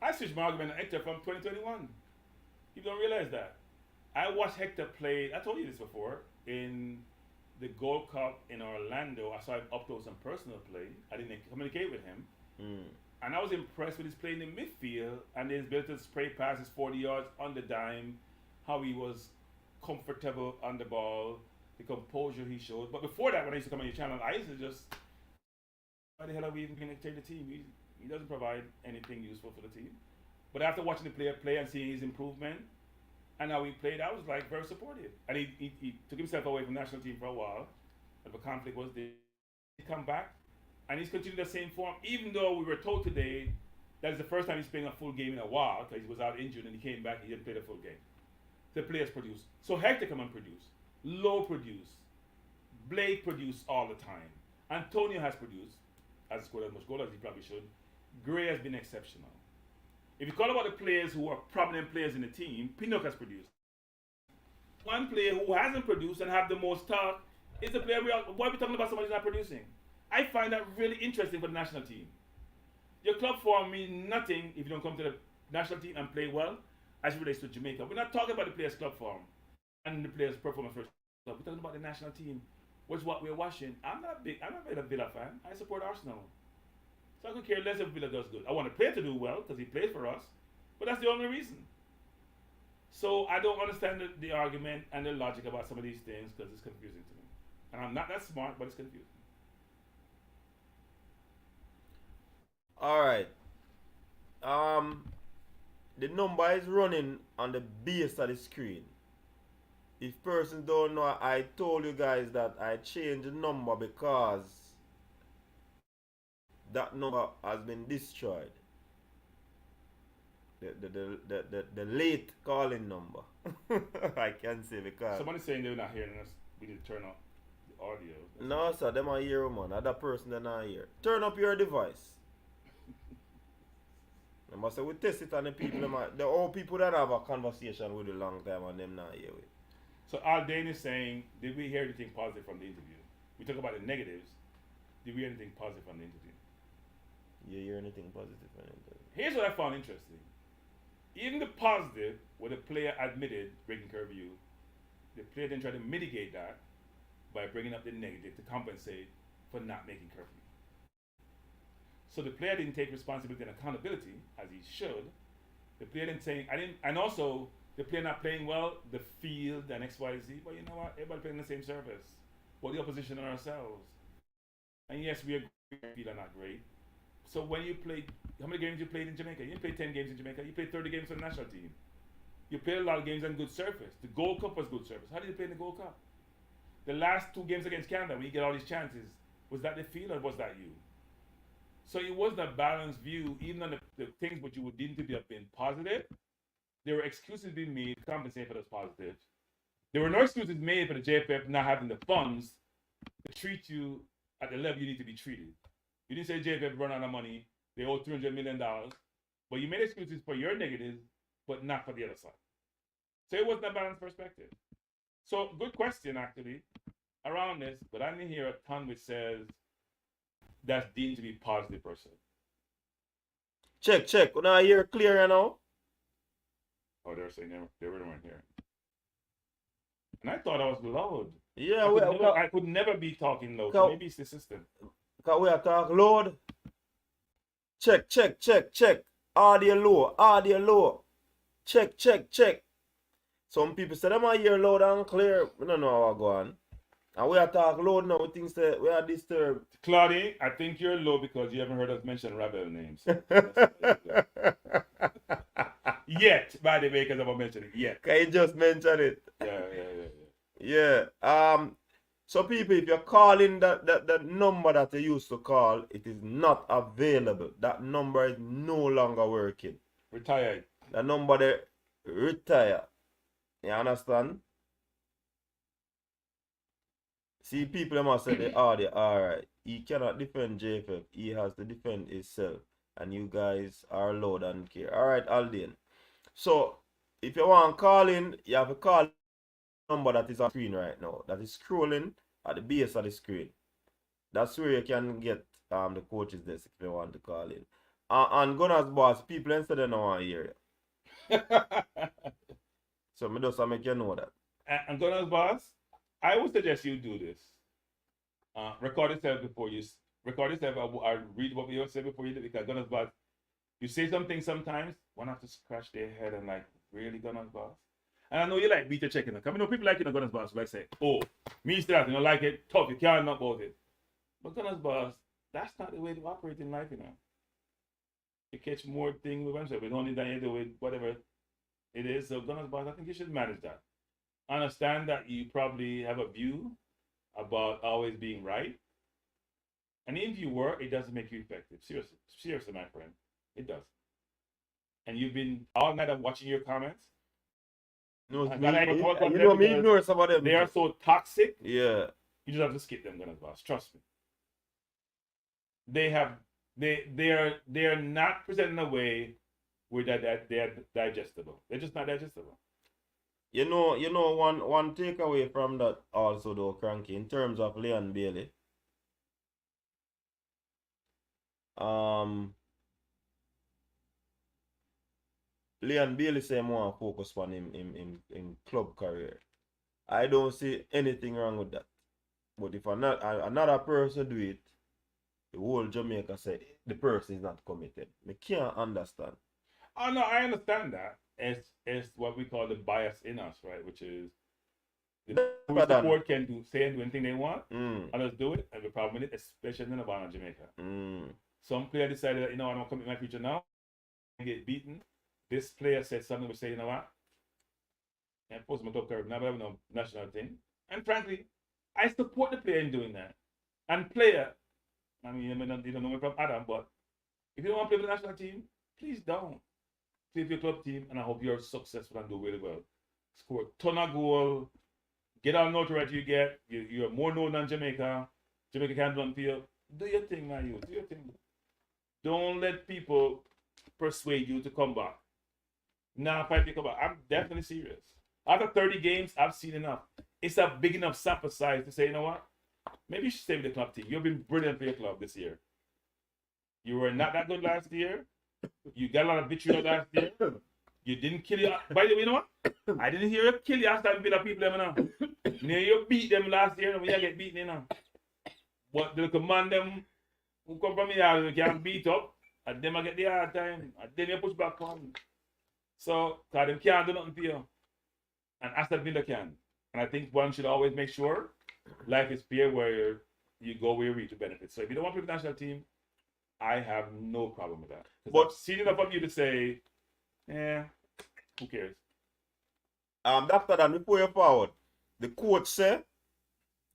I switched my argument on Hector from 2021. You don't realize that. I watched Hector play, I told you this before, in the Gold Cup in Orlando. I saw him up close and personal play. I didn't communicate with him. And I was impressed with his play in the midfield and his ability to spray passes 40 yards on the dime, how he was comfortable on the ball, the composure he showed. But before that, when I used to come on your channel, I used to just, why the hell are we even going to take the team? He doesn't provide anything useful for the team. But after watching the player play and seeing his improvement and how he played, I was like very supportive. And he took himself away from the national team for a while. But the conflict was there. He come back and he's continued the same form, even though we were told today that is the first time he's playing a full game in a while, because he was out injured and he came back, he didn't play the full game. The players produce. So Hector come and produce. Lowe produce. Blake produce all the time. Antonio has produced, has scored as much goal as he probably should. Gray has been exceptional. If you call about the players who are prominent players in the team, Pinnock has produced. One player who hasn't produced and have the most talk is the player why are we talking about somebody who's not producing? I find that really interesting for the national team. Your club form means nothing if you don't come to the national team and play well as it relates to Jamaica. We're not talking about the players' club form and the players' performance first. We're talking about the national team, which is what we're watching. I'm not a Villa fan. I support Arsenal. So I could care less if Villa does good. I want a player to do well because he plays for us, but that's the only reason. So I don't understand the argument and the logic about some of these things because it's confusing to me. And I'm not that smart, but it's confusing. All right. The number is running on the base of the screen. If person don't know, I told you guys that I changed the number because that number has been destroyed. The late calling number. I can say because Somebody's saying they're not hearing us. We need to turn off the audio. no sir, them are here, man. Other person they're not here. Turn up your device. I must say we test it on the people, the old people that have a conversation with a long time and them not here with. So Aldane is saying, did we hear anything positive from the interview? We talk about the negatives. Did we hear anything positive from the interview? You hear anything positive from it? Here's what I found interesting. Even the positive, where the player admitted breaking curfew, the player then tried to mitigate that by bringing up the negative to compensate for not making curfew. So the player didn't take responsibility and accountability as he should. The player didn't say, and also the player not playing well, the field and X, Y, Z. But you know what? Everybody playing the same service. But the opposition and ourselves. And yes, we agree field are not great. So when you played, how many games you played in Jamaica? You didn't play 10 games in Jamaica. You played 30 games for the national team. You played a lot of games on good surface. The Gold Cup was good surface. How did you play in the Gold Cup? The last 2 games against Canada, when you get all these chances, was that the field or was that you? So it wasn't a balanced view, even on the things which you would deem to be being positive. There were excuses being made to compensate for those positives. There were no excuses made for the JFF not having the funds to treat you at the level you need to be treated. You didn't say JFF run out of money, they owe $300 million, but you made excuses for your negatives, but not for the other side. So it wasn't a balanced perspective. So good question, actually, around this, but I didn't hear a ton which says that's deemed to be positive per se. Check. Now you're clear now. Oh, they were saying they weren't here. And I thought I was loud. Yeah, I could never be talking loud. So maybe it's the system. Because we are talking loud. Check. audio low. Check, check, check. Some people say them are hear loud and clear. We don't know how I go on. And we are talk loud now. We think that we are disturbed. Claudie, I think you're low because you haven't heard us mention rebel names. Yet, by the way, because I'm mentioning it. Yet. Can you just mention it? Yeah. So people, if you're calling that number that you used to call, it is not available. That number is no longer working. Retired. The number they retire. You understand? See, people must say the audio, alright. He cannot defend JFF. He has to defend himself. And you guys are loud and care. Alright, Aldine. So, if you want to call in, you have to call the number that is on screen right now. That is scrolling at the base of the screen. That's where you can get the coach's desk if you want to call in. And Gunners Boss, people instead of want to hear you. So, I just make you know that. And Gunners Boss, I would suggest you do this. Record yourself before you record yourself. I read what you say before you do, because Gunners Boss, you say something sometimes, one have to scratch their head and like, really, Gunners Boss? And I know you like beta checking. Because I know people like Gunners Boss, like say, oh, me still you don't like it, tough, you can't know about it. But Gunners Boss, that's not the way to operate in life, You catch more things with themselves. We don't need that you do with whatever it is. So Gunners Boss, I think you should manage that. Understand that you probably have a view about always being right. And if you were, it doesn't make you effective. Seriously, my friend. It does. And you've been all night of watching your comments. No, you know me ignore some of them. They are so toxic. Yeah. You just have to skip them, Gunners Boss. Trust me. They are not presented in a way where they're digestible. They're just not digestible. You know one takeaway from that also though, Cranky, in terms of Leon Bailey. Leon Bailey say more focus on him club career. I don't see anything wrong with that. But if another person do it, the whole Jamaica say the person is not committed. I can't understand. Oh no, I understand that. It's what we call the bias in us, right? Which is the support can say and do anything they want, others do it, and the problem with it, especially in Havana, Jamaica. Some player decided that, I don't want to commit my future now, and get beaten. This player said something which say, you know what? And post my top career, never have no national thing. And frankly, I support the player in doing that. And player, I mean, you don't know me from Adam, but if you don't want to play for the national team, please don't. Play for your club team, and I hope you're successful and do really well. Score a ton of goal, get all notoriety you get. You're more known than Jamaica. Jamaica can't do nothing for you. Do your thing, man. Do your thing. Don't let people persuade you to come back. Nah, if I think about it, I'm definitely serious. After 30 games, I've seen enough. It's a big enough sample size to say, you know what? Maybe you should stay with the club team. You've been brilliant for your club this year. You were not that good last year. You got a lot of victory last year. You didn't kill you. By the way, you know what? I didn't hear you kill you after beat the people, you know. You beat them last year, when you get beaten, you know. But the command them who come from here, you can beat up, and them I get the hard time, and then you push back on. So, because them can't do nothing for you. And Aston Villa can. And I think one should always make sure life is fair where you go where you reach the benefits. So if you don't want to play the national team, I have no problem with that. But seen enough of you to say, who cares? After that, before you forward, the coach said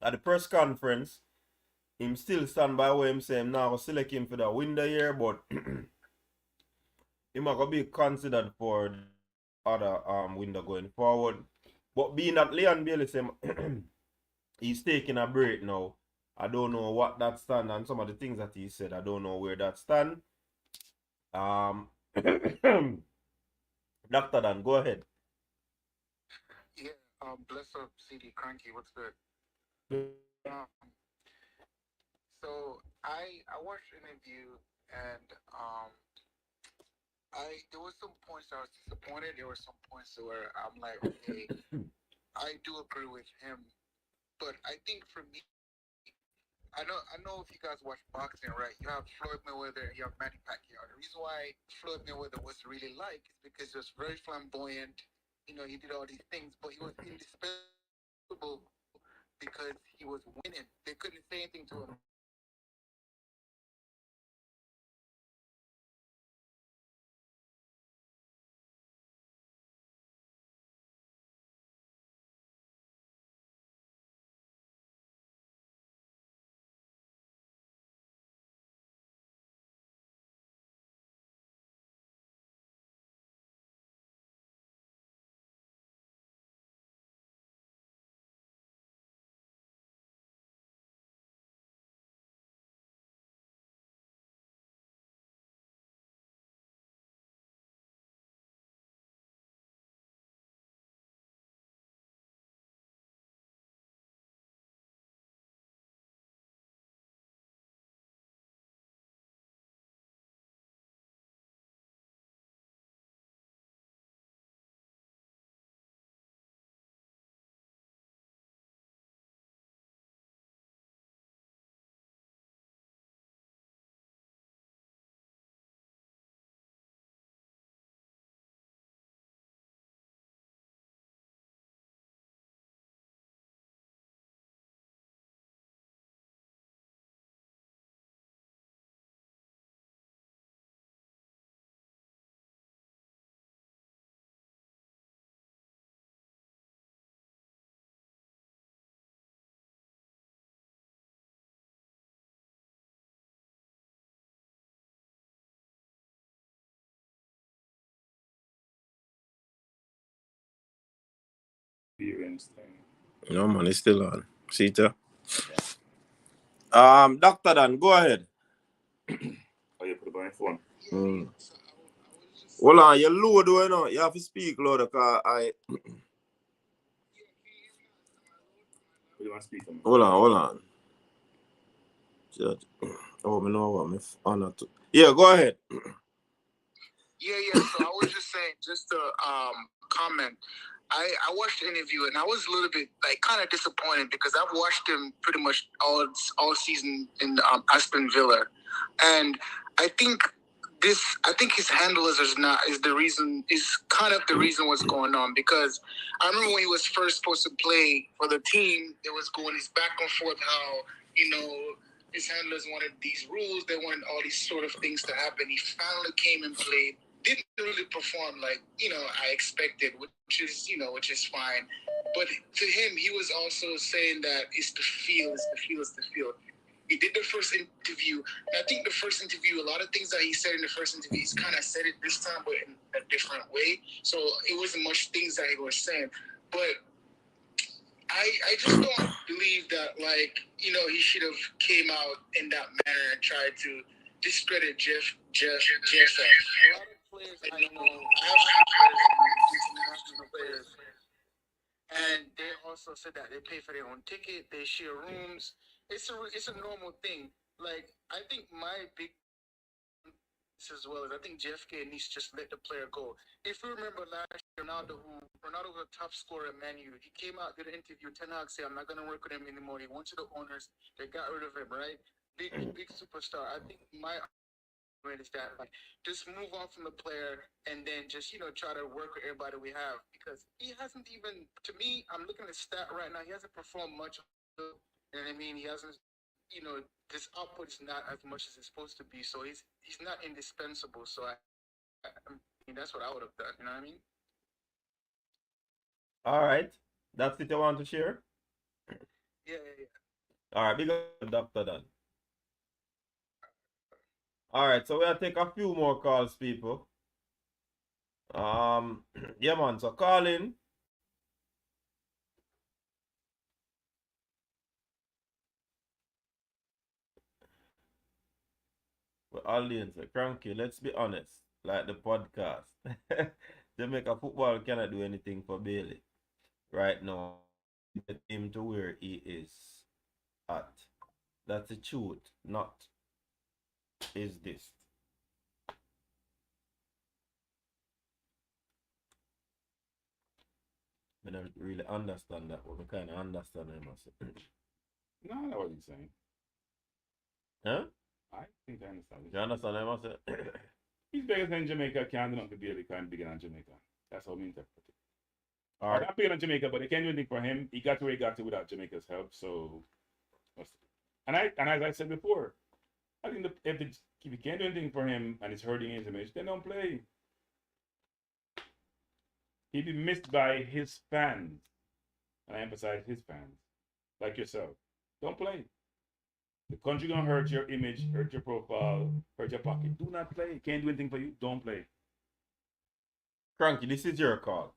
at the press conference, him still stand by what him say him now select him for the window year, but he might go be considered for the other window going forward. But being that Leon Bailey say he's taking a break now, I don't know what that stand and some of the things that he said, I don't know where that stand. Dr. Dan, go ahead. Yeah, bless up, CD Cranky. What's good? So I watched an interview, and there was some points I was disappointed. There were some points where I'm like, okay, I do agree with him, but I think for me, I know if you guys watch boxing, right? You have Floyd Mayweather and you have Manny Pacquiao. The reason why Floyd Mayweather was really liked is because he was very flamboyant. You know, he did all these things, but he was indispensable because he was winning. They couldn't say anything to him because he was winning. So I think that's why he was so liked. And I think that's why he was so liked. Experience thing. No man, it's still on. See it? Yeah. Dr. Dan, go ahead. Oh, you put it on your phone. Mm. So I was just Hold saying. on, you're low though, you know. You have to speak louder because I Yeah, can you hear me now? Am I loud? Am I Put loud? it on speaker. hold on. Just- Oh, me know what me honor to. Yeah, go ahead. Yeah. So I was just saying, just to comment. I watched the interview and I was a little bit like kind of disappointed because I've watched him pretty much all season in Aston Villa, and I think I think his handlers is the reason is kind of the reason what's going on because I remember when he was first supposed to play for the team, there was going this back and forth how you know his handlers wanted these rules, they wanted all these sort of things to happen. He finally came and played, didn't really perform like I expected, which is fine. But to him, he was also saying that it's the feel, it's the feel, it's the feel. He did the first interview, and I think the first interview, a lot of things that he said in the first interview, he's kind of said it this time, but in a different way. So it wasn't much things that he was saying, but I just don't believe that he should have came out in that manner and tried to discredit Jeff. A lot of players I know, I have some players, international players, and they also said that they pay for their own ticket, they share rooms. It's a normal thing. Like I think my big as well is I think JFK needs to just let the player go. If you remember last year, Ronaldo was a top scorer at Man U. He came out, did an interview. Ten Hag said, "I'm not gonna work with him anymore." He went to the owners. They got rid of him. Right? Big superstar. I think my argument is that just move on from the player and then just try to work with everybody we have because he hasn't even to me. I'm looking at the stat right now. He hasn't performed much on the field. You know what I mean? He hasn't. This output is not as much as it's supposed to be. So he's not indispensable. So I mean, that's what I would have done. You know what I mean? All right. That's it you want to share? Yeah. All right, big up Dr. Dan. All right, so we'll take a few more calls, people. Yeah, man. So call in. Well, audience, cranky. Let's be honest. Like the podcast. Jamaica football cannot do anything for Bailey right now. Get him to where he is at. That's the truth. Not is this. I don't really understand that, but I kind of understand him. No, I know what he's saying. Huh? I think I understand. You understand what I'm saying? He's bigger than Jamaica, can't do nothing to be because bigger than Jamaica. That's how we interpret it. All Or right. not bigger than Jamaica, but they can't do anything for him. He got to where he got to without Jamaica's help. So, and as I said before, I think if you can't do anything for him and it's hurting his image, then don't play. He'd be missed by his fans, and I emphasize his fans, like yourself. Don't play. The country gonna hurt your image, hurt your profile, hurt your pocket. Do not play. Can't do anything for you. Don't play. Cranky, this is your call.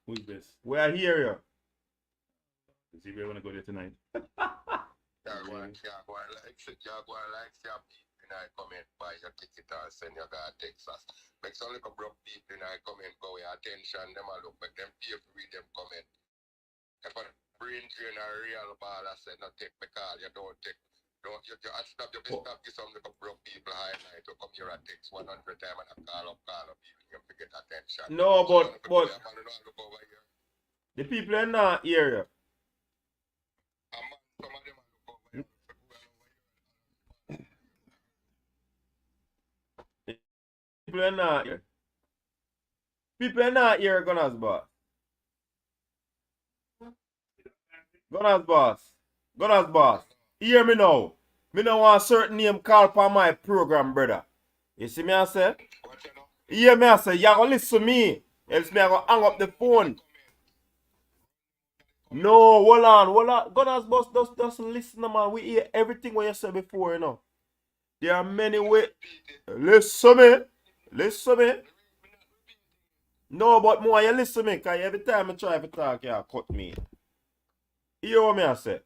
Who's this? We are here. Is he really gonna go there tonight? I comment buy your ticket or send your guy Texas. Make some little broke people I comment go your attention, them a look, make them pay to read them comment. If a brain drain a real ball, I said, no take me call, you don't take. Don't you stop your stop give some little broke people highlight to come here and text 100 times and call up, you forget attention. No, but over here. the people in that area. Some of them look over here. People in that area. People in that area, Gunners boss. Gunners boss. Gunners boss. Hear me now. Me no want certain name call for my program, brother. You see me I say? Hear me I say, you gonna listen to me. Else me I gonna hang up the phone. No, hold on. Gunners boss, just listen, man. We hear everything what you said before, you know. There are many ways. Listen to me. No, but more you listen to me, because every time I try to talk, you cut me. Hear what me I say?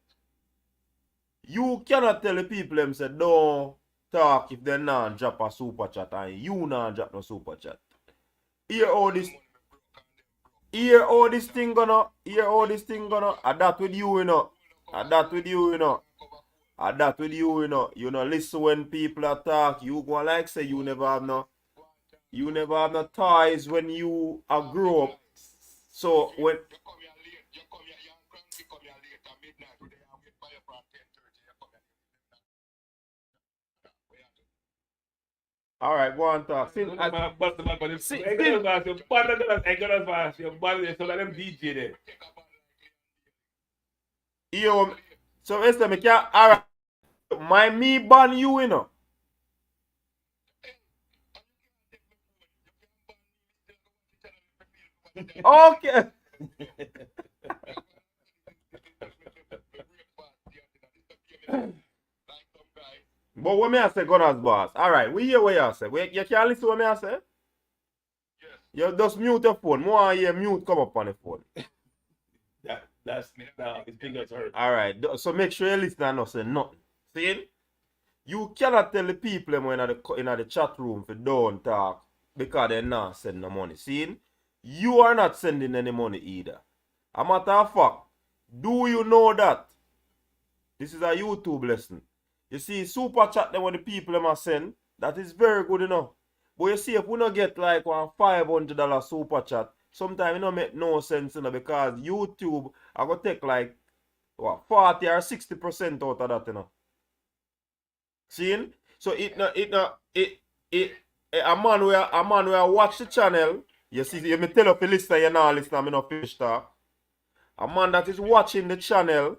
You cannot tell the people them say don't talk if they not drop a super chat and you not drop no super chat. Hear how this thing gonna adapt with you, you know. You know, listen when people attack, you go like say you never have no ties when you are grow up. So when alright, go on talk. You're DJ there. Yo, so it's me can't alright. Me ban you, you know. Okay. But what me I say, Gunners boss? Alright, we hear what you say. You can't listen to what me I say? You just mute your phone. More I hear mute come up on the phone. That's his fingers hurt. Alright, so make sure you listen and not say nothing. See? You cannot tell the people in the chat room for don't talk because they're not sending no money. See? You are not sending any money either. A matter of fact, do you know that? This is a YouTube lesson. You see, super chat them when the people them are send, that is very good enough. But you see, if we don't get like one $500 super chat, sometimes it don't make no sense, you know, because YouTube are gonna take like what 40 or 60% out of that, you know. See? So a man where watch the channel, you see, you me tell up the listen, you not listen, me not finish talk. A man that is watching the channel,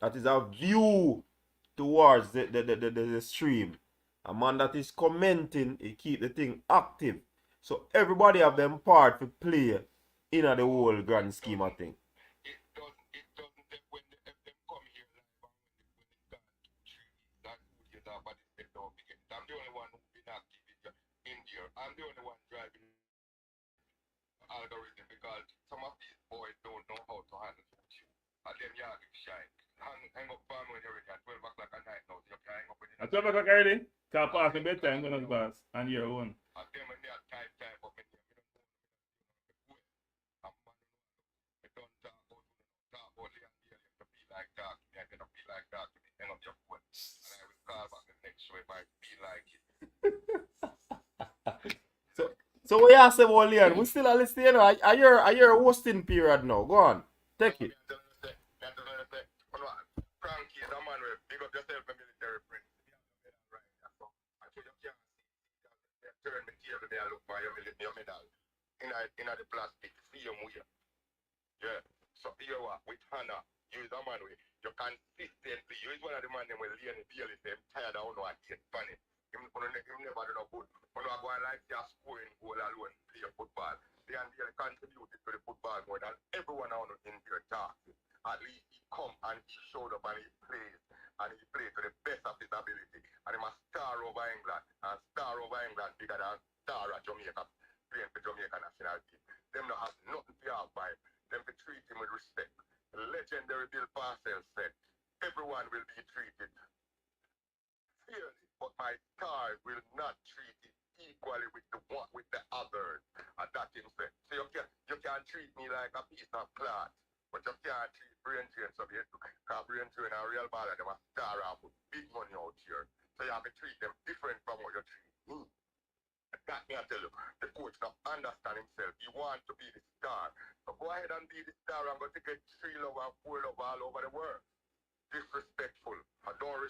that is a view towards the stream. A man that is commenting, he keep the thing active. So everybody have them part to play in the whole grand scheme of thing. It doesn't take when them come here live and when they got 2 3 that 2 years but they don't begin. I'm the only one who's been active in here. I'm the only one driving algorithm because some of these boys don't know how to handle you. And them you have shine. Hang up on when you're ready at 12 o'clock at night now. So you can hang up with it. At 12 o'clock already? Can't pass the bedtime, Gunners boss, and your own. And then when they have time up in here, I'm don't talk about the idea to be like that. I cannot be like that to the end of your phone. And I will call back the next show if I feel like it. So what you say about Leon? We still are listening, you know. Are your hosting period now? Go on. Take it. me I look for you, me your medal. In the plastic, same way. Yeah. So here what, with Hannah, you is a man way. You consistently, you is one of the man them will lay in the daily say, I'm tired of no hate funny. Him never do no good. When I go and like see a scoring goal alone, play football. They and they contributed to the football more than everyone on in your talk. At least he come and he showed up and he plays. And he played to the best of his ability. And he must star over England. And star over England bigger than star at Jamaica, playing for Jamaica national team. Them not have nothing to have by him. Them to treat him with respect. The legendary Bill Parcells said, everyone will be treated fairly, but my star will not treat it equally with the one with the others. And that him said. So you can treat me like a piece of cloth. But you can't treat brain drain so because brain drain a real ball and them a star and put big money out here. So you have to treat them different from what you treat me. That me I tell you, the coach now understand himself. He wants to be the star. So go ahead and be the star and go to get 3 love and 4 love all over the world. Disrespectful. I don't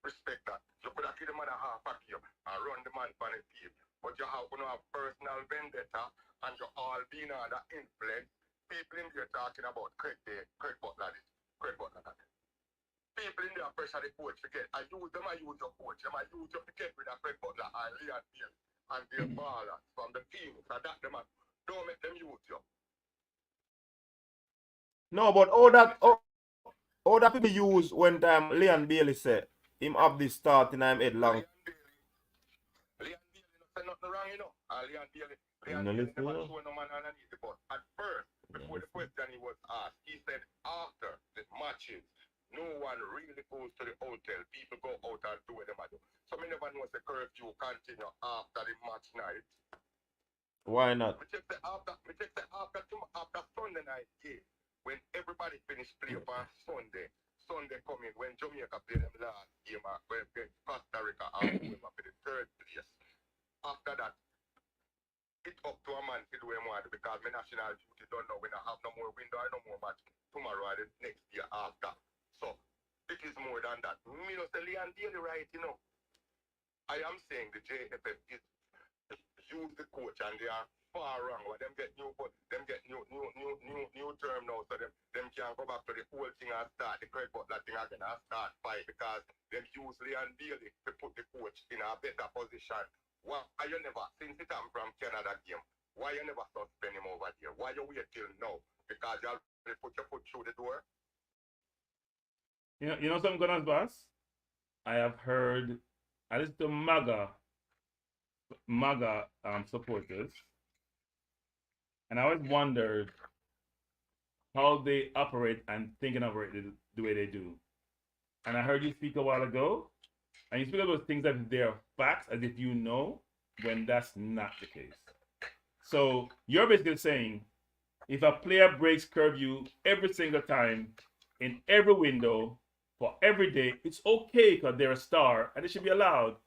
respect that. You could have killed the man a half a game and run the man for the team. But you have to have personal vendetta and you all being under influence. People in there talking about Craig Butler this, Craig Butler that. People in there pressure the coach to get. I use your coach. I use your to get with a Craig Butler and Leon Beal and their ballers from the team. So that them don't make them use you. No, but all that people use when time Leon Bailey said him have this start in him head long. Leon Bailey no say nothing wrong, you know. Leon Bailey No, never show no man underneath the bus. At first, before the question he was asked, he said after the matches, no one really goes to the hotel. People go out and do what they do. So me never know the curfew continue after the match night. why not? Me check the after Sunday night game. When everybody finished play on Sunday coming when Jamaica played them last game when Costa Rica and for the 3rd place. After that, it's up to a man to do him one because my national duty don't know when I have no more window or no more match tomorrow or the next year after. So it is more than that. Me no say Leon Daly right, you know. I am saying the JFF is use the coach and they are far wrong. Well, them get new term now, so them can go back to the old thing and start the Craig Butler thing again and start fight because them use Leon Daly to put the coach in a better position. Why you never, since it come from Canada game, why you never suspend him over there? Why you wait till now? Because you already put your foot through the door? You know something, Gunners boss? I have heard, at least the MAGA supporters, and I always wondered how they operate and think and operate the way they do. And I heard you speak a while ago, and you speak about things as if they're facts, as if you know, when that's not the case. So you're basically saying, if a player breaks curfew every single time, in every window, for every day, it's okay because they're a star, and they should be allowed.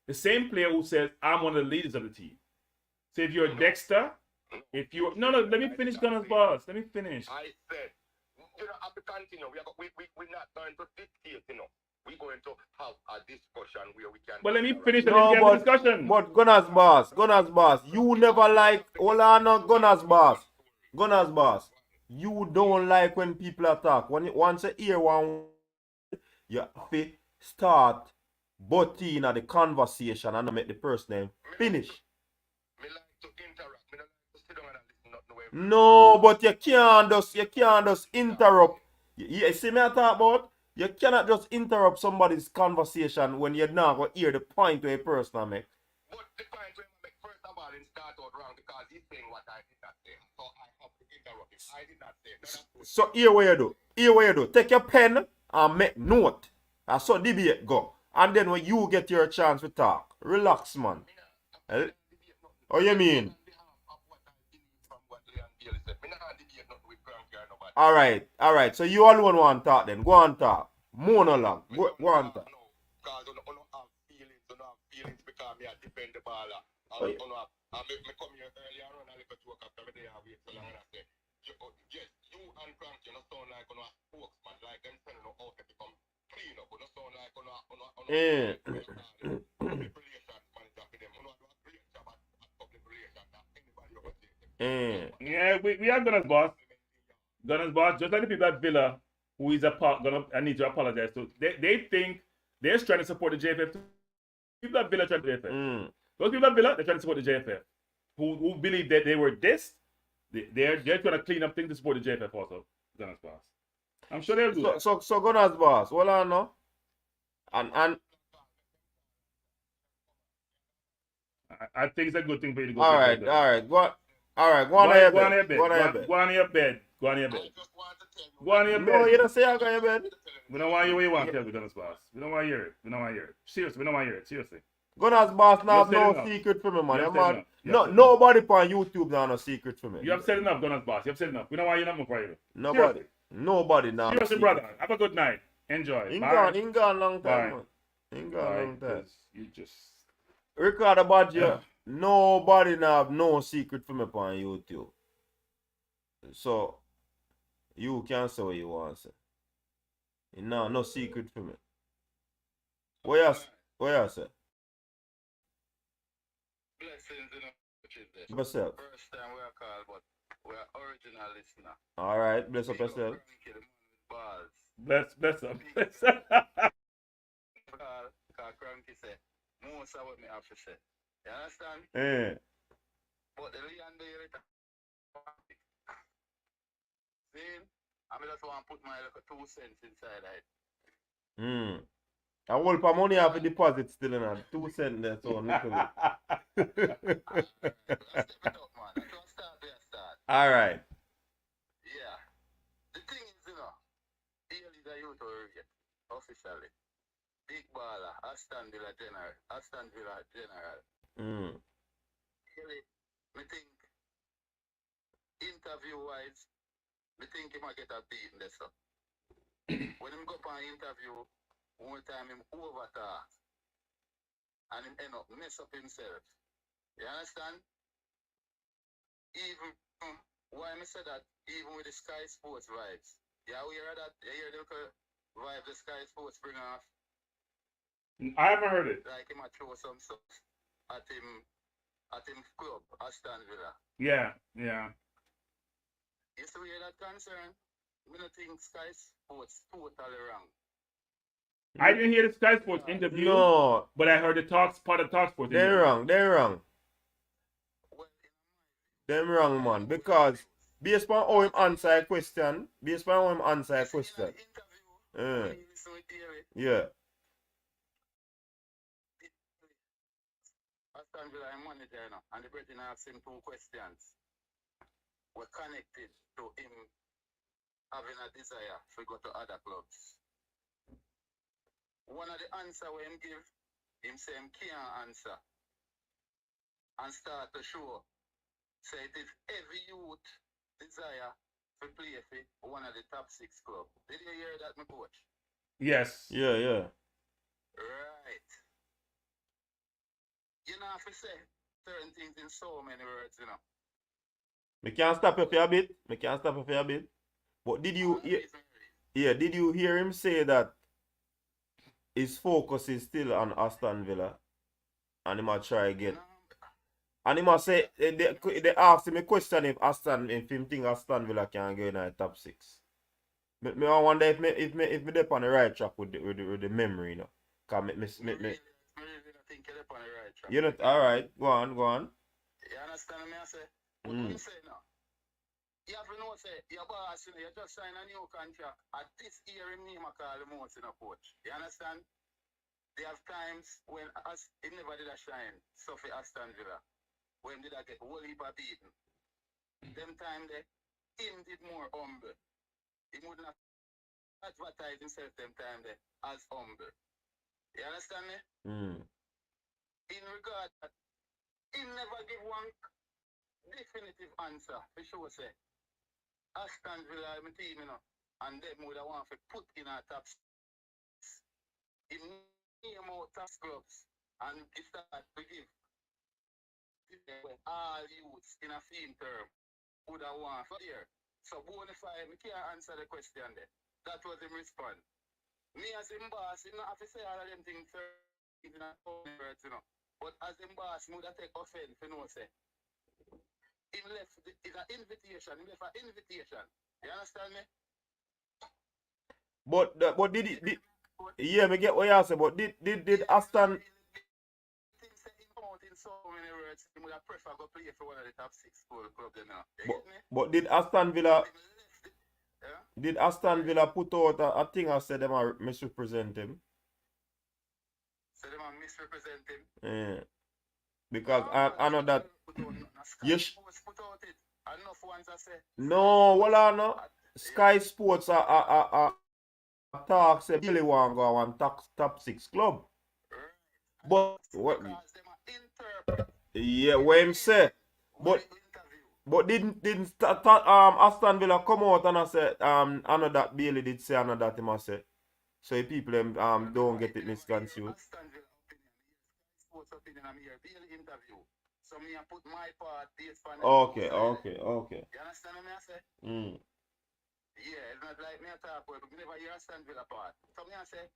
The same player who says, I'm one of the leaders of the team. So if you're Dexter, if you no, let me finish, Gunners boss. Let me finish. I said, you know, have to continue. We're not going to dictate, you know. We're going to have a discussion where we can. But let me finish and No, then we have a discussion. but Gunners boss, you never like. Hold on, no, Gunners boss. You don't like when people attack. Once you hear one, you have to start butting at the conversation and not make the person name finish. Me like to interact. Me don't like to sit down and listen nothing away. No, but you can't just interrupt. You see me I talk about? You cannot just interrupt somebody's conversation when you're not going to hear the point where a person make. But the point where I make first of all it start out wrong because he's saying what I did not say. So I have to interrupt him. I did not say it. So here what you do. Take your pen and make note. And so debate go. And then when you get your chance to talk, relax, man. What you mean? Alright. So you alone want to talk then. Go on talk. Monologue. Go on talk. Because you don't have feelings because me I defend the ball. I come here earlier on a little joke after me there wait so long and I say, yes, you and Crank, you don't sound like a spokesman, like them saying no out to become clean up, you don't sound like relations manager for them. You know, do a great job at public Yeah, we are Gunner's boss. Gunner's boss, just like the people at Villa, who is I need to apologize to. They think they're trying to support the JFF. People at Villa trying to JFF. Those people at Villa, they're trying to support the JFF. Who believe that they were dissed. They're trying to clean up things to support the JFF also. Gunner's boss. I'm sure they'll do that. So Gunner's boss, hold on now. And I think it's a good thing for you to go. all right. Go on Go your on your bed. Go on your bed. Go on your bed. Go on your bed. Go on your bed. No, you don't say I go on your bed. We don't want you where you want to tell me, Gunner's boss. We don't want to hear it. We don't want to hear it. Seriously, we don't want to hear it. Seriously. Gunner's boss now have You have no said enough. secret for me, man. You have Man. said enough. You No, have said nobody on YouTube now no secret for me. You have said enough, Gunner's boss. You have said enough. We don't want you no more for you. Nobody now. Seriously, brother. Have a good night. Enjoy. He Bye. gone long time, Bye. man. He gone long time. You just... Record about you. Nobody now have no secret for me on YouTube. So, you can say what you want to say. No secret for me. What you say? Blessings in the Yourself. first time we are called, but we are original listener. Alright, bless up yourself. Bless up. Because Cranky said, most of what me have to say. You understand? But the Leon there, see, I just want to put my like, 2 cents inside it. I hold for money off a deposit still in a 2 cents there, so little bit. Let's step it up, man. I don't start there, start. Alright. Yeah. The thing is, here is a youth already, officially. Big baller, Aston Villa General. Really, me think, interview-wise, me think he might get a beat in this. When him go for an interview, one time him overtalk, and him end up mess up himself. You understand? Even, why me say that, even with the Sky Sports vibes, you hear that? You hear the vibe the Sky Sports bring off? I haven't heard it. Like him a throw some stuff at him club, Aston Villa. Yeah. You see where that concern? I don't think Sky Sports totally wrong. I didn't hear the Sky Sports interview. No. But I heard the part of Talk Sports. They're wrong. Well, Them wrong, man. Because based on how him answer a question, yeah. Aston Villa manager now, and the Brethren asked him 2 questions. Were connected to him having a desire to go to other clubs. One of the answer we him give, him say him can't answer. And start to show. Say it is every youth desire to play for one of the top 6 clubs. Did you hear that, my coach? Yes. Yeah. Right. You know, if you say certain things in so many words, Me can't stop you for a bit. But did you hear him say that his focus is still on Aston Villa? And he might try again. And he must say they asked him a question if him think Aston Villa can go in the top 6. Me wonder if me dey on the right track with the memory, Cause me really don't think you're on the right track. you know, alright, go on. You understand me? I say, what you say now? You have to know, say, your boss, you just signed a new contract. At this year, him name I call the most in a coach. You understand? There have times when he never did a shine, so for Aston Villa. When did I get whole heap of beaten? Them time there, him did more humble. He wouldn't have advertised himself them time there as humble. You understand me? In regard that, he never give one definitive answer for sure say Aston Villa my team, and them would have want to put in our top. He name out top clubs and he start to give all youths in a theme term would have want for there. So bonify, me can't answer the question there. That was him response. Me as him boss, he not have to say all of them things in a words, But as him boss, me would have take offense, say. him left is an invitation. He left an invitation. You understand me? But did it? Yeah, me get what you say. But did Aston? Things say him come out in so many words. He would have prefer go play for one of the top 6 school club there now. You get me? But did Aston Villa? Him left it. Yeah? Did Aston Villa put out a thing and say them are misrepresent him? So them are misrepresent him. Yeah. Because I know that. You put out it. Enough ones I say. No, well I know. Sky Sports are talk say Billy want go on top 6 club. But what? Because them are interpret. Yeah, what him say. But didn't Aston Villa come out and I said I know that Bailey did say I know that him I say. So people them don't get it misconstrued. Aston Villa opinion. Sports opinion I'm here. Bailey interview. So me I put my part based on Okay. You understand what I say? Mm. Yeah, it's not like me I talk about, but me never hear Aston Villa part. So me I say,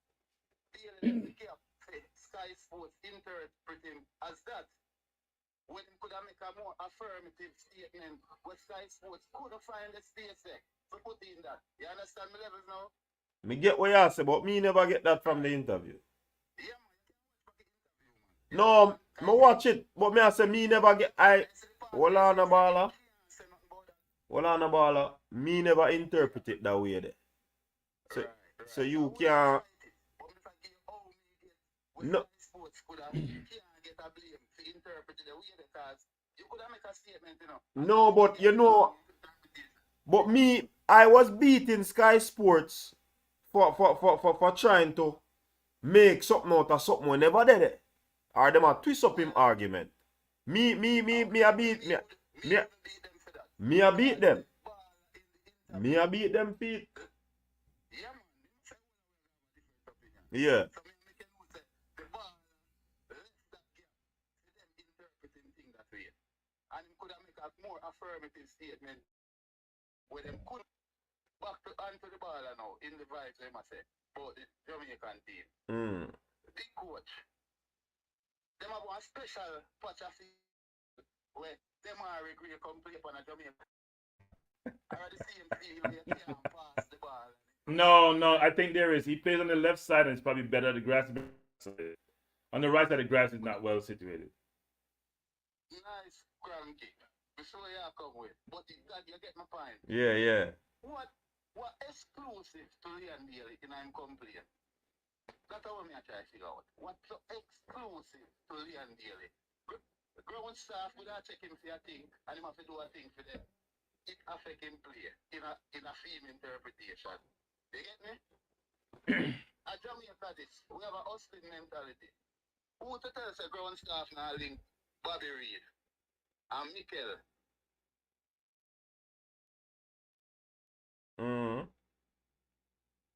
Bailey left the gap. Sky Sports interpret him as that. When he could have make a more affirmative statement, but Sky Sports couldn't find the space there to put in that. You understand my levels now? Me get what you say, but me never get that from the interview. Yeah, man, you can watch the interview, man. No, me watch it, but me I say me never get Hold on a baller. Me never interpret it that way there. So you can't. No. Sports could have can't get a blame to interpret it the way because you could have make a statement, you know. No, but you know, but me, I was beating Sky Sports for trying to make something out of something we never did it. Or them a twist up him argument. Me I beat them. Me I beat them, Pete. Yeah. And he could have made a more affirmative statement where them could back to onto the ball now in the vibes they must say about the Jamaican team. The big coach. Them have one special patch of field where them are agree come play upon a Jamaican. I already see him feel where you can't pass the ball. No, I think there is. He plays on the left side and it's probably better. The grass is on the right side, the grass is not well situated. Nice cranky. Before you come with. But that you get my point. Yeah. What exclusive to Leon Daly in I'm complain? That's how me I try to figure out. What's so exclusive to Leon Daly? The ground staff would have check him for a thing and him have to do a thing for them. It affect him play in a film interpretation. You get me? At Jamaica this, we have a hustling mentality. Who to tell us a ground staff now link Bobby Reed and Mikel?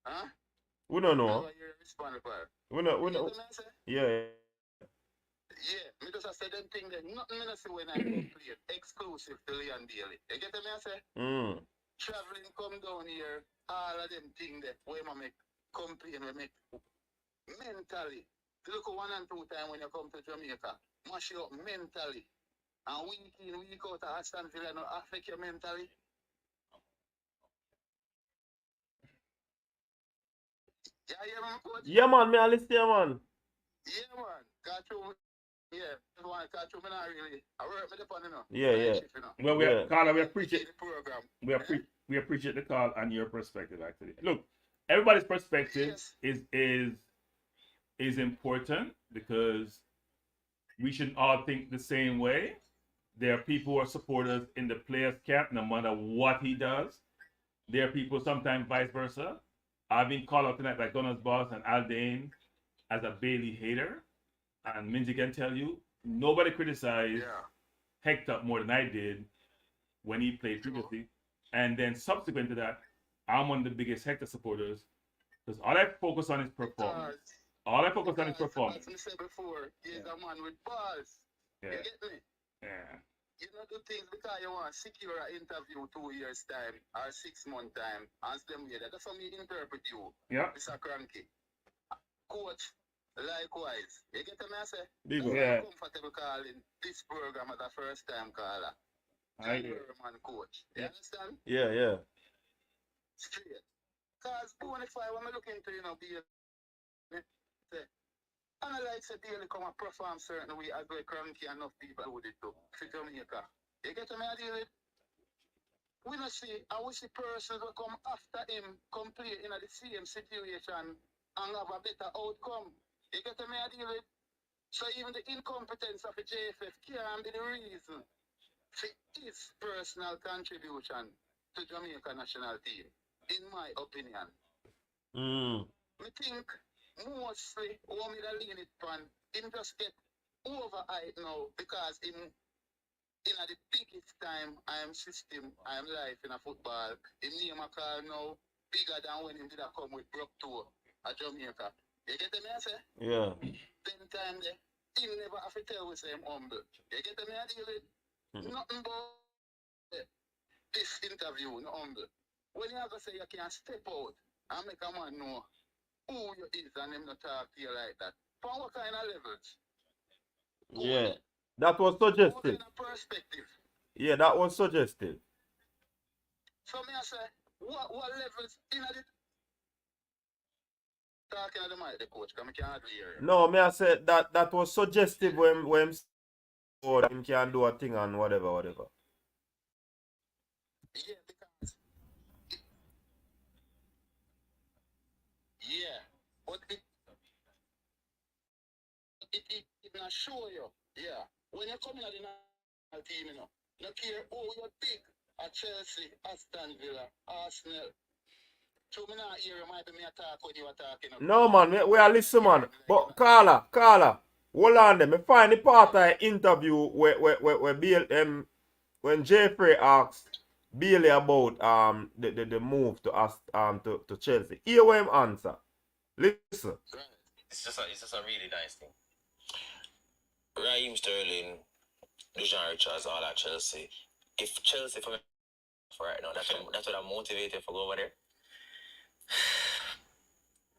Huh? We don't know. We know. Yeah. Yeah, me just say them thing that nothing me say when I play exclusive to Leon Daly. You get me I say? Traveling come down here, all of them thing that when I make complain, we make mentally. Look 1 and 2 times when you come to Jamaica, mash you up mentally. And week in, week out, Aston Villa no affect you mentally. Yeah, man, coach? Yeah, man, me I listen to you, man. Yeah, man. Catch you. Yeah, everyone catch you. Me not really. I work with the fun, you know. Yeah. Well, Carla, we appreciate the program. We appreciate the call and your perspective. Actually, look, everybody's perspective is important because we shouldn't all think the same way. There are people who are supporters in the player's camp, no matter what he does. There are people sometimes vice versa. I've been called out tonight by Gunners Boss and Aldane as a Bailey hater. And Minzy can tell you, nobody criticized Hector more than I did when he played previously. And then subsequent to that, I'm one of the biggest Hector supporters because all I focus on is performance. As I said before, he's a man with balls. Yeah. You get me? Yeah. You don't do things because you want to secure an interview 2 years' time or 6 months' time and them way. That's how me interpret you. Yeah. Mr. Cranky. Coach, likewise. You get me, I say? Yeah. I'm comfortable calling this program as a first-time caller. I hear. January man coach. You understand? Yeah, yeah. Straight. Because Bonify, when I look into, being, say, and I like to daily come and perform certain way as well currently enough people do it too. For Jamaica. You get me I deal with? We don't see, I wish the persons will come after him, complete in the same situation and have a better outcome. You get me I deal with? So even the incompetence of the JFF can be the reason for his personal contribution to Jamaica national team, in my opinion. I think mostly what me da lean it pan, him just get overhyped now because him in the biggest time I am system, I am life in a football. Him name a call now bigger than when him did a come with Brook Tour at Jamaica. You get me I say? Yeah. Then time there, him never have to tell we say him humble. You get me I deal with? Nothing but this interview, no humble. When you have to say you can step out and make a man know who you is and him not talk to you like that. From what kind of levels? Yeah. That was What suggestive. kind of perspective? Yeah, that was suggestive. So me I say, what levels in the talking to the mic, the coach, because I can't hear you. No, me I said that was suggestive when him can do a thing and whatever. Yeah, because yeah, but it not show you. Yeah, when you come in the national team, no care who you pick at Chelsea, Aston Villa, Arsenal. So me not hear you might be me attack when you attacking. No man, we are listen man. But Carla, hold on there. Me find the part of the interview where when Jeffrey asked Bailey about the move to us to Chelsea. Hear what him answer. Listen. It's just a really nice thing. Raheem Sterling, Lujan Richards, all at Chelsea. If Chelsea for right now, that's what I'm motivated for go over there.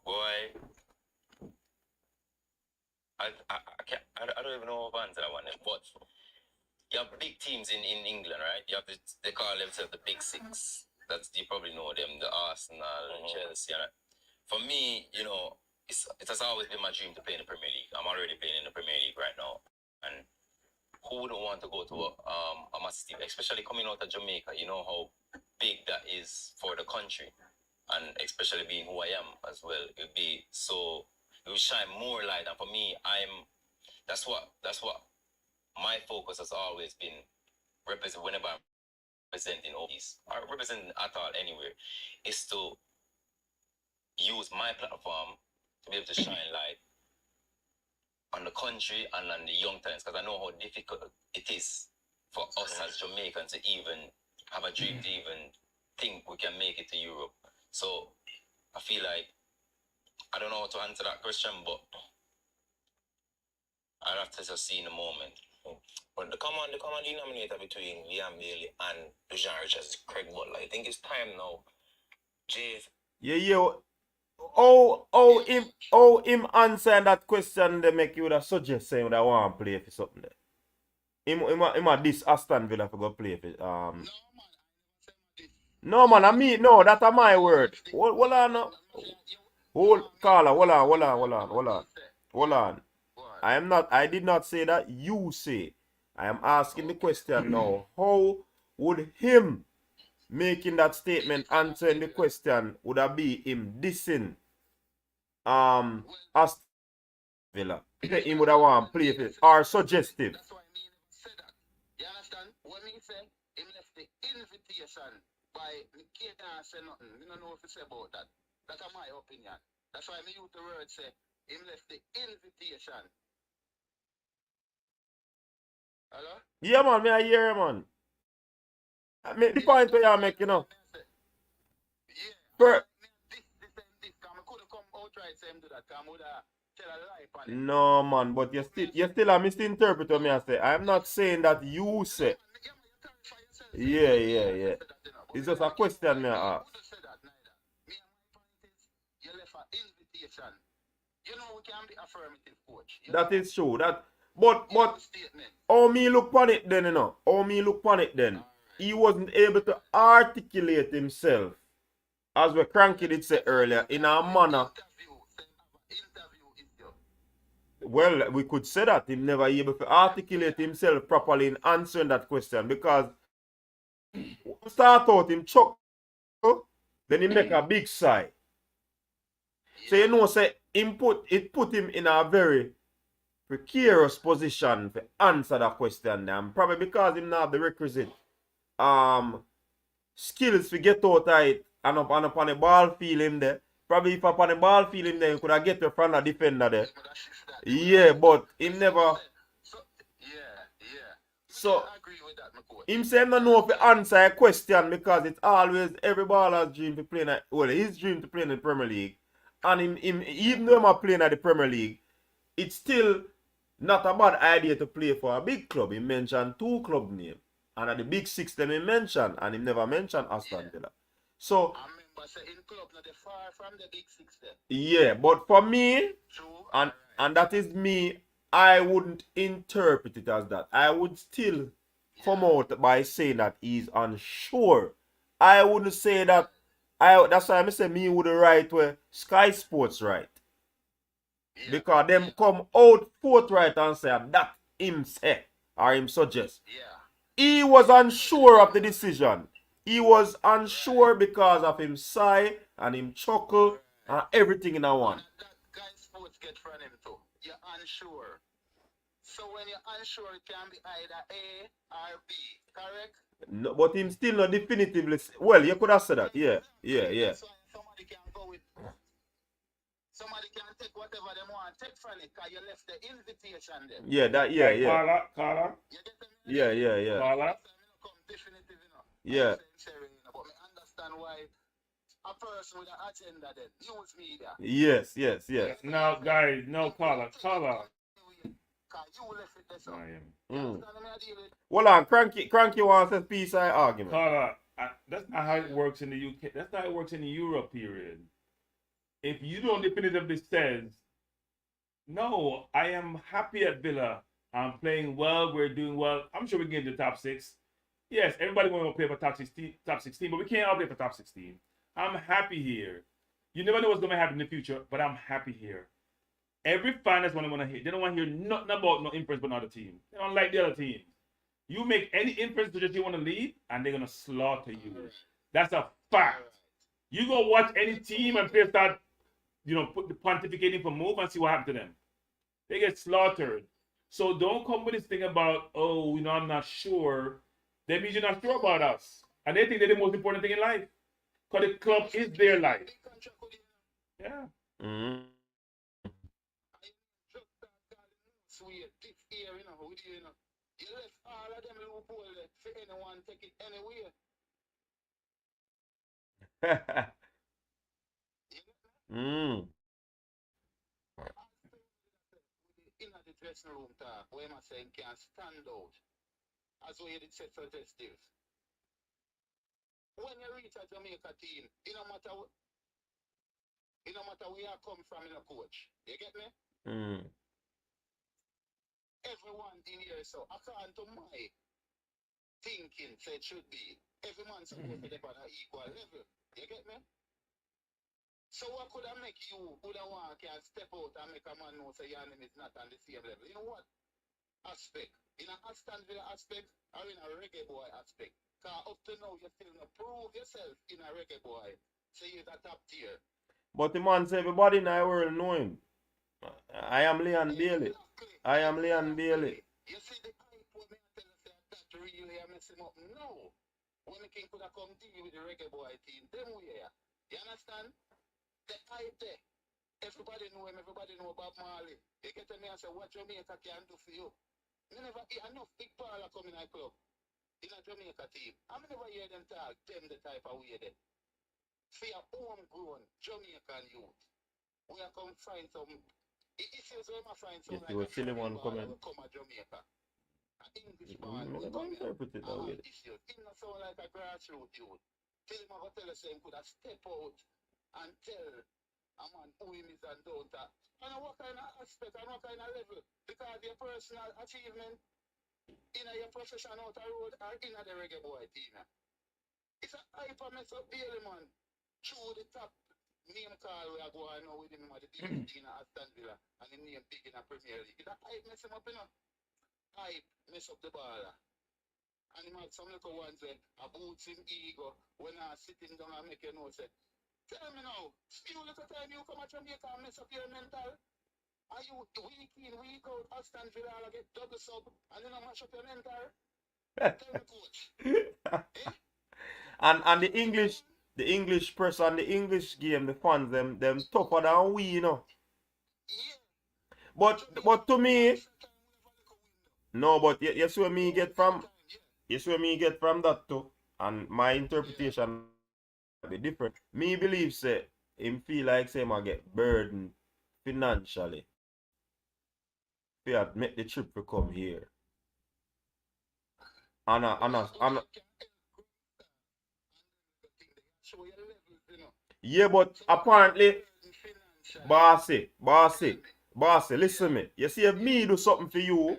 Boy, I don't even know what answer I want, but you have big teams in England, right? You have they call themselves the Big Six. You probably know them, the Arsenal, Chelsea. And for me, it has always been my dream to play in the Premier League. I'm already playing in the Premier League right now, and who wouldn't want to go to a massive team, especially coming out of Jamaica? You know how big that is for the country, and especially being who I am as well. It will shine more light. And for me, that's what my focus has always been. Whenever I'm representing overseas or representing at all anywhere, is to use my platform to be able to shine light on the country and on the young talents, because I know how difficult it is for us as Jamaicans to even have a dream to even think we can make it to Europe. So I feel like I don't know how to answer that question, but I'll have to just see in a moment. But the common denominator between Liam Bailey and Lujan Richards is Craig Butler. I think it's time now. Yeah. How him answer that question they make you would have suggest saying that I want to play for something there. Him a this Aston Villa for go play for No man, no, that's my word. Hold on now. Hold on. I did not say that, you say. I am asking the question now. How would him making that statement, answering the question, would that be him dissing Aston Villa? Him would have want to play for it, or suggestive. That's why me never said that. You understand? When me say him left the invitation by me can't say nothing. Me don't know what to say about that. That's my opinion. That's why me use the word say him left the invitation. Hello? Yeah man, me I hear you, man. The point where you make, Yeah. Per This. I couldn't come outright say him do that. I would tell a lie on it. No man, but you still a misinterpret what me I say. I'm not saying that you say. Yeah. It's just a question me I ask. You left an invitation. You know we can be affirmative, coach. That is true. But Statement. how me look on it then, you know? How me look on it then? He wasn't able to articulate himself, as we Cranky did say earlier, in a manner. Interview is your. Well, we could say that he never able to articulate himself properly in answering that question, because start out him chuckle, then he make a big sigh. So you know, say it put him in a very precarious position to answer that question. And probably because him not have the requisite skills to get out of it and up on the ball field him there. Probably if up on the ball field him there, he could have get from the defender there. Yeah, but him never. So I agree with that, my coach. him say him don't know if to answer a question, because it's always every baller's dream to play in his dream to play in the Premier League. And him even though I'm playing at the Premier League, it's still not a bad idea to play for a big club. He mentioned 2 club names. And at the big 6 them he mentioned, and he never mentioned Aston Villa. So I remember saying club not far from the big 6 there. yeah, but for me, True. and that is me, I wouldn't interpret it as that. I would still come out by saying that he's unsure. I wouldn't say that. That's why I say me would write where Sky Sports write. Yeah. Because them come out forthright and say that him say or him suggest. Yeah. He was unsure of the decision. He was unsure because of him sigh and him chuckle and everything in a one. That guy sports get from him too. You're unsure. So when you're unsure, it can be either A or B, correct? No, but him still not definitively. Well, you could have said that. Yeah. So somebody can go with. Somebody can take whatever they want, take from it, because you left the invitation there. Yeah, Carla. You get them? Yeah. Carla. Come definitive, you know. Yeah. But me understand why a person with an agenda then, news media. Yes. No, guys, no, Carla. Because you left it there, so. I am. You understand me? I deal with. Well, on Cranky wants a peace side argument. Carla, that's not how it works in the UK. That's not how it works in the Europe period. If you don't definitively says, no, I am happy at Villa. I'm playing well. We're doing well. I'm sure we can get into the top 6. Yes, everybody want to play for top 16, but we can't all play for top 16. I'm happy here. You never know what's going to happen in the future, but I'm happy here. Every fan that's what they want to hear. They don't want to hear nothing about no inference but another team. They don't like the other teams. You make any inference to just you want to leave, and they're going to slaughter you. That's a fact. You go watch any team and they start, put the pontificating for move and see what happened to them. They get slaughtered. So don't come with this thing about, I'm not sure. That means you're not sure about us. And they think they're the most important thing in life. Because the club is their life. Yeah. Mm-hmm. You left all of them loophole for anyone take it anywhere. In the dressing room talk, where am I saying can stand out as we did set suggestive. When you reach a Jamaica team, it no matter where you come from in a coach. You get me? Everyone in here, so according to my thinking, so it should be every man supposed to be on an equal level. You get me? So what could I make you who don't want can step out and make a man know say your name is not on the same level? You know what? Aspect. In an Aston Villa aspect or in a reggae boy aspect. Because up to now you still not prove yourself in a reggae boy. So you're the top tier. But the man say everybody in the world know him. I am Leon Bailey. I am Leon Bailey. You see the hype when me tell you that really I mess him up. No. When the king could have come deal with the reggae boy team, them way. You understand? The hype there. Everybody know him, everybody know Bob Marley. They get to me and say, what Jamaica can do for you? I never hear enough big parlor come in a club. In a Jamaica team. I never hear them talk them the type of way there. For your homegrown Jamaican youth. We are come find some issues where I find some like a silly one coming. Come to Jamaica. An English ball will come in. Issues. It not sound like a grassroots youth. Tell him I go tell us him could have step out and tell a man who him is and don't that. And what kind of aspect and what kind of level? Because your personal achievement in your profession out the road or in the reggae boy team. It's a hyper mess up daily, man. Through the top name call we are going now with him at the team in Aston Villa and the name big in the Premier League. It's a hype mess him up, you know. Hype mess up the baller. And him had some little ones there, a boots him ego when I sitting down and make you know, say, tell me now, few little time you come at Jamaica and mess up your mental. Are you week in, week out, Aston Villa get double sub and you know mash up your mental? Tell me, coach. Eh? And the English press and the English game, the fans, them tougher than we, you know. Yeah. But to me, no, but yes where me get from that too. And my interpretation be different. Me believe say him feel like say him get burdened financially. Fiat make the trip to come here. Yeah, but apparently, bossy, listen me. You see if me do something for you,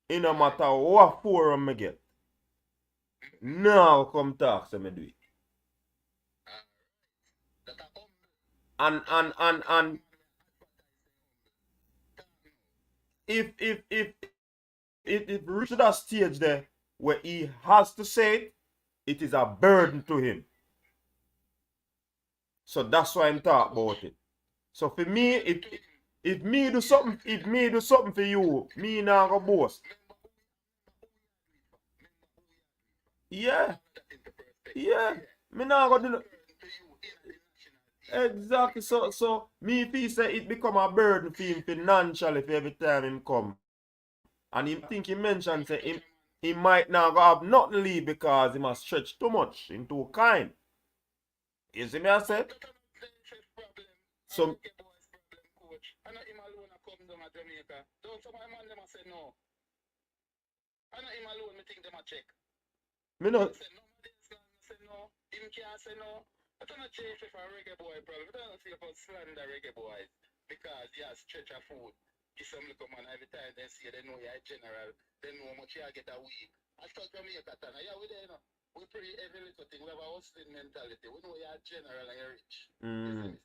it no matter what forum me get. Now come talk to me do it. And if it reach that stage there where he has to say it, it is a burden to him. So that's why I'm talking about it. So for me, if me do something for you, me not go boast. Yeah. Me not go do no. Exactly. So me if he say it become a burden for him financially for every time him come. And him think he mentioned say he might not go have nothing leave because he must stretch too much, him too kind. You see me I say? So I know him alone I come down to Jamaica. Don't some man them say no. I know him alone me think them a check. me no Say no, say no. Him can't say no. I don't know change for a reggae boy problem. I don't see about slander reggae boys because he has stretch of food. Give some little man every time they see they know you're general. They know how much you get a week. I start Jamaica Tana. Yeah, we there, you know. We pray every little thing. We have a hustling mentality. We know you're general and you're rich.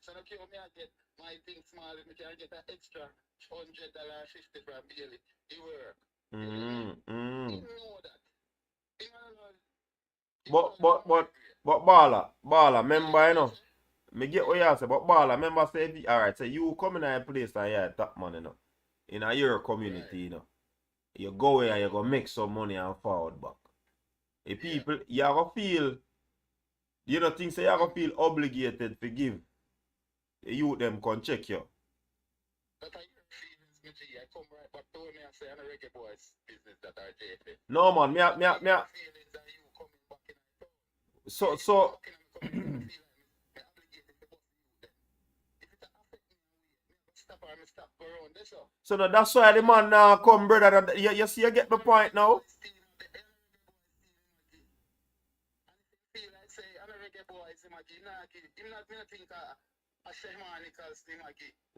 So okay, when I get my thing small, if I can get an extra $100.50 from Bailey, it work. He know that. He know. But Bala, remember you know. Me get what you say, but Bala, remember say alright, so you come in a place and you're top man, you know. In a your community, you know. You go here and you go make some money and forward back. The people, you go feel, you know, things say you go feel obligated to give. The youth them can check you. That are your feelings, Mitchie. I come right back to me and say, I'm a reggae boys business that are JFA. No man, me Feelings are you coming back in the town. so So no, that's why the man come, brother. You see, you get the point now.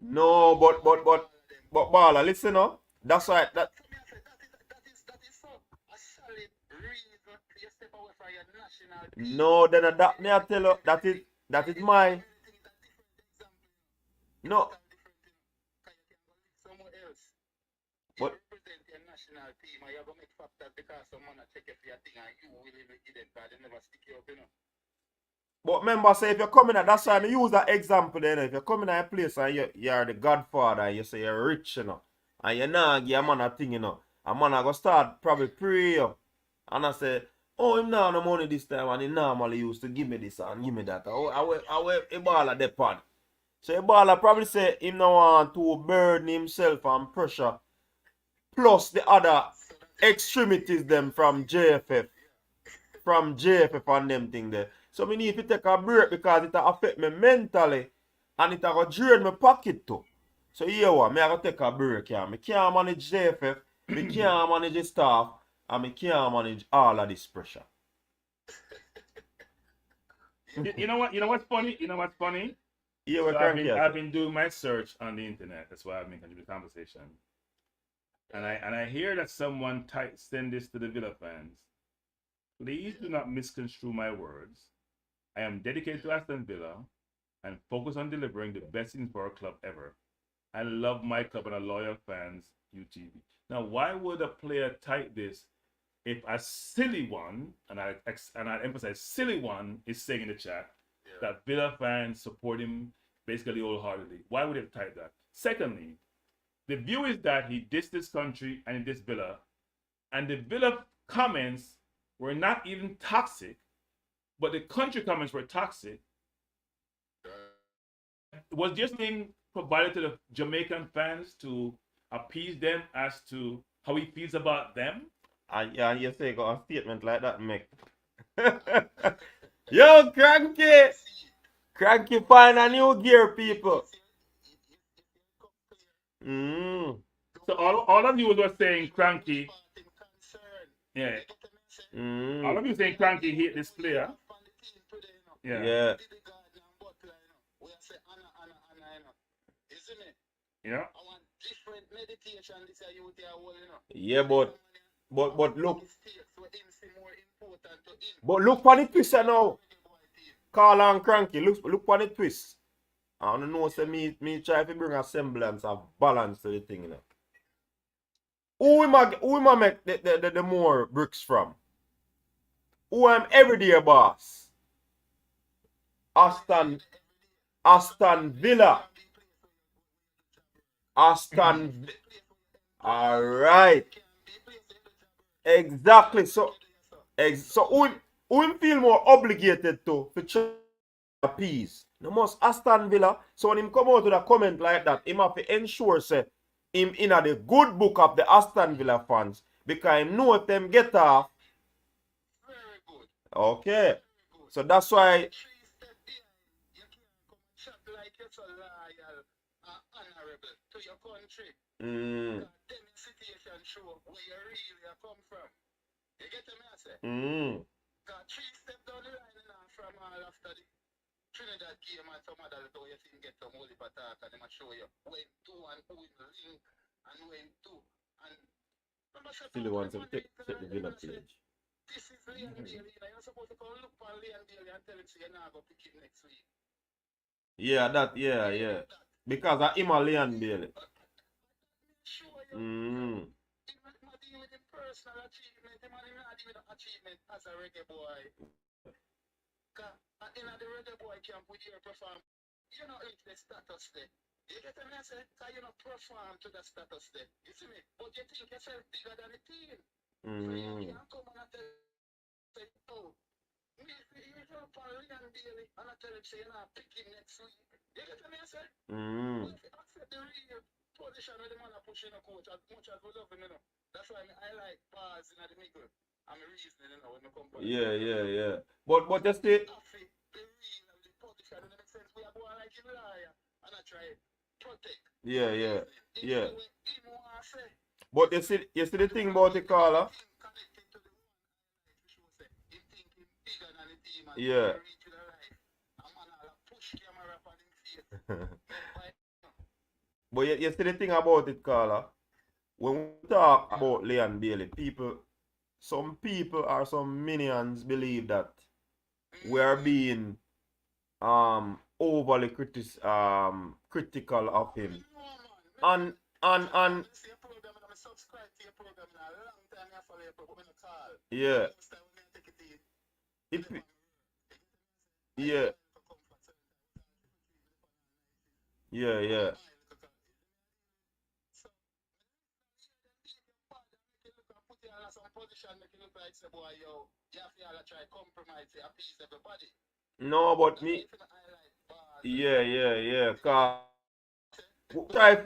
No, but Bala, listen up. That's why that. That is so a solid reason you step away from your national team. No, then that me I tell you that is my. No. But represent your national team and you're gonna make factors because someone check if your thing and you will even get it but they never stick you up, you know. But remember, say if you're coming at that's why I use that example then. If you're coming at a place and you're the godfather and you say you're rich, you know, and you're not give a man a thing, you know, a man I go start probably pray you. And I say, oh, him now no money this time and he normally used to give me this and give me that. I will a baller the pan. So a baller probably say him no want to burden himself and pressure. Plus the other extremities them from JFF and them thing there. So me need to take a break because it affect me mentally and it go drain my pocket too. So here what, me I go take a break here. Me can't manage JFF, me can't manage the staff, and me can't manage all of this pressure. You know what? You know what's funny? You know what's funny? Yeah, So we're cranky. I've been doing my search on the internet. That's why I've been contributing to the conversation. And I hear that someone send this to the Villa fans. Please do not misconstrue my words. I am dedicated to Aston Villa and focus on delivering the best things for our club ever. I love my club and our loyal fans, UTV. Now, why would a player type this if a silly one, and I emphasize silly one, is saying in the chat that Villa fans support him basically wholeheartedly? Why would he type that? Secondly, the view is that he dissed this country and he dissed Villa, and the Villa comments were not even toxic, but the country comments were toxic. Was just being provided to the Jamaican fans to appease them as to how he feels about them? Yeah, you say got a statement like that, Mick. Yo, cranky! Cranky find a new gear, people. Mm. So all of you were saying Cranky. Yeah. All of you saying Cranky hate this player. Yeah. Yeah. Yeah, but look for the twist now. Carl and Cranky, look for the twist. I don't know, say me try to bring a semblance of balance to the thing, you know. Who am I make the more bricks from? Who am everyday boss? Aston Villa. Alright. Exactly. So who feel more obligated to appease? No most Aston Villa. So when him come out with a comment like that, him have to ensure say him in the good book of the Aston Villa fans. Because him know if them get off. Very good. Okay. So that's why. Honorable to your country. Mm. Then the situation show where you really come from. You get me, I say? Got 3 steps down the line now from all after the Trinidad game and some other little you see get some holy attack and them show you when to and who in the link and when to. And Still wants to take the Villa page. This is Leon Bailey. You're supposed to come look for Leon Bailey and tell him so you're not going to pick him next week. Yeah, yeah. Because of him a Leon Bailey. Not deal with the personal achievement, him and him not deal with the achievement as a reggae boy. Because in the reggae boy camp with your perform, you know reach the status there. You get me, I say? Because you don't perform to the status there. You see me? But you think yourself bigger than the team. So you can't come and say, oh, you jump on Leon Bailey and I tell him say you're not picking next week. You get me, I say? But if you accept the real position where the man are pushing a coach as much as we love him, you know. That's why I like bars in the middle. I'm reasoning, you know, when I come for Yeah. But just the real of the position in the sense we are going like a liar and I try protect. Yeah. But you see the thing about the caller? Yeah. But you see the thing about it, Carla, when we talk about Leon Bailey, some people or some minions believe that we are being overly critical of him. And yeah. Yeah. No, but me. Yeah. Try.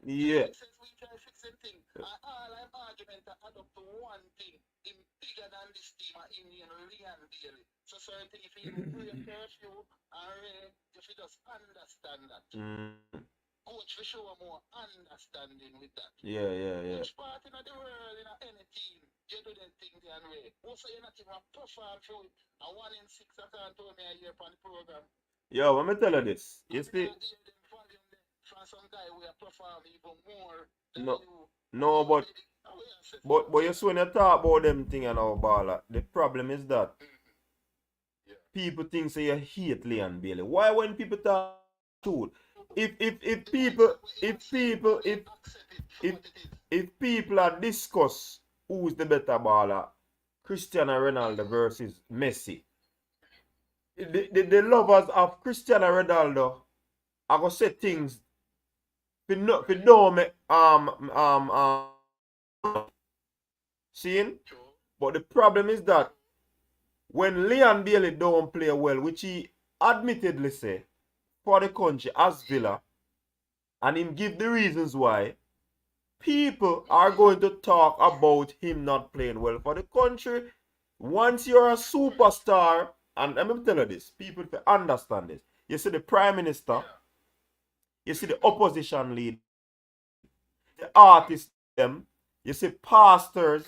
Yeah. Bigger than this team are Indian Leon Bailey. So certain things if you play a curfew and you should just understand that. Coach will show more understanding with that. Yeah. Which part in the world in any team you do that thing the other way. Also, you're not even perform through it. A 1 in 6 I can't tell me a year on the program. Yo, let me tell you this. You You see, hear them volume there from some guy who perform even more than no, you. no, but you see when you talk about them thing and all, Bala, the problem is that people think say you hate Leon Bailey. Why when people talk truth? If people if people are discuss who's the better baller, Cristiano Ronaldo versus Messi, the lovers of Cristiano Ronaldo are gonna say things for no for don't make seeing. But the problem is that when Leon Bailey don't play well, which he admittedly say for the country as Villa, and him give the reasons why, people are going to talk about him not playing well for the country. Once you're a superstar, and let me tell you this, people understand this. You see the Prime Minister, you see the opposition leader, the artists, them, you see pastors,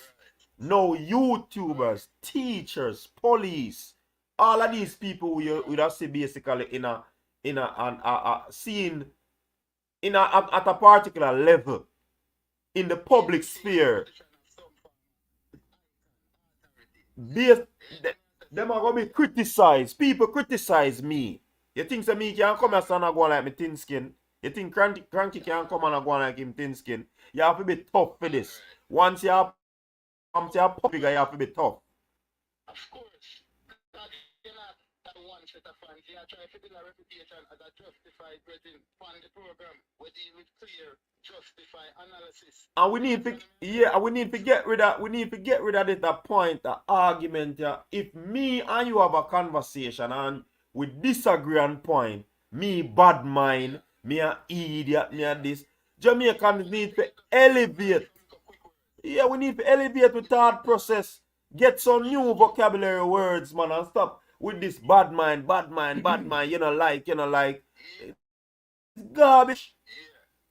no YouTubers, teachers, police, all of these people we would see basically in a scene at a particular level in the public sphere. Them are gonna be criticized. People criticize me. You think so me can come and stand and go like me thin skin? You think Cranky can come and go like him thin skin? You have to be tough for this. Once you are bigger, you have to be tough. Of course. You know, that one set of fans, you are trying to build a reputation as a justified present on the program. We deal with clear, justify analysis. And we need to get rid of that point, that argument. Yeah. If me and you have a conversation and we disagree on point, me bad mind, me a idiot, me a this, Jamaicans need to elevate. Yeah, we need to elevate the thought process. Get some new vocabulary words, man, and stop with this bad mind, you know, like. It's garbage.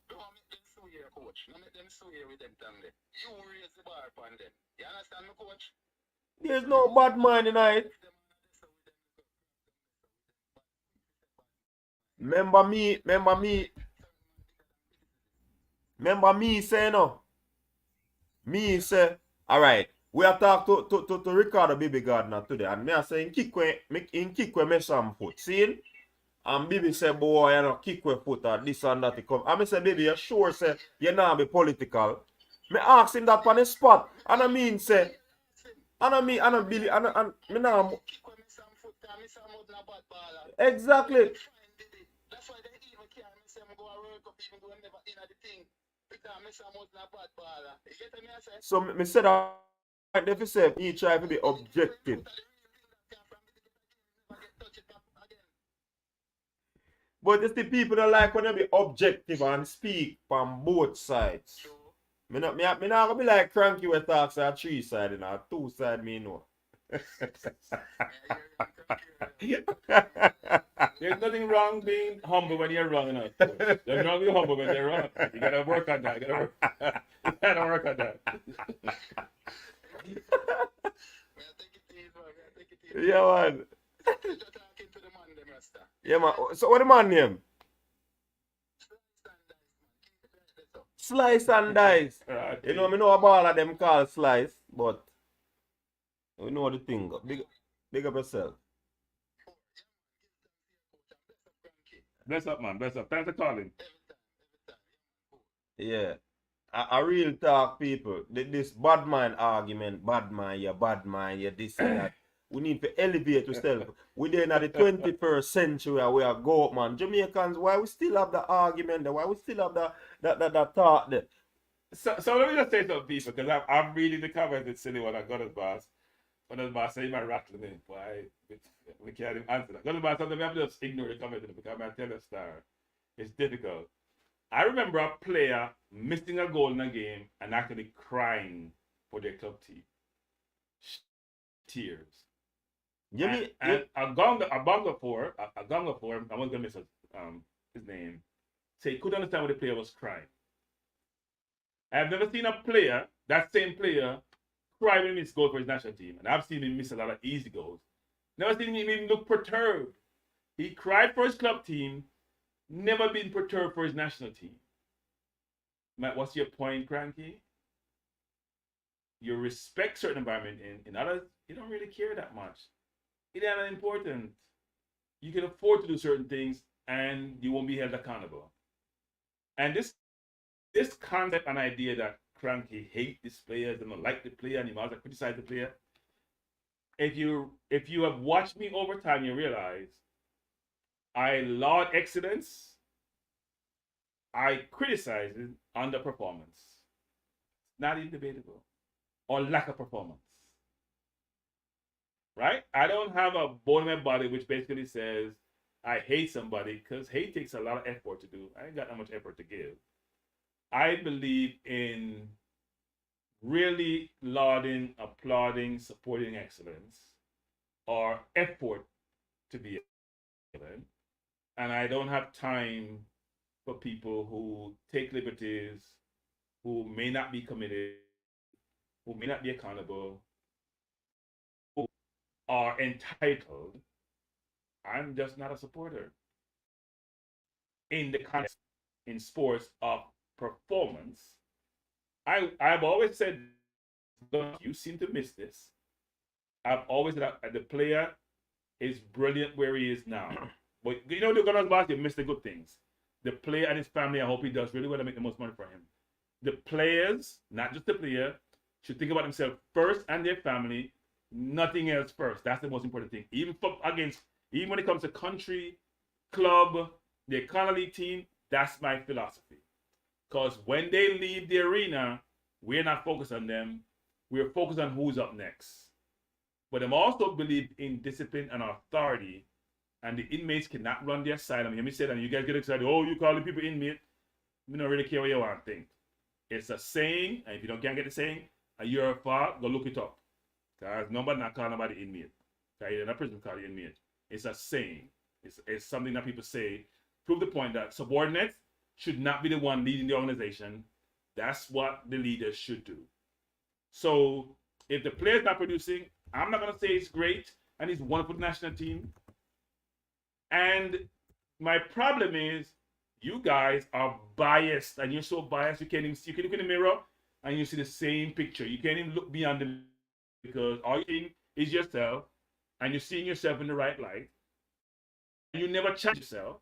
Don't make them sue here, coach. Don't make them sue here with them tongue there. You raise the bar upon them. You understand me, coach? There's no bad mind in it. Remember me say no. Me say, alright, we are talk to Ricardo Baby Gardner today, and me I say in kick we me some foot. See? And Baby say, boy, you know, kick we foot or this and that. Come. And me say, baby, you sure say you not be political? Me ask him that on the spot. And I mean say, me now. Exactly. That's why they even can't miss him go a World Cup even though never in the thing. Because miss him was not bad baller. You get me I say? So me said that if you say he try to be objective. But it's the people that like when you be objective and speak from both sides. Me not gonna be like Cranky with talks at 3 side and at 2 side me know. There's nothing wrong being humble when you're wrong enough. There's nothing humble when you're wrong. You gotta work on that. You gotta work on that. Yeah, man. Yeah, man. So what the man name? Slice and Dice. You know, me know about all of them called Slice, but we know the thing. Big up yourself. Bless up, man. Bless up. Thanks for calling. Yeah. I real talk, people. This bad mind argument, bad mind, you this and that. We need to elevate ourselves. We're in the 21st century where we are go, man. Jamaicans, why we still have the argument there? Why we still have that thought there? So let me just say something, people, because I'm reading the comments. It's silly when I got his boss. When his boss say, "Man, rattling me." Why? We can't even answer that. Got his boss, sometimes we have to just ignore the comment because I tell a star. It's difficult. I remember a player missing a goal in a game and actually crying for their club team. Tears. And a Gonga for, I'm not gonna miss his name. Say he couldn't understand why the player was crying. I've never seen a player, that same player, cry when he missed goals for his national team, and I've seen him miss a lot of easy goals. Never seen him even look perturbed. He cried for his club team, never been perturbed for his national team. Matt, what's your point, Cranky? You respect certain environment in others, you don't really care that much. It ain't that important. You can afford to do certain things and you won't be held accountable. And this concept and idea that Cranky hate this player, they don't like the player, and he must criticize the player. If you have watched me over time, you realize I laud excellence, I criticize underperformance. Not even debatable. Or lack of performance. Right? I don't have a bone in my body which basically says I hate somebody, because hate takes a lot of effort to do. I ain't got that much effort to give. I believe in really lauding, applauding, supporting excellence, or effort to be excellent. And I don't have time for people who take liberties, who may not be committed, who may not be accountable, who are entitled. I'm just not a supporter. In the context in sports of performance, I've always said, you seem to miss this. I've always said that the player is brilliant where he is now. But you know, the Gunners boss, you miss the good things. The player and his family, I hope he does really well to make the most money for him. The players, not just the player, should think about themselves first and their family, nothing else first. That's the most important thing. Even when it comes to country, club, the economy team, that's my philosophy. Because when they leave the arena, we're not focused on them. We're focused on who's up next. But I also believe in discipline and authority, and the inmates cannot run their asylum. Hear me say that, and you guys get excited. Oh, you call the people inmate. We don't really care what you want to think. It's a saying, and if you can't get the saying, and you're a fault, go look it up. Because nobody not calling nobody inmate. Because you're in a prison called inmate. It's a saying. It's something that people say. Prove the point that subordinates should not be the one leading the organization. That's what the leaders should do. So if the player's not producing, I'm not going to say it's great and he's wonderful for the national team. And my problem is you guys are biased, and you're so biased you can't even see. You can look in the mirror and you see the same picture. You can't even look beyond the mirror because all you think is yourself, and you're seeing yourself in the right light. And you never challenge yourself.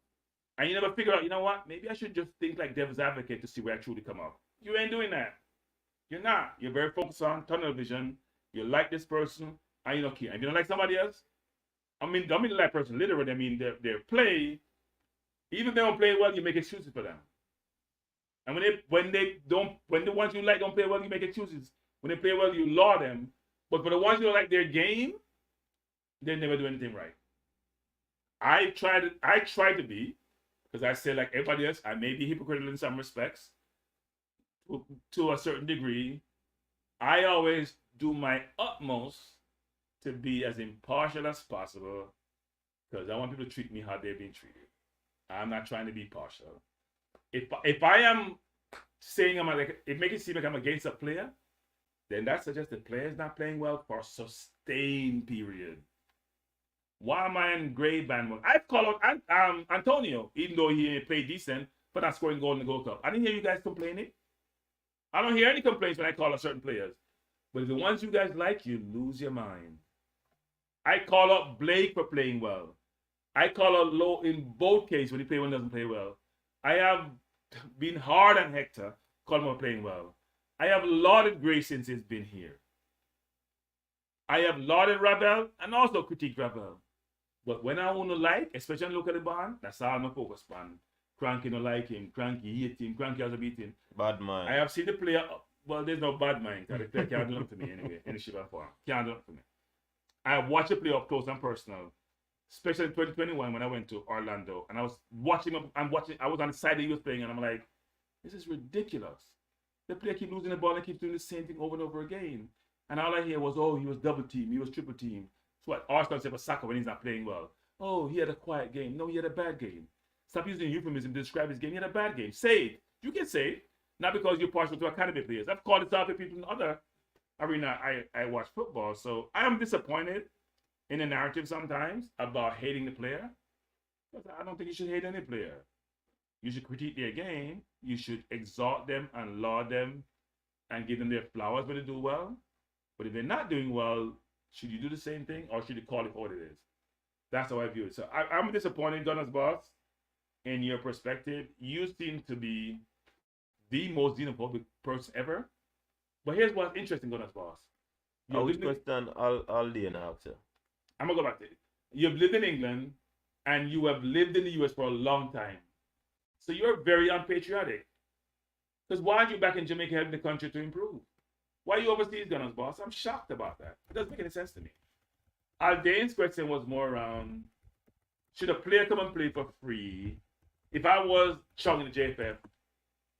And you never figure out, you know what, maybe I should just think like devil's advocate to see where I truly come out. You ain't doing that. You're not. You're very focused on tunnel vision. You like this person, and you don't care. If you don't like somebody else, I mean like person, literally, I mean their play, even if they don't play well, you make excuses for them. And when the ones you like don't play well, you make excuses. When they play well, you laud them. But for the ones who don't like their game, they never do anything right. I try to be, because I say like everybody else, I may be hypocritical in some respects, to a certain degree. I always do my utmost to be as impartial as possible, because I want people to treat me how they're being treated. I'm not trying to be partial. If I am saying it makes it seem like I'm against a player, then that suggests the player is not playing well for a sustained period. Why am I in gray bandwagon? I've called out Antonio, even though he played decent, for not scoring goal in the Gold Cup. I didn't hear you guys complaining. I don't hear any complaints when I call out certain players. But the ones you guys like, you lose your mind. I call out Blake for playing well. I call out Low in both cases when he plays well and doesn't play well. I have been hard on Hector, call him for playing well. I have lauded Gray since he's been here. I have lauded Ravel and also critiqued Ravel. But when I want to like, especially on local band, that's all I'm focused on. Cranky don't like him, Cranky hate him, Cranky has a beat him. Bad mind. I have seen the player, well, there's no bad mind, because the player can't do nothing to me anyway, in the shape or form. Can't do nothing to me. I have watched the player up close and personal, especially in 2021 when I went to Orlando, and I was watching him, I was on the side that he was playing, and I'm like, this is ridiculous. The player keeps losing the ball and keeps doing the same thing over and over again. And all I hear was, oh, he was double team, he was triple team. That's what Arsenal said for soccer when he's not playing well. Oh, he had a quiet game. No, he had a bad game. Stop using euphemism to describe his game. He had a bad game. Say it. You can say it. Not because you're partial to academy players. I've called it out to people in other I watch football, so I am disappointed in the narrative sometimes about hating the player. Because I don't think you should hate any player. You should critique their game. You should exalt them and laud them and give them their flowers when they do well. But if they're not doing well, should you do the same thing or should you call it for what it is? That's how I view it. So I'm disappointed, Gunner's boss, in your perspective. You seem to be the most xenophobic person ever. But here's what's interesting, Gunner's boss. Which question I'll answer. I'm gonna go back to it. You've lived in England and you have lived in the US for a long time. So you're very unpatriotic. Because why aren't you back in Jamaica helping the country to improve? Why are you overseas, Gunners boss? I'm shocked about that. It doesn't make any sense to me. Aldane's question was more around, should a player come and play for free? If I was Chung in the JFF,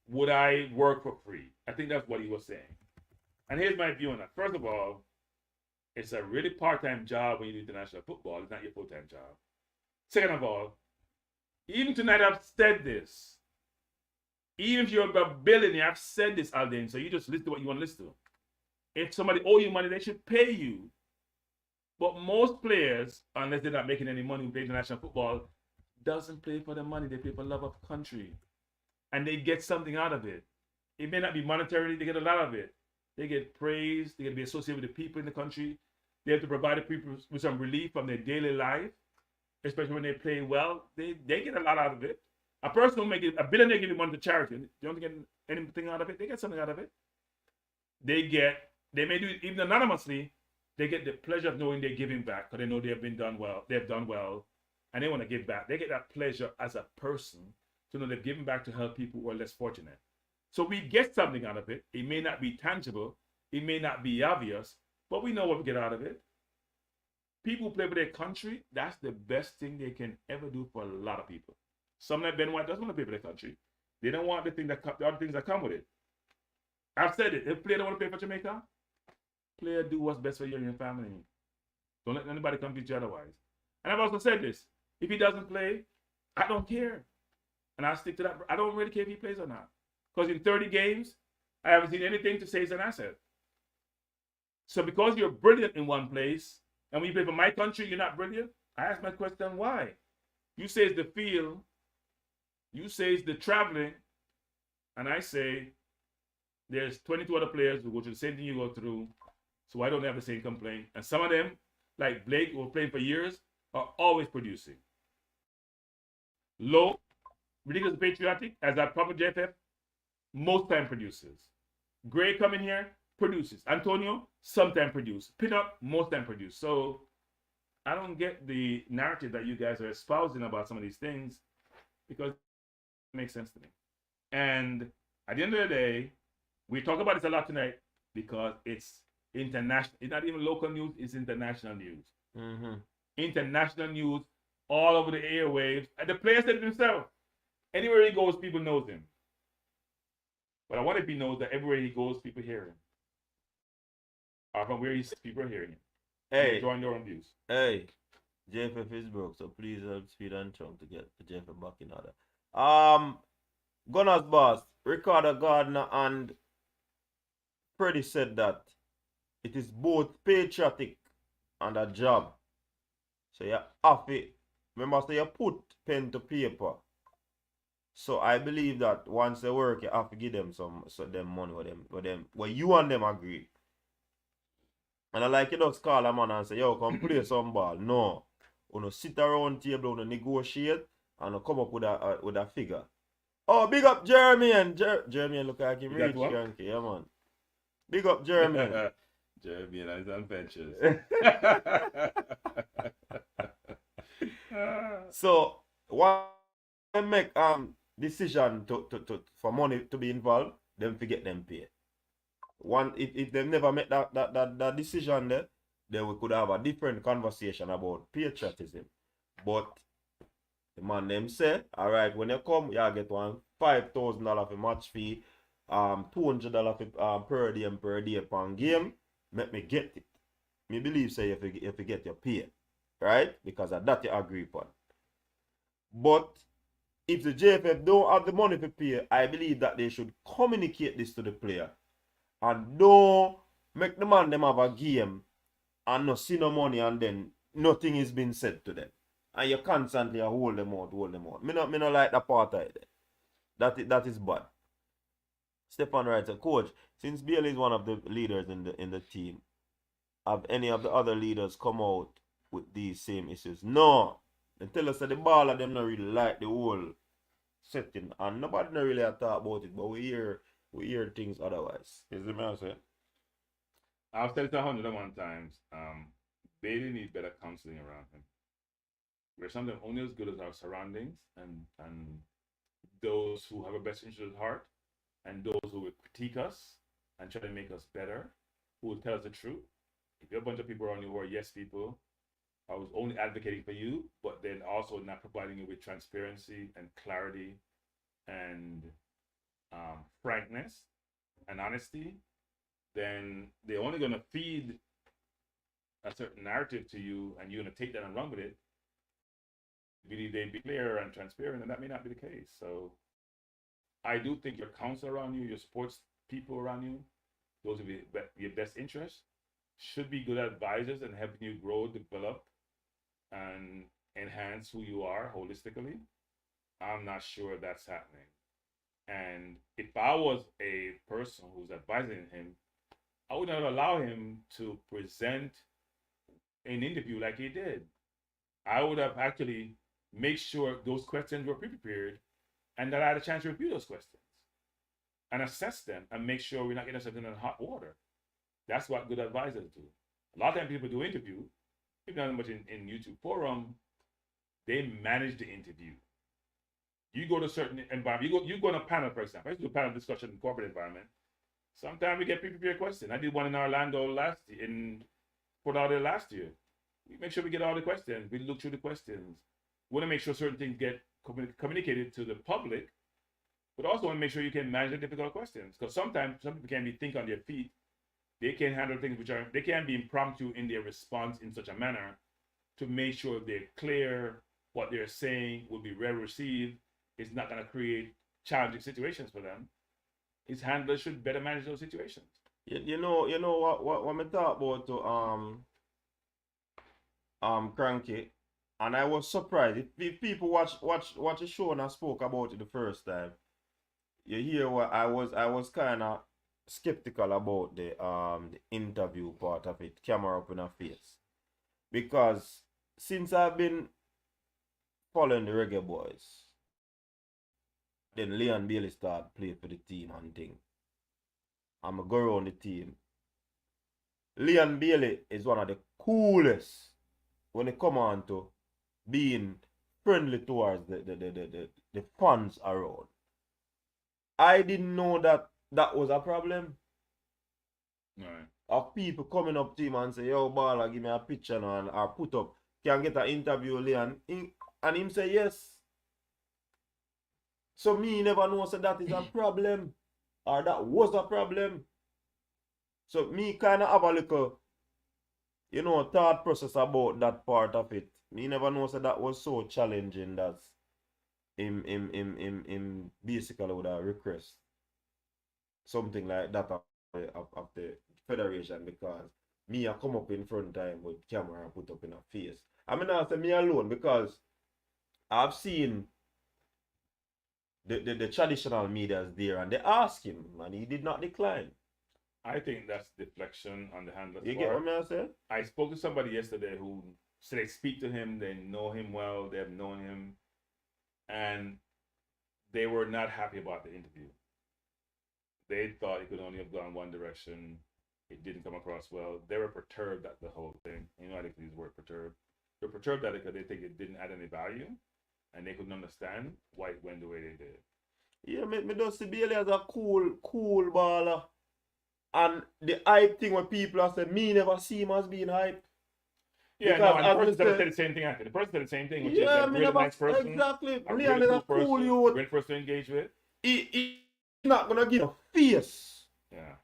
would I work for free? I think that's what he was saying. And here's my view on that. First of all, it's a really part-time job when you do international football. It's not your full-time job. Second of all, even tonight I've said this. Even if you're a billionaire, I've said this, Aldane, so you just listen to what you want to listen to. If somebody owe you money, they should pay you. But most players, unless they're not making any money who play international football, doesn't play for the money. They play for love of country. And they get something out of it. It may not be monetarily, they get a lot of it. They get praise, they get to be associated with the people in the country. They have to provide the people with some relief from their daily life, especially when they play well. They get a lot out of it. A person who make it, a billionaire give you money to charity, they don't get anything out of it, they get something out of it. They may do it even anonymously, they get the pleasure of knowing they're giving back because they know they've done well, and they want to give back. They get that pleasure as a person to know they've given back to help people who are less fortunate. So we get something out of it. It may not be tangible, it may not be obvious, but we know what we get out of it. People who play for their country, that's the best thing they can ever do for a lot of people. Some like Ben White doesn't want to play for their country. They don't want the other things that come with it. I've said it. If a player don't want to play for Jamaica, player do what's best for you and your family. Don't let anybody convince you otherwise. And I've also said this. If he doesn't play, I don't care. And I'll stick to that. I don't really care if he plays or not. Because in 30 games, I haven't seen anything to say it's an asset. So because you're brilliant in one place, and when you play for my country, you're not brilliant, I ask my question, why? You say it's the field, you say it's the traveling, and I say there's 22 other players who go through the same thing you go through, so why don't they have the same complaint? And some of them, like Blake, who was playing for years, are always producing. Low, ridiculous patriotic, as that proper JFF, most time produces. Gray coming here, produces. Antonio, sometimes produce. Pinup, most time produce. So I don't get the narrative that you guys are espousing about some of these things because it makes sense to me. And at the end of the day, we talk about this a lot tonight because it's international. It's not even local news, it's international news. Mm-hmm. International news all over the airwaves. And the player said it himself. Anywhere he goes, people know him. But I want if he knows that everywhere he goes, people hear him. Or from where he sits, people are hearing him. Hey, drawing their own views. Hey, JFF is broke, so please help Speed and Chunk to get the JFF back in order. Gunners boss, Ricardo Gardner and Freddie said that it is both patriotic and a job. So you have to, remember, so you put pen to paper. So I believe that once they work, you have to give them them money where you and them agree. And I like you just call a man and say, yo, come play some ball. No. You sit around table, you negotiate, and you come up with a figure. Oh, big up Jeremy. Jeremy look like him rich, Yankee. Yeah, man. Big up Jeremy. Jeremy and his adventures. So, one make decision for money to be involved, them forget them pay. One, if they never make that decision there, then we could have a different conversation about patriotism. But the man them say, alright, when you come, you get $5,000 for match fee, $200 for per day per game. Make me get it. Me believe say if you get your pay, right? Because of that you agree upon. But if the JFF don't have the money to pay, I believe that they should communicate this to the player. And don't Make the man them have a game and no see no money and then nothing is being said to them. And you constantly hold them out, hold them out. Me not like that part of it. That is bad. Stefan writes, coach, since Bailey is one of the leaders in the team, have any of the other leaders come out with these same issues? No. They tell us that the ball of them not really like the whole setting, and nobody not really talk about it, but we hear things otherwise. Is the man say? I've said it 101 times. Bailey needs better counseling around him. We're sometimes only as good as our surroundings and those who have our best interest at heart, and those who will critique us and try to make us better, who will tell us the truth. If you have a bunch of people around you who are yes people, I was only advocating for you, but then also not providing you with transparency and clarity and frankness and honesty, then they're only going to feed a certain narrative to you, and you're going to take that and run with it. Really, they'd be clear and transparent, and that may not be the case. So I do think your counsel around you, your sports people around you, those who be your best interests, should be good advisors and helping you grow, develop, and enhance who you are holistically. I'm not sure that's happening. And if I was a person who's advising him, I would not allow him to present an interview like he did. I would have actually made sure those questions were pre-prepared and that I had a chance to review those questions and assess them and make sure we're not getting something in hot water. That's what good advisors do. A lot of times people do interview, even not much in YouTube forum, they manage the interview. You go to a certain environment, you go on a panel, for example. I used to do a panel discussion in corporate environment. Sometimes we get pre-prepared questions. I did one in Orlando last year. We make sure we get all the questions. We look through the questions. We want to make sure certain things get communicated to the public, but also want to make sure you can manage the difficult questions. Because sometimes some people can think on their feet. They can handle things they can be impromptu in their response in such a manner to make sure they're clear, what they're saying will be well received. It's not going to create challenging situations for them. His handlers should better manage those situations. You know what I talk about to Cranky, and I was surprised if people watch the show and I spoke about it the first time. You hear what I was kind of skeptical about the interview part of it, camera up in her face, because since I've been following the Reggae Boys, then Leon Bailey started playing for the team and thing. I'm a go around the team. Leon Bailey is one of the coolest when it come on to being friendly towards the fans around. I didn't know that was a problem. Right. Of people coming up to him and say, yo, Baller, give me a picture now, or put up, can get an interview, Leon. And him say yes. So me never know so that is a problem. Or that was a problem. So me kind of have a little, thought process about that part of it. Me never know so that was so challenging that him basically would have request something like that of the federation, because me I come up in front time with camera and put up in a face. I mean, I say me alone, because I've seen the traditional media is there and they ask him and he did not decline. I think that's deflection on the handler's You part. get what I said? I spoke to somebody yesterday who said they speak to him, they know him well, they have known him, and they were not happy about the interview. They thought it could only have gone one direction. It didn't come across well. They were perturbed at the whole thing. I think use the word perturbed. They're perturbed at it because they think it didn't add any value, and they couldn't understand why it went the way they did. Yeah, me just see Bailey as a cool baller. And the hype thing when people are saying, me never see him as being hype. Yeah, because no, and the person said the same thing after. The person said the same thing, which is a really nice person. Exactly. A Leon really is cool a cool person, youth. great person to engage with. He's not going to give a face. Yeah.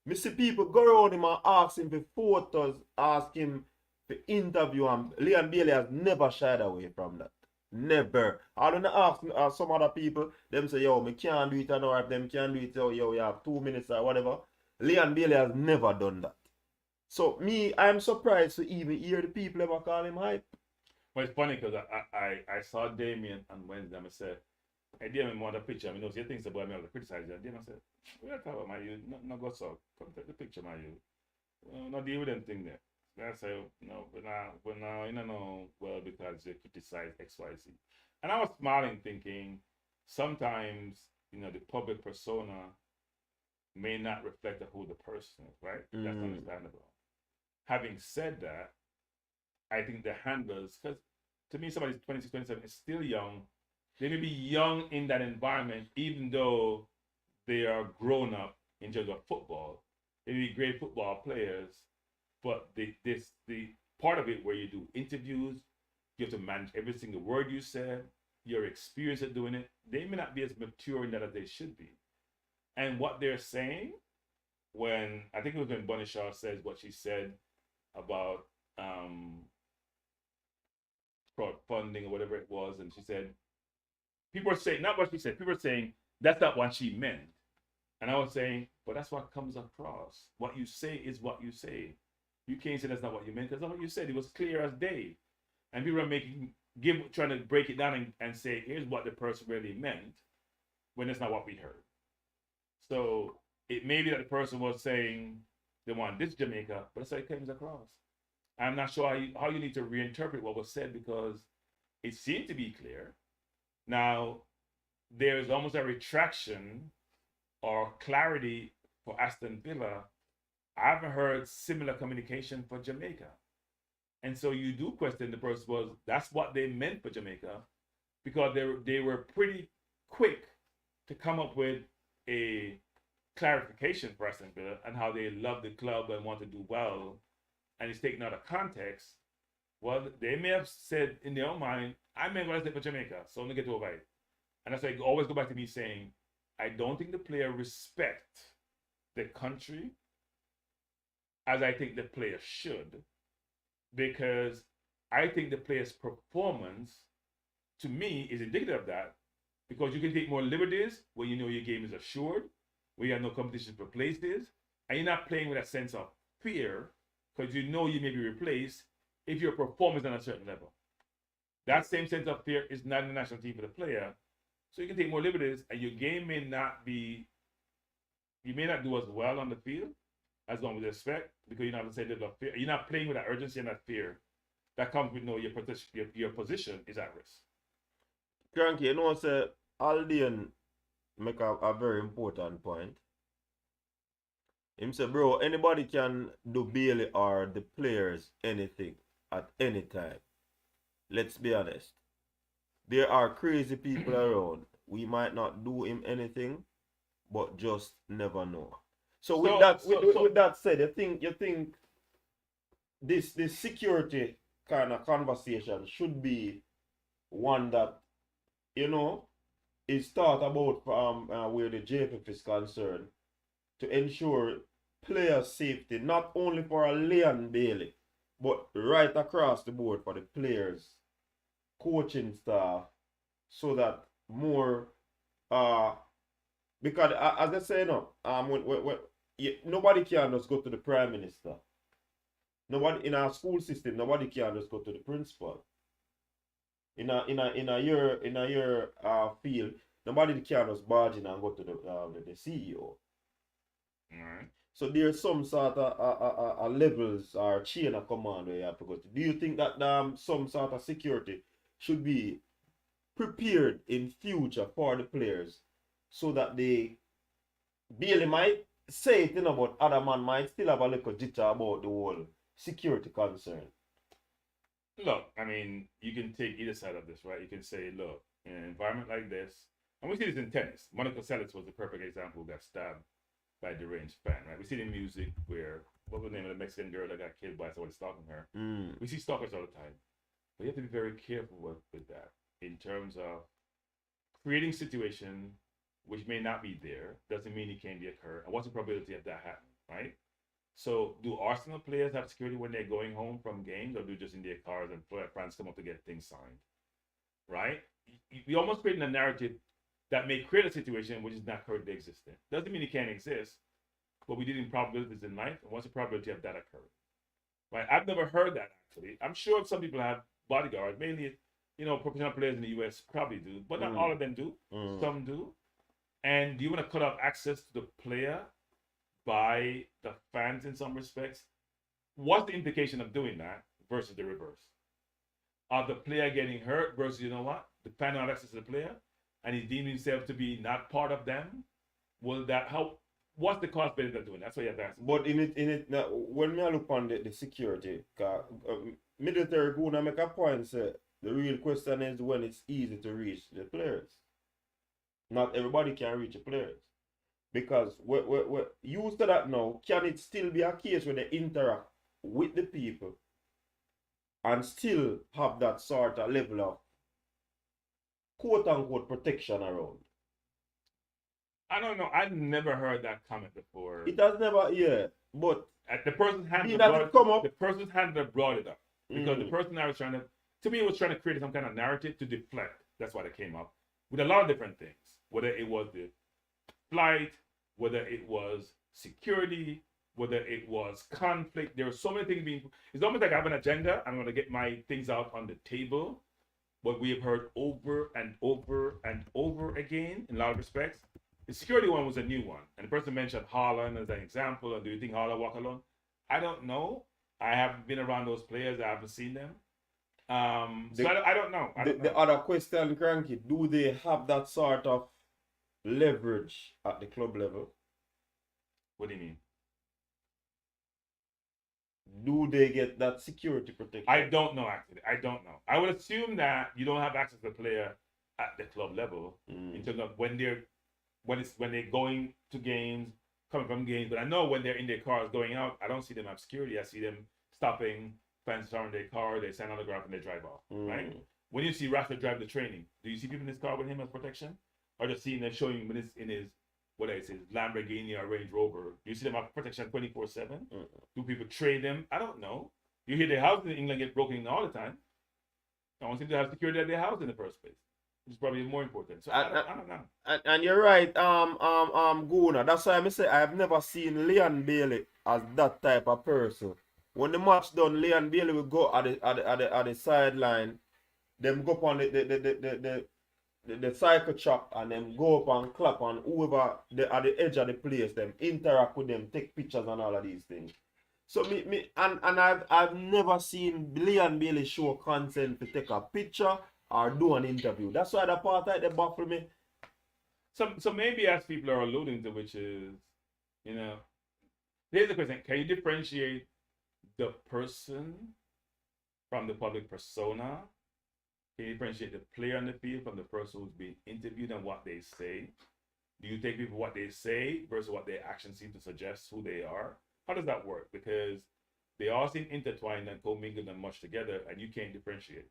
Me see people go around him and ask him for photos, ask him for interview him. Leon Bailey has never shied away from that. Never. I don't ask some other people, them say, yo, me can't do it, and or if them can't do it, yo, you have 2 minutes or whatever. Leon Bailey has never done that. So I'm surprised to even hear the people ever call him hype. But it's funny because I saw Damien on Wednesday and I said, hey Damien, want a picture? I mean, those things about me, I was criticize you. And Damien said, we're not talking about my youth, no go so. Come take the picture, my youth. Well, not deal with anything there. I say, no, but now, you know, well, because you criticize XYZ. And I was smiling thinking, sometimes, you know, the public persona may not reflect who the person is, right? That's understandable. Having said that, I think the handlers, because to me, somebody's 26, 27 is still young. They may be young in that environment, even though they are grown up in terms of football. They may be great football players, but the part of it where you do interviews, you have to manage every single word you said, your experience at doing it. They may not be as mature in that as they should be. And what they're saying, when I think it was when Bunny Shaw says what she said about crowdfunding or whatever it was, and she said, people are saying, not what she said, people are saying that's not what she meant. And I was saying, but that's what comes across. What you say is what you say. You can't say that's not what you meant, because that's not what you said. It was clear as day. And people are trying to break it down and say, here's what the person really meant, when it's not what we heard. So it may be that the person was saying they want this Jamaica, but that's how it comes across. I'm not sure how you need to reinterpret what was said, because it seemed to be clear. Now, there's almost a retraction or clarity for Aston Villa. I haven't heard similar communication for Jamaica. And so you do question the person was, that's what they meant for Jamaica, because they were pretty quick to come up with a clarification for Aston Villa and how they love the club and want to do well, and it's taken out of context. Well, they may have said in their own mind, I meant what I said for Jamaica, so I'm gonna get over it. And that's why I always go back to me saying, I don't think the player respect the country as I think the player should, because I think the player's performance, to me, is indicative of that, because you can take more liberties when you know your game is assured, when you have no competition for places, and you're not playing with a sense of fear, because you know you may be replaced if your performance is on a certain level. That same sense of fear is not in the national team for the player. So you can take more liberties, and your game may not be, you may not do as well on the field as one would expect, because you're not the same level of fear. You're not playing with that urgency and that fear that comes with knowing your position is at risk. Cranky, you know, say Aldean make a very important point. Him say, bro, anybody can do Bailey or the players anything at any time. Let's be honest. There are crazy people around. We might not do him anything, but just never know. So with that said, you think this security kind of conversation should be one that, you know, is thought about from where the JFF is concerned, to ensure player safety, not only for a Leon Bailey, but right across the board for the players, coaching staff, so that more, because as I say, nobody can just go to the prime minister. Nobody in our school system, nobody can just go to the principal. In a year field, nobody can just barge in and go to the CEO. Right. So there's some sort of levels or chain of command where you have to go to. Do you think that some sort of security should be prepared in future for the players, so that they Bailey might say it, but other man might still have a little jitter about the whole security concern? Look, I mean, you can take either side of this, right? You can say, look, in an environment like this, and we see this in tennis. Monica Seles was the perfect example who got stabbed by a deranged fan, right? We see it in music where, what was the name of the Mexican girl that got killed by someone stalking her? We see stalkers all the time. But you have to be very careful with that, in terms of creating situation which may not be there, doesn't mean it can't be occur. And what's the probability of that happening, right? So do Arsenal players have security when they're going home from games, or do just in their cars and fans come up to get things signed, right? We almost creating a narrative that may create a situation which is not currently existent. Doesn't mean it can't exist, but we did in probabilities in life, and what's the probability of that occurring? Right? I've never heard that actually. I'm sure some people have bodyguards, mainly, professional players in the US probably do, but not all of them do. Some do. And do you want to cut off access to the player by the fans in some respects? What's the implication of doing that versus the reverse? Of the player getting hurt versus, the fan not access to the player and he's deeming himself to be not part of them? Will that help? What's the cost benefit of doing? That's what you have to ask. But in it now, when I look on the security, military gonna make a point say the real question is when it's easy to reach the players. Not everybody can reach the players. Because we're used to that now, can it still be a case where they interact with the people and still have that sort of level of quote unquote protection around? I don't know. I've never heard that comment before. It has never, yeah. But the person's hand the person's hand that brought it up. Because the person I was trying to create some kind of narrative to deflect. That's why it came up. With a lot of different things. Whether it was the flight, whether it was security, whether it was conflict. There were so many things being. It's almost like I have an agenda. I'm going to get my things out on the table. What we have heard over and over and over again in a lot of respects. The security one was a new one. And the person mentioned Haaland as an example. Or do you think Haaland walk alone? I don't know. I haven't been around those players. I haven't seen them. So I don't know. The other question, Cranky, do they have that sort of leverage at the club level? What do you mean? Do they get that security protection? I don't know, actually. I don't know. I would assume that you don't have access to the player at the club level in terms of when they're going to games, coming from games. But I know when they're in their cars going out, I don't see them have security. I see them stopping, fans surround their car, they stand on the ground and they drive off. Right? When you see Rashford drive the training, do you see people in his car with him as protection? Or just seeing them showing him in his Lamborghini or Range Rover? Do you see them have protection 24/7? Do people trade them? I don't know. You hear their houses in England get broken in all the time. No one seems to have security at their house in the first place. Which is probably more important. So I don't know. And you're right, Guna. That's why I say I have never seen Leon Bailey as that type of person. When the match done, Leon Bailey will go at the sideline. Them go up on the cycle track and them go up and clap on whoever at the edge of the place, them interact with them, take pictures and all of these things. So I've never seen Leon Bailey show consent to take a picture or do an interview. That's why the part that baffle me. So maybe as people are alluding to, which is, here's the question: can you differentiate the person from the public persona? Can you differentiate the player on the field from the person who's being interviewed and what they say? Do you take people what they say versus what their actions seem to suggest who they are? How does that work? Because they all seem intertwined and commingled and much together, and you can't differentiate.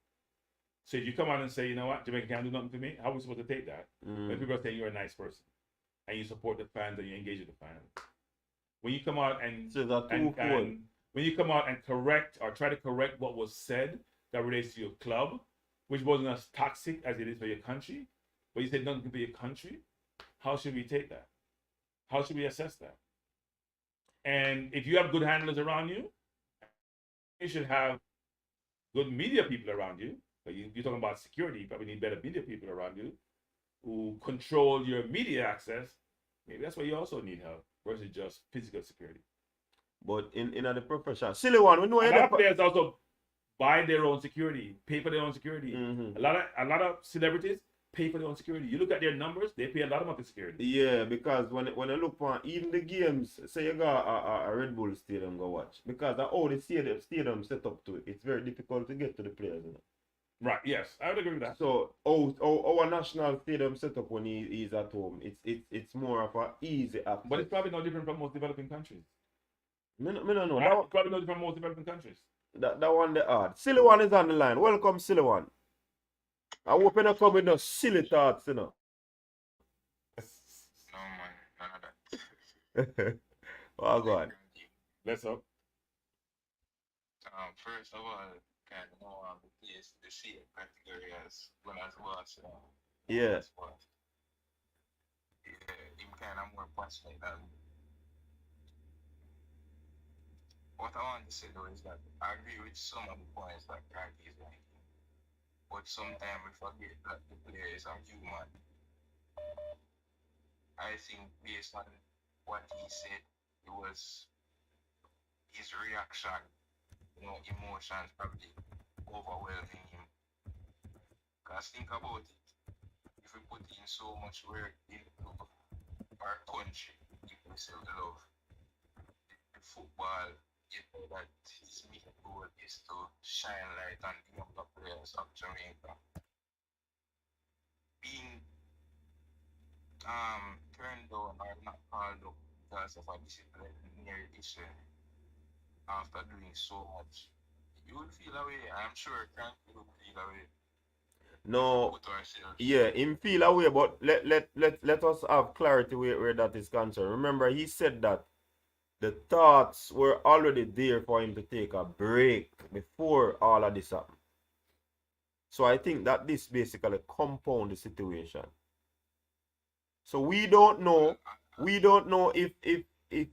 So if you come out and say, you know what, Jamaica can't do nothing to me, how are we supposed to take that? When people are saying you're a nice person and you support the fans and you engage with the fans. When you come out and when you come out and correct or try to correct what was said that relates to your club, which wasn't as toxic as it is for your country, but you said nothing for your country, how should we take that? How should we assess that? And if you have good handlers around you, you should have good media people around you. But you're talking about security, you probably need better media people around you who control your media access. Maybe that's why you also need help versus just physical security. But in the profession, silly one, we know a lot of players also buy their own security, pay for their own security. A lot of celebrities pay for their own security. You look at their numbers; they pay a lot of money for security. Yeah, because when I look for even the games, say you got a Red Bull stadium go watch, because how the stadium set up to it, it's very difficult to get to the players. Right. Yes, I would agree with that. So our national stadium setup when he's at home, it's more of a easy access. But it's probably no different from most developing countries. Me no know. Right? It's probably no different from most developing countries. That one the hard. Silly one is on the line. Welcome, Silly one. I hope you don't come with no silly thoughts, No man, none of that. Oh God. Let's hope. First of all, kind of know the same category as when I was Yeah. Him kind of more passionate than what I want to say though is that I agree with some of the points that Frankie is making, but sometimes we forget that the players are human. I think based on what he said, it was his reaction, emotions probably overwhelming him. Because think about it, if we put in so much work into our country, if we say we love the football, that his main goal is to shine light on the younger players of Jamaica. Being turned down or not called up because of a disciplinary issue after doing so much, you would feel away. I'm sure Frankie would feel away. No, Put ourselves. yeah, him feel away, but let us have clarity where that is concerned. Remember, he said that the thoughts were already there for him to take a break before all of this happened. So I think that this basically compound the situation. So we don't know if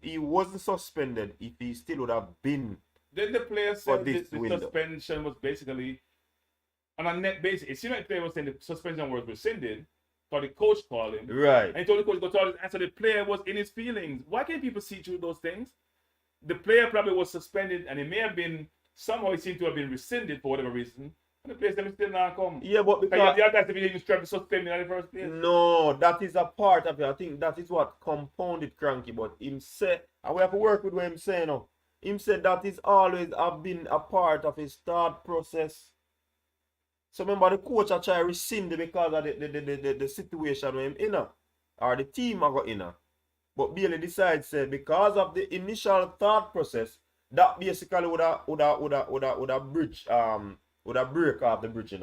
he wasn't suspended, if he still would have been. Then the player For said this the window. suspension was basically on a net basis. It seemed like the player was saying the suspension was rescinded, so the coach called him. Right. And he told the coach to tell his answer. The player was in his feelings. Why can't people see through those things? The player probably was suspended, and it may have been somehow it seemed to have been rescinded for whatever reason. And the player said, "Still not come." Yeah, but Because because the other guys even tried to suspend me in the first place. no, that is a part of it. I think that is what compounded Cranky. But him said, and we have to work with what him saying now. Him said that is always have been a part of his thought process. So remember the coach I try to rescind it because of the situation where him in or the team I got in. But Bailey decides say because of the initial thought process, that basically would have bridge would have break off the bridge,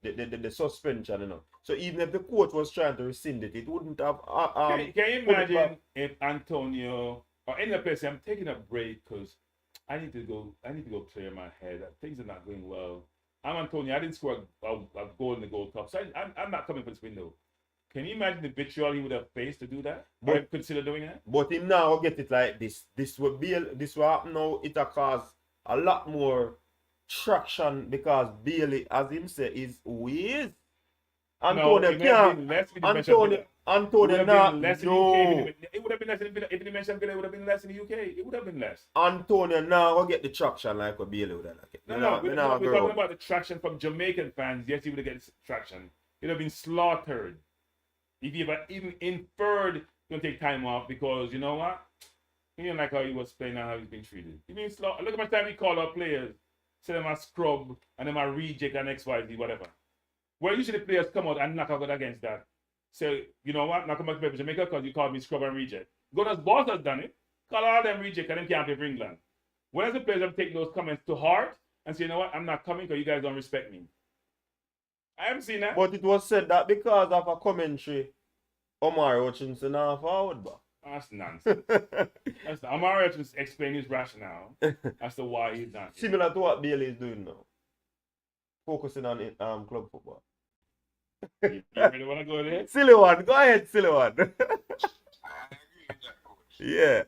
the suspension, So even if the coach was trying to rescind it, it wouldn't have Can you imagine if Antonio or any other person, I'm taking a break because I need to go clear my head. Things are not going well. I'm Antonio. I didn't score a goal in the Gold Cup, so I'm not coming for this window. Can you imagine the vitriol he would have faced to do that? Or But- consider doing that? But him now get it like this. This will happen now. It will cause a lot more traction because Bailey, as him say, is who he is. Antonio it may have been can't. less if he mentioned Villa. It Antonio would have not. been less in the UK. No. It would have been less in Villa. If he mentioned Villa, it would have been less in the UK. It would have been less. Antonio now will get the traction like what Bailey would have like it. We're talking about the traction from Jamaican fans. Yes, he would have get traction. He'd have been slaughtered. If he ever even inferred he's going to take time off because, you know what? He didn't like how he was playing and how he's been treated. He means look at my time he called out players, say them a scrub and them a reject and XYZ, whatever. Well, usually players come out and knock out against that. Say, you know what? Not come back to play for Jamaica because you called me scrub and reject. Gunner's boss has done it. Call all them reject and them can't play for England. When has the players have taken those comments to heart and say, you know what? I'm not coming because you guys don't respect me. I haven't seen that. But it was said that because of a commentary, Omar Hutchinson not forward back. That's nonsense. Amari just explain his rationale as to why he's not. Similar to what Bailey is doing now. Focusing on club football. You really want to go there? Silly one. Go ahead, silly one. I agree with that, coach. Yeah.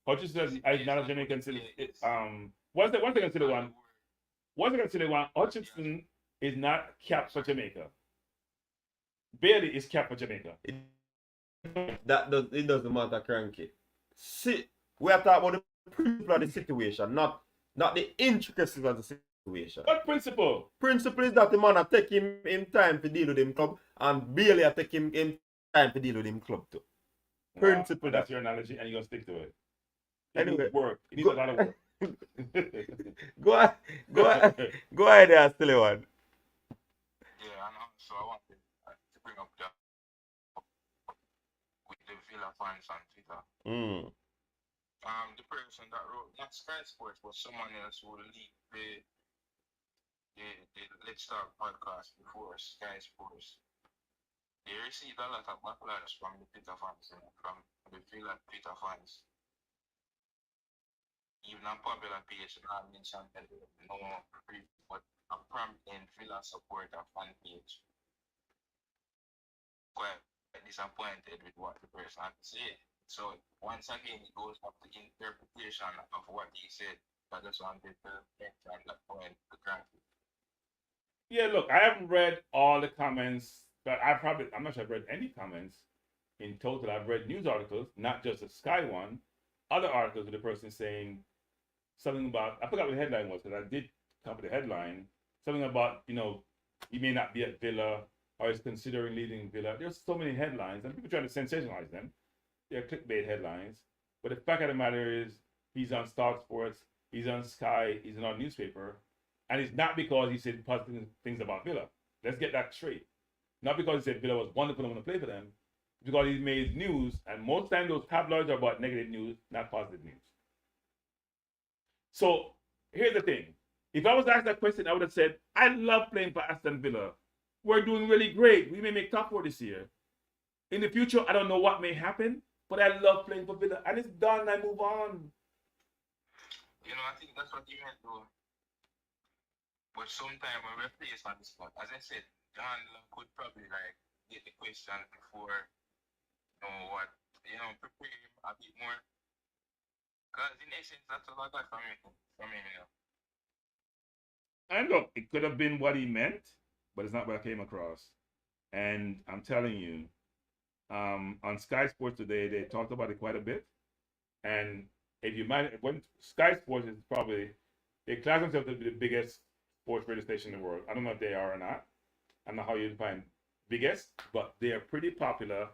Hutchinson is not a Jamaican citizen. What's the consider one? What's the consider one? Hutchinson is not capped for Jamaica. Bailey is capped for Jamaica. It doesn't matter, Cranky. See, we are talking about the principle of the situation, not the intricacies of the situation. What principle? Principle is that the man take him in time to deal with him club, and Bailey take him in time to deal with him club too. Principle. That's your analogy, and you're gonna stick to it. It Anyway, needs work. It needs a lot of work. Go ahead, there, silly one. Yeah, and also I wanted to bring up that with the Villa fans on Twitter. The person that wrote, not Sky Sports, but someone else who leaked the Let's Talk podcast before Sky Sports. They received a lot of backlash from the Twitter fans, from the Villa Twitter fans. Even a popular page, not mentioned that no brief, but a prominent Villa supporter fan page. Quite disappointed with what the person had to say. So once again, it goes back to interpretation of what he said. I just wanted to mention that point to grant it. Yeah, look, I haven't read all the comments, but I'm not sure I've read any comments in total. I've read news articles, not just the Sky one, other articles with the person saying something about, I forgot what the headline was because I did come with the headline, something about, he may not be at Villa or is considering leaving Villa. There's so many headlines and people try to sensationalize them. They're clickbait headlines. But the fact of the matter is, he's on Star Sports, he's on Sky, he's in our newspaper. And it's not because he said positive things about Villa. Let's get that straight. Not because he said Villa was wonderful and want to play for them. It's because he made news, and most times those tabloids are about negative news, not positive news. So here's the thing. If I was asked that question, I would have said, I love playing for Aston Villa. We're doing really great. We may make top four this year. In the future, I don't know what may happen, but I love playing for Villa. And it's done. I move on. I think that's what he meant though. But sometime when we're placed on the spot, as I said, John could probably get the question before, prepare him a bit more. Because in essence, that's all I got from him. And look, it could have been what he meant, but it's not what I came across. And I'm telling you, on Sky Sports today, they talked about it quite a bit. And if you mind, when Sky Sports is probably, they class themselves to be the biggest sports radio station in the world. I don't know if they are or not. I don't know how you define biggest, but they are pretty popular.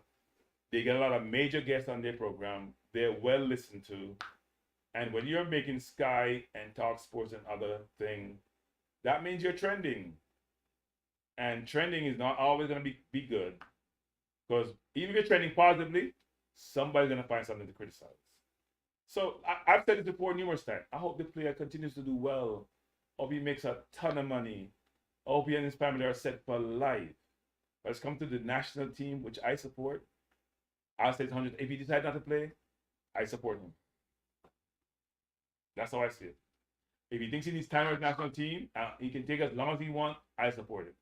They get a lot of major guests on their program. They're well listened to. And when you're making Sky and Talk Sports and other things, that means you're trending. And trending is not always going to be good. Because even if you're trending positively, somebody's going to find something to criticize. So I've said it before numerous times. I hope the player continues to do well. I hope he makes a ton of money. I hope he and his family are set for life. But it's come to the national team, which I support. I'll say it's 100. If he decides not to play, I support him. That's how I see it. If he thinks he needs time with the national team, he can take as long as he wants, I support it.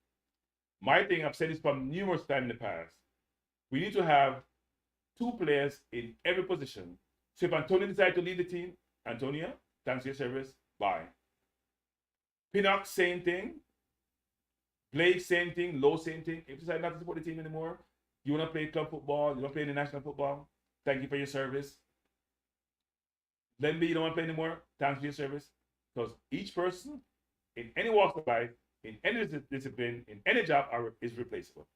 My thing, I've said this from numerous times in the past. We need to have two players in every position. So if Antonio decides to leave the team, Antonio, thanks for your service, bye. Pinnock, same thing. Blake, same thing. Lowe, same thing. If you decide not to support the team anymore, you want to play club football, you want to play international football, thank you for your service. Lenby, you don't want to play anymore, thanks for your service. Because each person, in any walk of life, in any discipline, in any job, is replaceable.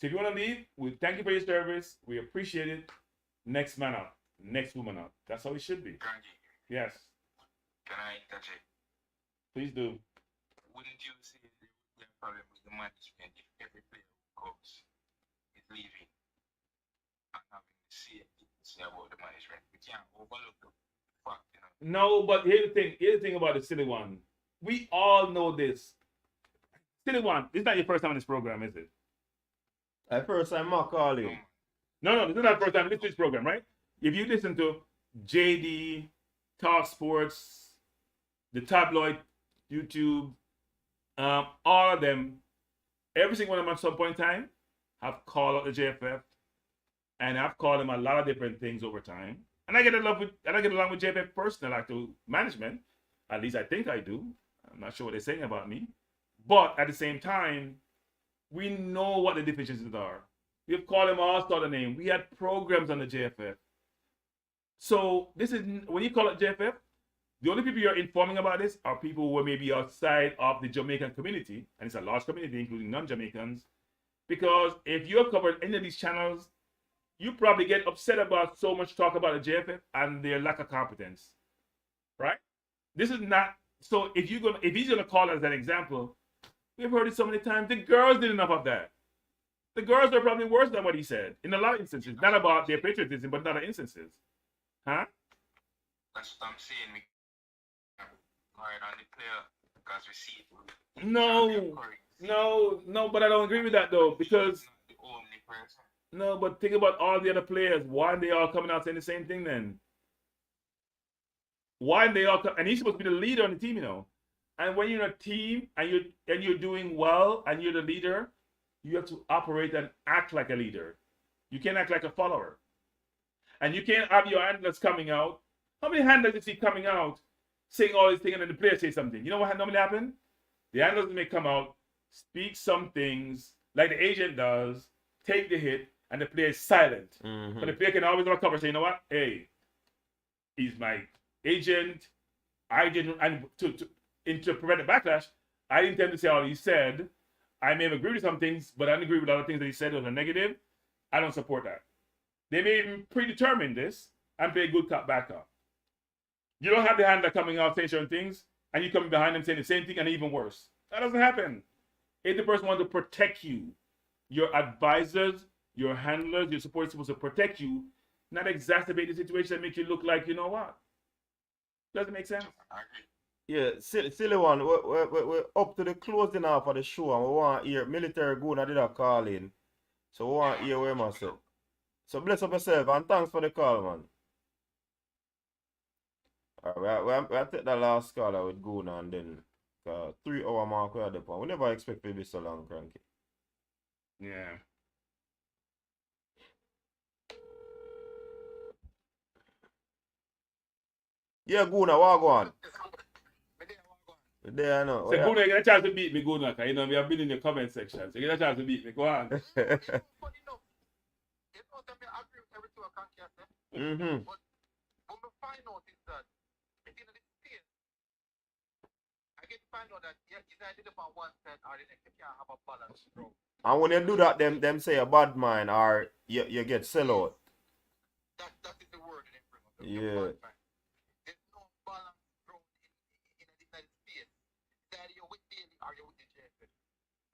So if you want to leave, we thank you for your service. We appreciate it. Next man up. Next woman up. That's how it should be. Grandy, Yes. can I interject? Please do. Wouldn't you say there would be a problem with the management if every player who comes is leaving and having the same thing to say about the management? We can't overlook the fact, No, but here's the thing. Here's the thing about the silly one. We all know this. Silly one, this is not your first time on this program, is it? First time I call you. No, this is not the first time you listen to this program, right? If you listen to JD, Talk Sports, the tabloid, YouTube, all of them, every single one of them at some point in time have called out the JFF, and I've called them a lot of different things over time. And I get along with JFF personally, like to management. At least I think I do. I'm not sure what they're saying about me. But at the same time, we know what the deficiencies are. We've called them all sort of names. We had programs on the JFF. So this is, when you call it JFF, the only people you're informing about this are people who are maybe outside of the Jamaican community, and it's a large community, including non-Jamaicans. Because if you have covered any of these channels, you probably get upset about so much talk about the JFF and their lack of competence, right? This is not, so if he's gonna call it as an example, we've heard it so many times. The girls did enough of that. The girls are probably worse than what he said in a lot of instances. Not about their patriotism, but in other instances. Huh? That's what I'm saying. We hard on the player because we see it. No, but I don't agree with that though, because the only person. No, but think about all the other players. Why aren't they all coming out saying the same thing then? Why aren't they all and he's supposed to be the leader on the team, And when you're in a team and you're doing well and you're the leader, you have to operate and act like a leader. You can't act like a follower. And you can't have your handlers coming out. How many handlers you see coming out saying all these things and then the player say something? You know what normally happen? The handlers may come out, speak some things like the agent does, take the hit, and the player is silent. Mm-hmm. But the player can always recover, say, you know what? Hey, he's my agent. I didn't, and to prevent a backlash, I didn't intend to say all he said. I may have agreed with some things, but I didn't agree with other things that he said was a negative. I don't support that. They may even predetermine this and play good cop, bad cop. You don't have the handler coming out saying certain things, and you come behind them saying the same thing and even worse. That doesn't happen. If the person wants to protect you, your advisors, your handlers, your support is supposed to protect you, not exacerbate the situation and make you look like, you know what? Doesn't make sense. I agree. Yeah, silly one. We're up to the closing half of the show, and we want to hear military Guna did a call in. So we want to hear what him say. So bless up yourself and thanks for the call, man. Alright, we take the last caller with Guna and then 3 hour mark we are the point. We never expect it to be so long, cranky. Yeah. Yeah, Guna, what go on? There I know. So Guna, you get a chance to beat me, Guna, because you know we have been in the comment section. So you get a chance to beat me. Go on. Mm-hmm. But what we find out is that within the space, I get to find out that either I did about one side or the next, you can't have a balance, bro. And when you do that, them say a bad mind or you get sell out. That is the word in April. Yeah. There's no balance, bro, in the space. Either you're with Daily or you're with the JFF.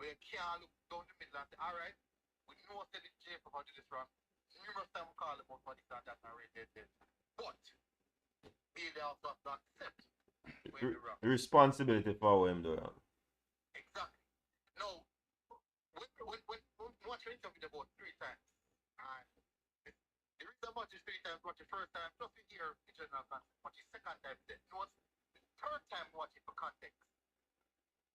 But you can't look down the middle and say, all right, we know that the JFF how to do this wrong. Numerous times we call about for this and that and this. But Daily also has to accept when you're wrong. Responsibility for what him do. Exactly. No, when watch an interview about 3 times, and the reason I watch it 3 times, watch the first time, plus you hear the general concept, watch the second time, then notes the third time watch it for context.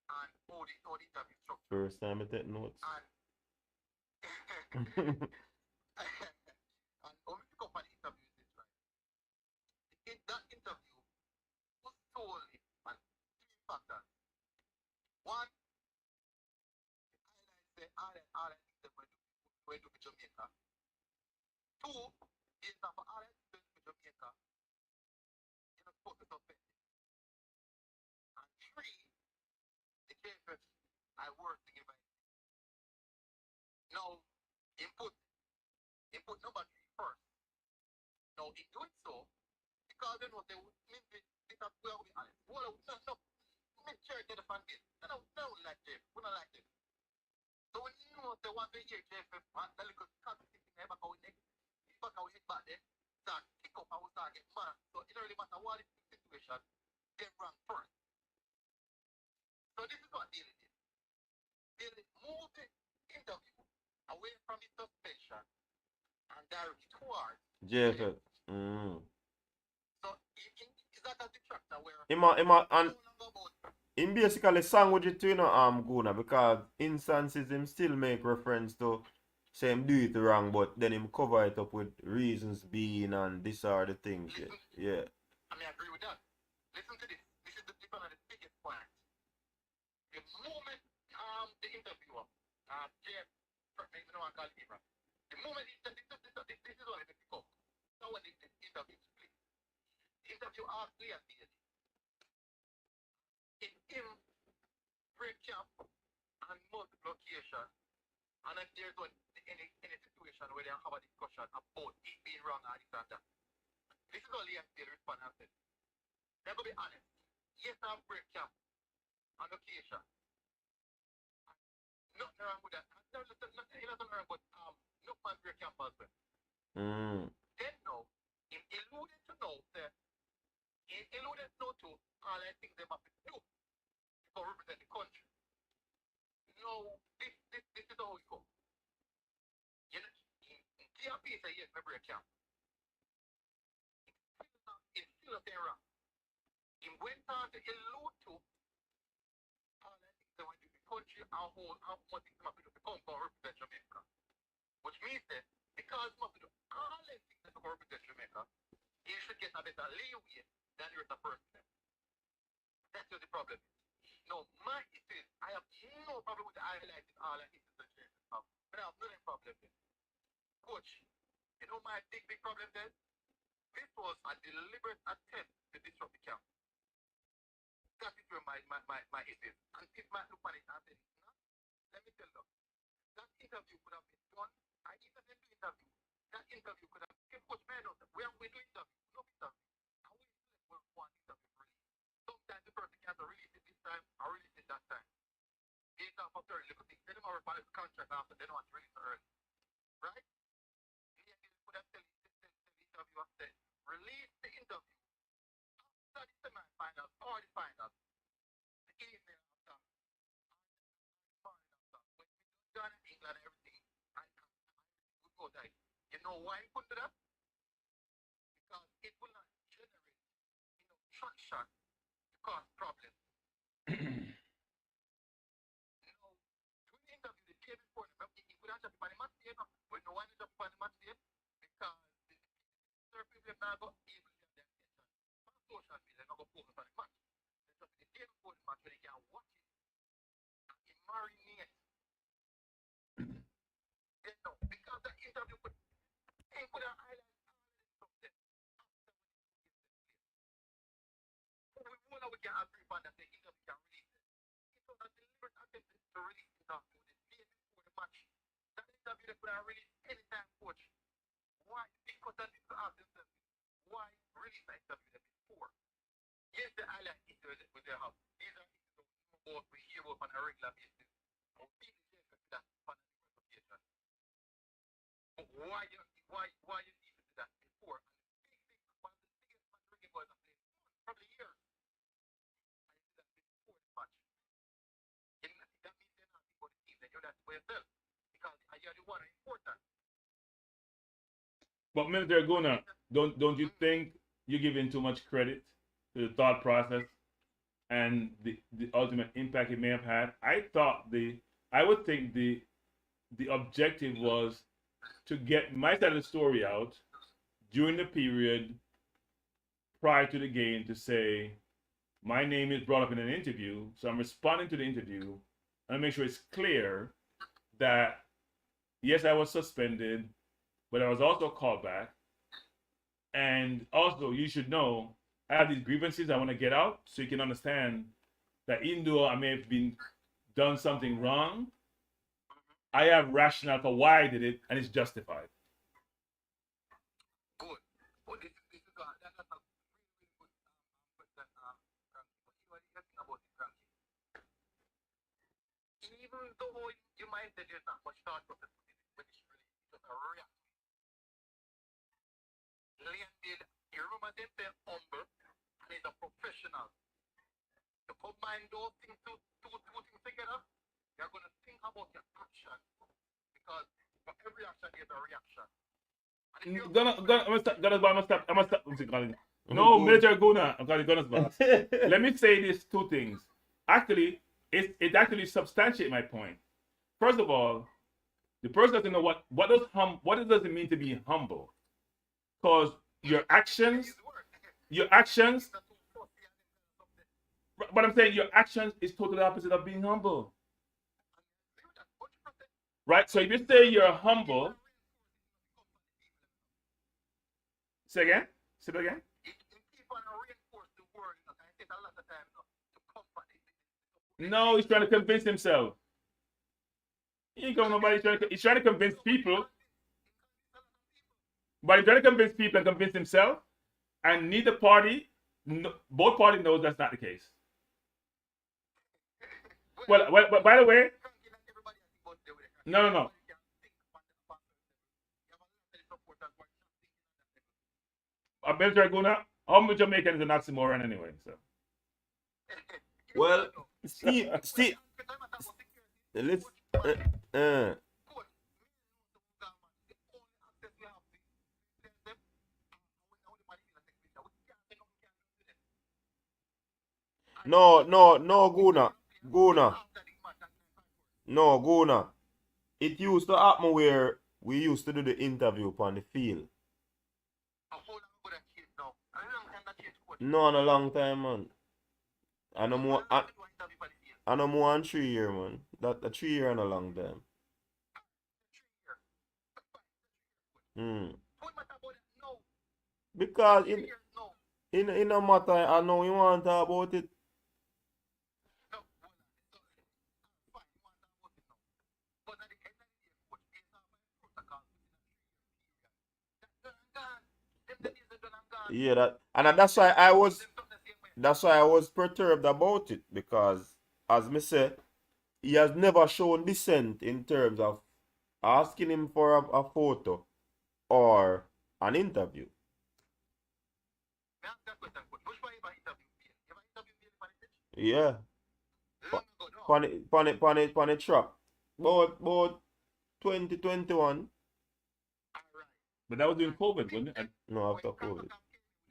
And all the interview structure. First time I take notes. And when we pick up an interview, is right? That interview was solely on 3 factors. One, all I think that we're doing Jamaica. 2, is that for all I think that Jamaica, you're not supposed to offend it. And 3, the JFF, I work to give it. Now, input number 3 first. Now, in doing so, because they know they would mean this is where we are. Well, no, make sure get the fan base. They don't like Jeff. We don't like them. So when you know they want to hear Jeff, man, the little conversation back our neck, back our head back there, start kick up and we start get mad. So it don't really matter what is the situation, they run first. So this is what Daily did. Daily moved the interview away from the suspension and directly towards JFF. So is that a detractor where him basically sang with it to Guna because instances him still make reference to say him do it wrong, but then him cover it up with reasons being and this are the things. Yeah. I mean, I agree with that. Listen to this. This is one of the biggest points. The moment the interviewer, Jeff, maybe no one call him, the moment this is what it pick up. Now when the interview is played, the interview asks clearly, if him break camp and multiple location, and if there's any situation where they have a discussion about it being wrong or this and that, this is all Liam still respond and said. They're going to be honest. Yes, I'm break camp on location. Nothing wrong with that. Nothing wrong, but no man break camp as well. Then now, he alluded to know that he alluded to all I think they must do to represent the country. No, this is how it goes. You know, in TRP say yes, I break camp. It's still not wrong. He went on to allude to all I think they want to do the country and whole and what things must be to come for represent Jamaica. Which means that because most of the all them things that go represent Jamaica, he should get a better leeway than the rest of person. That's just the problem. No, my issue is I have no problem with highlighting all the issues that Jamaica have. But I have no problem there. Coach, you know my big problem there? This was a deliberate attempt to disrupt the camp. That is where my issue is. And if might look at it and say, no, let me tell you, that interview could have been done. I even did the interview. That interview could have been Coach Man, we do interview, no interview. And we select one interview release. Sometimes the person can't release it this time or release it that time. They talk about early little things. They don't have a contract after they don't want to release it early. Right? They could have tell the interview and said, release the interview after the semi-finals or the finals. The evening after. The morning after. When we done in England and everything, and we go that. You know why we couldn't do that? Because it will not generate traction to cause problems. Doing the interview the day before, you could have just been on the match day, but no one is up on the match day because the people have not got able to get their attention. On social media, they're not going to focus on the match. It's just the day before the match where they can watch it and it marinate. They know because the interview could have highlighted all of this stuff there after when it gets to the place. So we know we can agree upon that the interview can release it. It was a deliberate attempt to release it after the day before the match. That interview they could have released anytime, coach. Why? Because that people ask themselves, why release the interview before? Yes, the highlight issue with their house. These are issues we hear about on a regular basis. Or people say that on a different occasion. But why you need to do that before? And the big thing, one of the biggest match ringing boys have played probably years. And you do that before the match. That means they're not about the team, then you're that for yourself. Because you're the one important. But Minister Aguna, don't you think you're giving too much credit to the thought process and the ultimate impact it may have had? I would think the objective was to get my side of the story out during the period prior to the game to say my name is brought up in an interview, so I'm responding to the interview and make sure it's clear that yes, I was suspended, but I was also called back. And also, you should know, I have these grievances I want to get out so you can understand that even though I may have been done something wrong, I have rationale for why I did it, and it's justified. Good. But this is that's a really good question, what you think about this ranking? Even though you might say there's not much thought process when it's really just a reaction. Leon did, you remember them say humble and he's a professional. To combine those things, two things together, you're going to think about your action. Because for every action, there's a reaction. I'm gonna stop. No, Military Guna. I'm calling Guna's boss. Let me say these two things. Actually, it actually substantiates my point. First of all, the person doesn't know what does it mean to be humble. Because your actions, but I'm saying your actions is totally opposite of being humble. Right? So if you say you're humble, say again? Say it again? No, he's trying to convince himself. He ain't going nobody. He's trying to convince people. But he's trying to convince people and convince himself. And neither party, both parties knows that's not the case. Well, by the way, no. Benjamin Guna, how much Jamaican is an oxymoron anyway? So. Well, Steve, let's. No, Guna. No, Guna. It used to happen where we used to do the interview upon the field. How long ago that change now? I don't know that change coach. No, in a long time, man. I know more. How long do I interview for the field? I know more than 3 years, man. That a 3 year and a long time. 3 years. Hmm. What matter about it? No. Because 3 years, no. in a matter, I know you want to talk about it. No, hold on. So, fine, you want to talk about it now. But at the end of the day, coach, based on my protocol within a 3 year period, that's done and gone. Them the days are done and gone. Yeah, that's why I was. Them something the same way. That's why I was perturbed about it because, as me say, he has never shown dissent in terms of asking him for a photo or an interview. Me ask that question, coach. Which one you ever interview me? You ever interview me for the pitch? Yeah, Long ago, no. pon it track. About 2021. Alright. But that was during COVID, wasn't it? No, after When COVID. Carter came in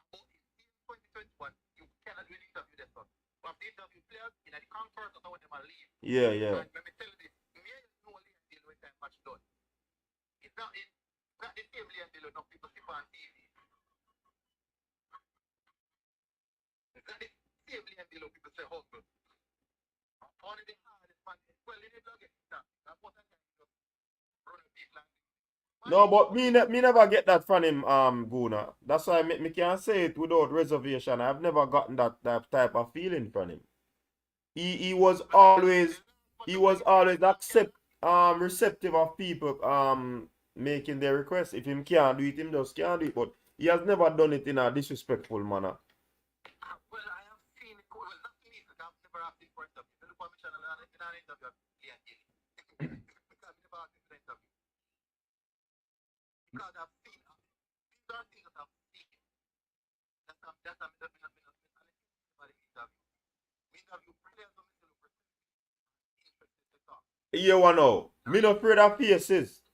with the rule about in 2021, you cannot do an interview there, son. You have to interview players in the conference or when they might leave. Yeah, yeah. And let me tell you this, me and no lane deal with time match done. It's not the same lane deal with no people see on TV. It's not the same lane deal with people say hustle. One of the hardest man, well, you need to get that. That's what I can just run a big line. No, but me never get that from him, Guna. That's why me can't say it without reservation. I've never gotten that type of feeling from him. He was always receptive of people making their requests. If him can't do it, him just can't do it. But he has never done it in a disrespectful manner. Well, I have seen it. Well, not me, because I've never asked him for interview. If you look at my channel, in an interview, yeah, because I've never asked him for interview. Because I've seen, these are things that I've seen. That's a interview. Me interview players, I'm still interested to talk. You know, me not afraid of faces.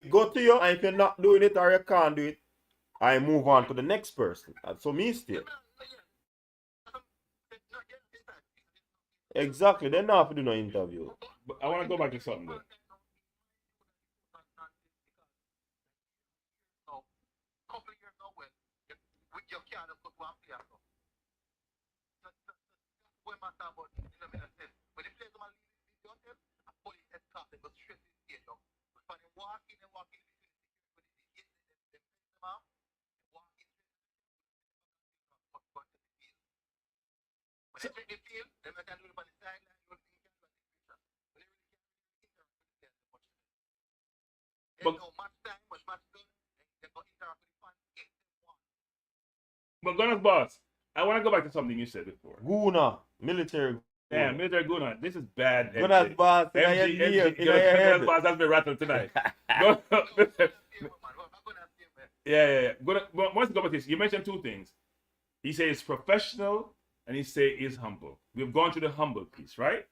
Go to you, and if you're not doing it or you can't do it, I move on to the next person. That's so me still. Exactly. They not have to do no interview. But I want to go back to something though. Couple years now, well, with your car, just go to one player. When my time about in a minute, when the players are leaving the hotel, a police escort them go straight to the stadium. But when they walk in, when they get them out, walk in, go to the field. When they check the field, they can do it on the sideline, you can do it on the picture. When they really can't interact with the players much. There's no match time, much match done, they go interact with the fans if they want. But Gunner's boss, I want to go back to something you said before. Guna, military. Yeah, military Gunner. This is bad. Guna's boss in your ear, in your head. Gunner's boss has been rattled tonight. Yeah. Once you go back to this, you mentioned two things. He says he's professional and he says he's humble. We've gone through the humble piece, right?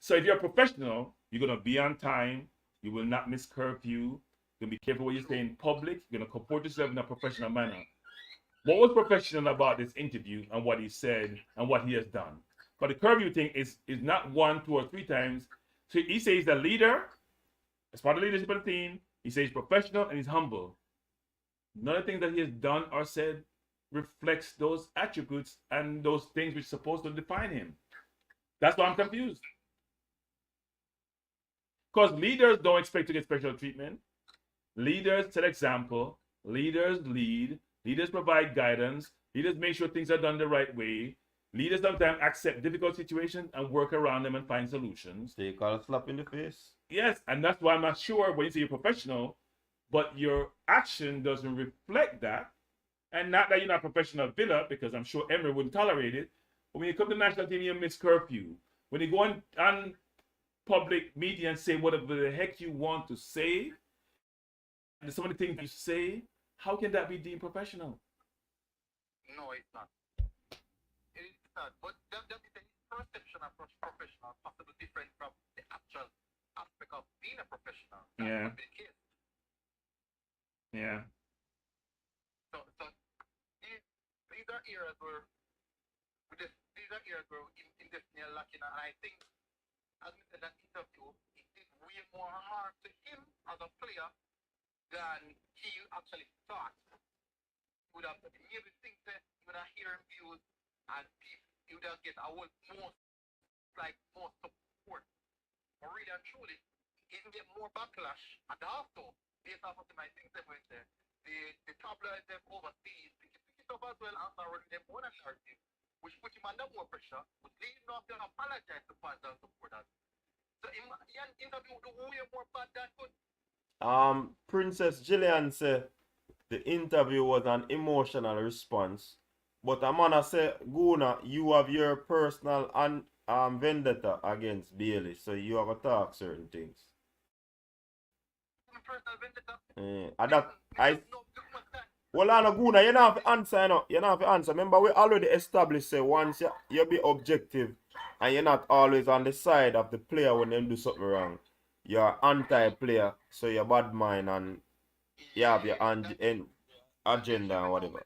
So if you're a professional, you're going to be on time. You will not miss curfew. You're going to be careful what you say in public. You're going to comport yourself in a professional manner. What was professional about this interview and what he said and what he has done? But the curfew thing is not 1, 2, or 3 times. So he says he's a leader, as part of the leadership of the team. He says he's professional and he's humble. None of the things that he has done or said reflects those attributes and those things which are supposed to define him. That's why I'm confused. Because leaders don't expect to get special treatment. Leaders set example. Leaders lead. Leaders provide guidance. Leaders make sure things are done the right way. Leaders sometimes accept difficult situations and work around them and find solutions. They call a slap in the face. Yes, and that's why I'm not sure when you say you're professional, but your action doesn't reflect that. And not that you're not a professional Villa, because I'm sure Emery wouldn't tolerate it. But when you come to the national team, you miss curfew. When you go on public media and say whatever the heck you want to say, and some of the things you say, how can that be deemed professional? No, it's not. It's not. But that is the perception of professional, possibly different from the actual aspect of being a professional. That Yeah. would be the case. Yeah. So these are areas where in this near lacking, and I think, as we said, that interview, it did way more harm to him as a player than he actually thought. He would have maybe think that he would have hear him views and he would have get a whole more support. But really and truly, he can get more backlash. And also, based off of my things that went there, the tabloids them overseas, they can pick it up as well after running them own narrative, which put him under more pressure, which lead him to apologize to fans and supporters. So he interview the way more bad than good. Princess Gillian said the interview was an emotional response. But a man say, Guna, you have your personal vendetta against Bailey, so you have to talk certain things. Personal vendetta. Well, no, Guna, you don't have to answer, you know. You don't have to answer. Remember, we already established, say, once you be objective and you're not always on the side of the player when they do something wrong. You're anti-player, so you're bad mind and you have your agenda and whatever.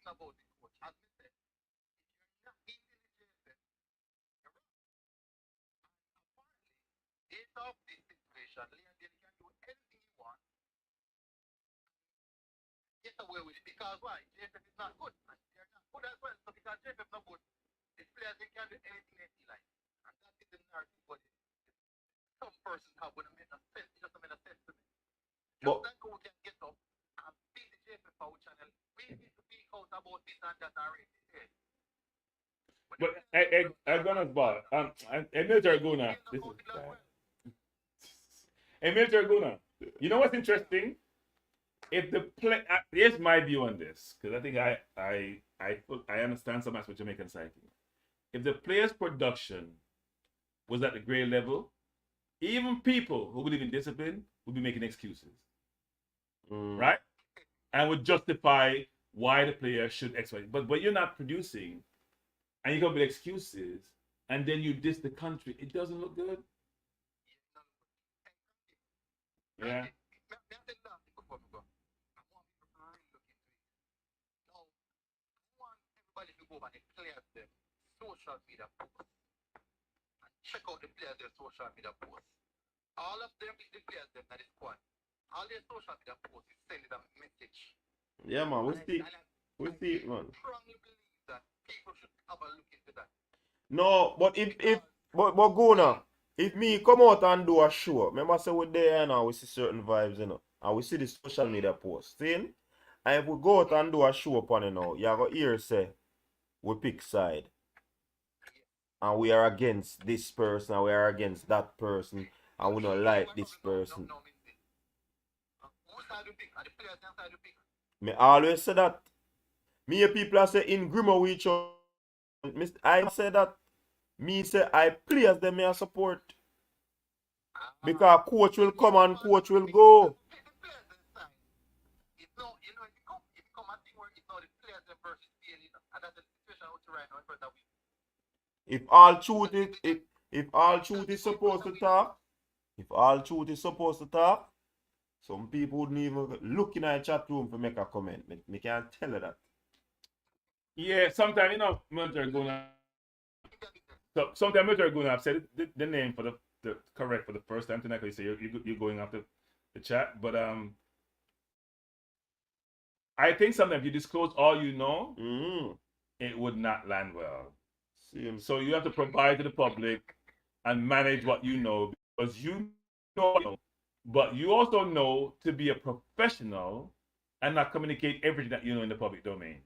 About this coach, as we said, if you're not eating the JSF, you're wrong. Apparently, based off this situation, Leon Daly can do anything he wants, get away with it. Because why? JSF is not good. And they're not good as well. So because JSF is not good, these players they can do anything they feel like. And that is the narrative, but some person have when it made a sense, it just made a sense to me. Just like we can get up and beat the JSF our channel, we need to speak out about this and that already. But Gunner's ball. Military Guna. This is Military Guna. You know what's interesting? If the play, here's my view on this, because I think I understand some aspects of Jamaican psyche. If the player's production was at the grade level, even people who believe in discipline would be making excuses, right? And would justify why the player should exploit. But you're not producing, and you come with excuses, and then you diss the country. It doesn't look good. Yeah. Everybody to go back and clear them social media posts and check out the players their social media posts. All of them is the players them that is squad. All their social media posts is sending a message. Yeah, man, we see it, man. I strongly believe that people should have a look into that. No, but but Guna, if me come out and do a show, remember say we're there now, we see certain vibes, you know, and we see the social media posts, see? And if we go out and do a show upon it now, you go hear say we pick side. And we are against this person, and we are against that person, and we don't like this person. Me always say that. Me people say in Grimo with each other. I say that. Me say I players them me support. Because coach will come and coach will go. If all truth is supposed to talk, some people wouldn't even look in a chat room to make a comment. Me can't tell you that. Yeah, sometimes, you know, military gonna. So sometimes military gonna have said the name for the correct for the first time tonight. Because you say you're going after the chat, but I think sometimes if you disclose all you know, it would not land well. So you have to provide to the public and manage what you know, because you know, but you also know to be a professional and not communicate everything that you know in the public domain.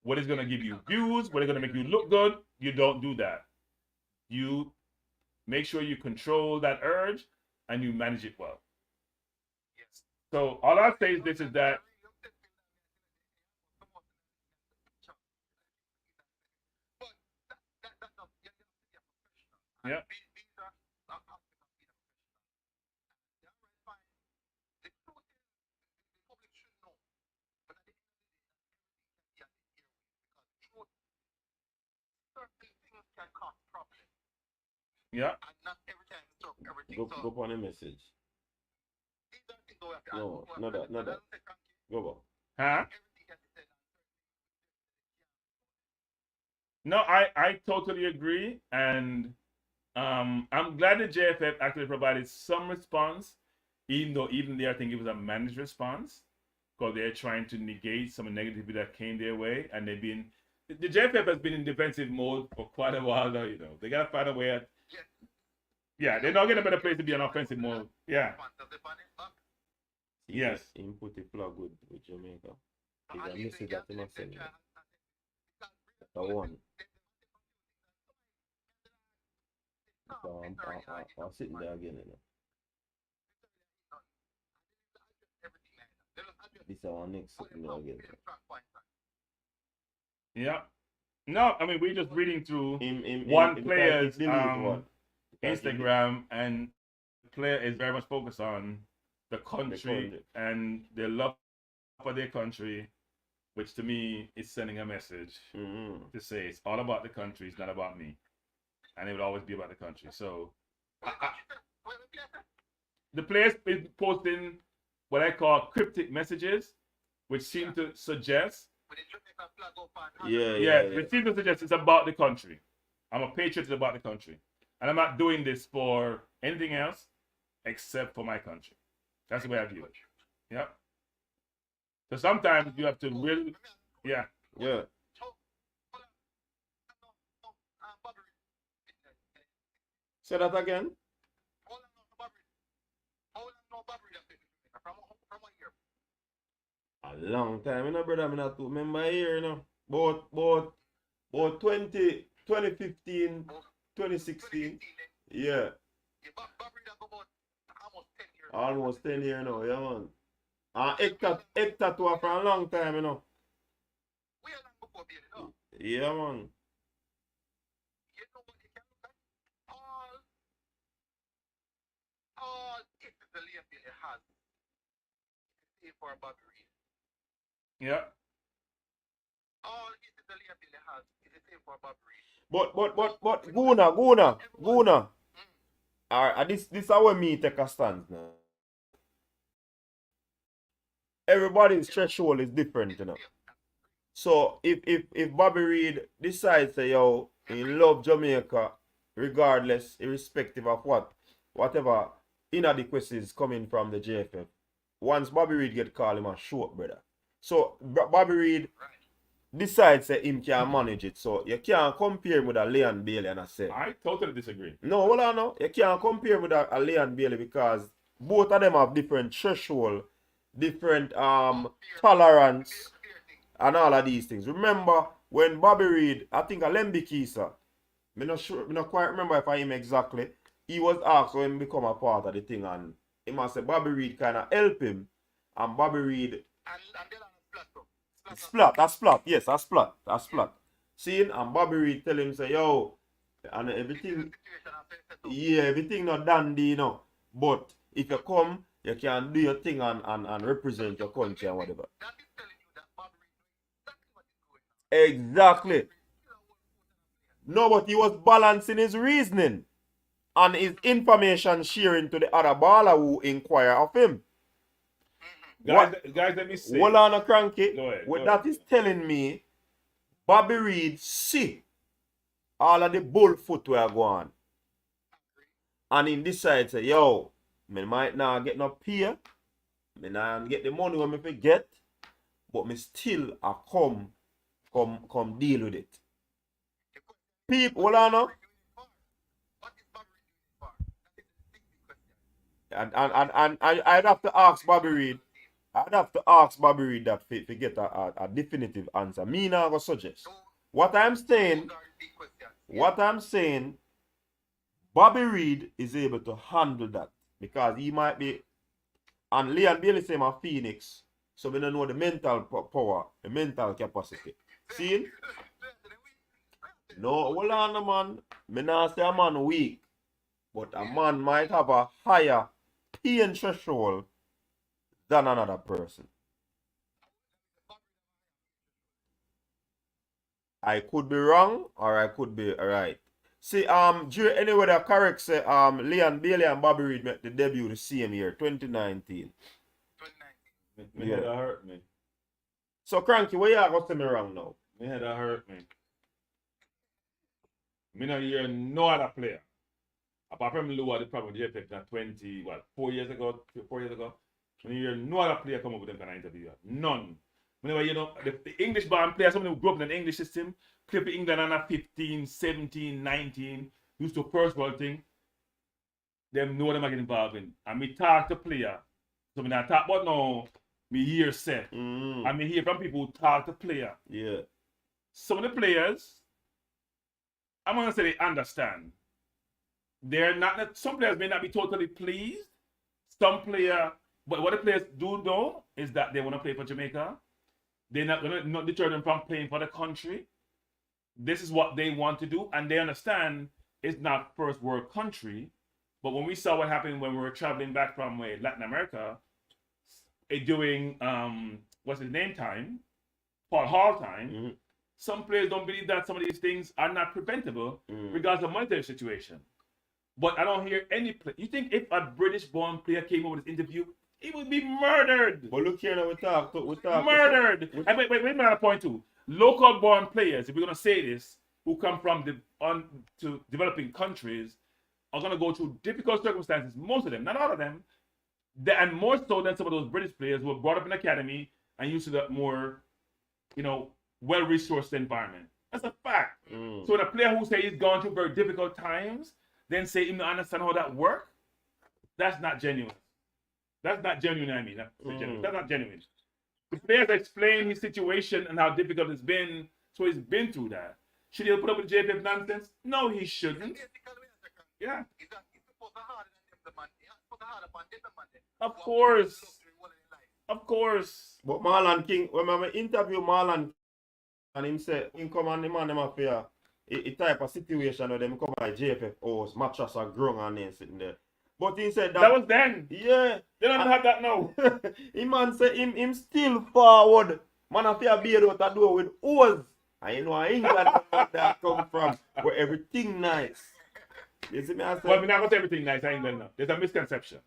What is going to give you views, what is going to make you look good, you don't do that. You make sure you control that urge and you manage it well. So all I'll say is this, is that yeah. things can cause problems. Yeah. And not every time you talk everything. Go So on a message. these are things we have to No, not that. and Go back. Huh? everything can be said. No, I totally agree, and I'm glad the JFF actually provided some response, even though even there I think it was a managed response, because they're trying to negate some negativity that came their way, and the JFF has been in defensive mode for quite a while now. They gotta find a way. Yeah, they're not getting a better place to be in offensive mode. Yeah. Yes. Input the flag with Jamaica. Is a message that he must send. That's the one. So I'm sitting there again, This is our next sitting there again. Yeah. No, I mean we're just reading through In one player's one. Instagram, and the player is very much focused on the country and their love for their country, which to me is sending a message to say it's all about the country, it's not about me, and it will always be about the country. So the players is posting what I call cryptic messages, which seem to suggest which seem to suggest it's about the country. I'm a patriot, it's about the country. And I'm not doing this for anything else except for my country. That's the way I view it. Yeah. So sometimes you have to really, Yeah. Say that again. A long time, brother. I not to remember here, About 2015, 2016. Yeah. Almost 10 years now, yeah, man. Hector to for a long time, Yeah, man. All it the label has is for Bobby Reed. yeah. All it the label has is the same for Bobby Reed. But Guna. This is how me take a stand now. Everybody's threshold is different, So if Bobby Reed decides to he love Jamaica, regardless, irrespective of whatever inadequacies coming from the JFF, once Bobby Reed get called, him a short brother. So Bobby Reed decides that him can manage it. So you can't compare him with a Leon Bailey and I say. I totally disagree. No, hold on now. You can't compare him with a Leon Bailey because both of them have different threshold, different tolerance, and all of these things. Remember when Bobby Reed, I think a Lemby Kisa, I'm not sure, I not quite remember if I him exactly. He was asked when he become a part of the thing, and he must say Bobby Reed kind of help him, and Bobby Reed splat. Yes, that's splat. See, and Bobby Reed tell him say, yo, and everything, everything not dandy, But if you come, you can do your thing and represent your country and whatever. Exactly. No, but he was balancing his reasoning and his information sharing to the other baller who inquire of him. Guys, let me see. Hold on, cranky. Go ahead. What that is telling me, Bobby Reed see all of the bullfoot we are going. And he decides, say, yo, me might not get no pay, me not get the money when me forget, but me still come deal with it. People, hold on now. And I'd have to ask Bobby Reed. I'd have to ask Bobby Reed that to get a definitive answer. Me now go suggest. What I'm saying, Bobby Reed is able to handle that because he might be, and Leon Bailey say my Phoenix, so we don't know the mental power, the mental capacity. See? No, hold on, man. Me not say a man weak, but a man might have a higher pain threshold than another person. I could be wrong or I could be right. See, anyway, the correct say Leon Bailey and Bobby Reed made the debut the same year, 2019. 2019. Me head hurt me. So Cranky, where you are going to me wrong now? Me head hurt me. Me not hear no other player. Apart from Lou, the problem with JPEG that 4 years ago, 4 years ago. Me hear no other player come up with them kind of interview. None. Whenever you know the English born player, someone who grew up in an English system, play for England under 15, 17, 19, used to first world thing, them know them I get involved in. And me talk to player. So me not talk about no, me hear say. And me hear from people who talk to player. Yeah. Some of the players, I'm gonna say they understand. They're not, some players may not be totally pleased. Some player, but what the players do know is that they want to play for Jamaica. They're not going to not deter them from playing for the country. This is what they want to do, and they understand it's not first world country. But when we saw what happened when we were traveling back from Latin America, doing what's his name time, Paul Hall time, some players don't believe that some of these things are not preventable, regardless of monetary situation. But I don't hear any play. You think if a British-born player came over this interview, he would be murdered? But look here now, we talk. Murdered. And wait another point too. Local-born players, if we're gonna say this, who come from to developing countries, are gonna go through difficult circumstances. Most of them, not all of them, and more so than some of those British players who were brought up in academy and used to that more, well-resourced environment. That's a fact. So when a player who say he's gone through very difficult times, then say him to understand how that work, that's not genuine. That's not genuine, I mean. That's not genuine. The players explain his situation and how difficult it's been, so he's been through that. Should he put up with JPF nonsense? No, he shouldn't. Yeah. Of course. Of course. But Marlon King, when I interview Marlon and him say, him come and the man them affair, a type of situation where them come by JFF house, mattress are grown and then sitting there. But he said that was then. Yeah. They don't have that now. Him man say him still forward. Man affair be out the door with hose. And you know England that come from where everything nice. You see me I say? Well, I mean, not everything nice in England now. There's a misconception.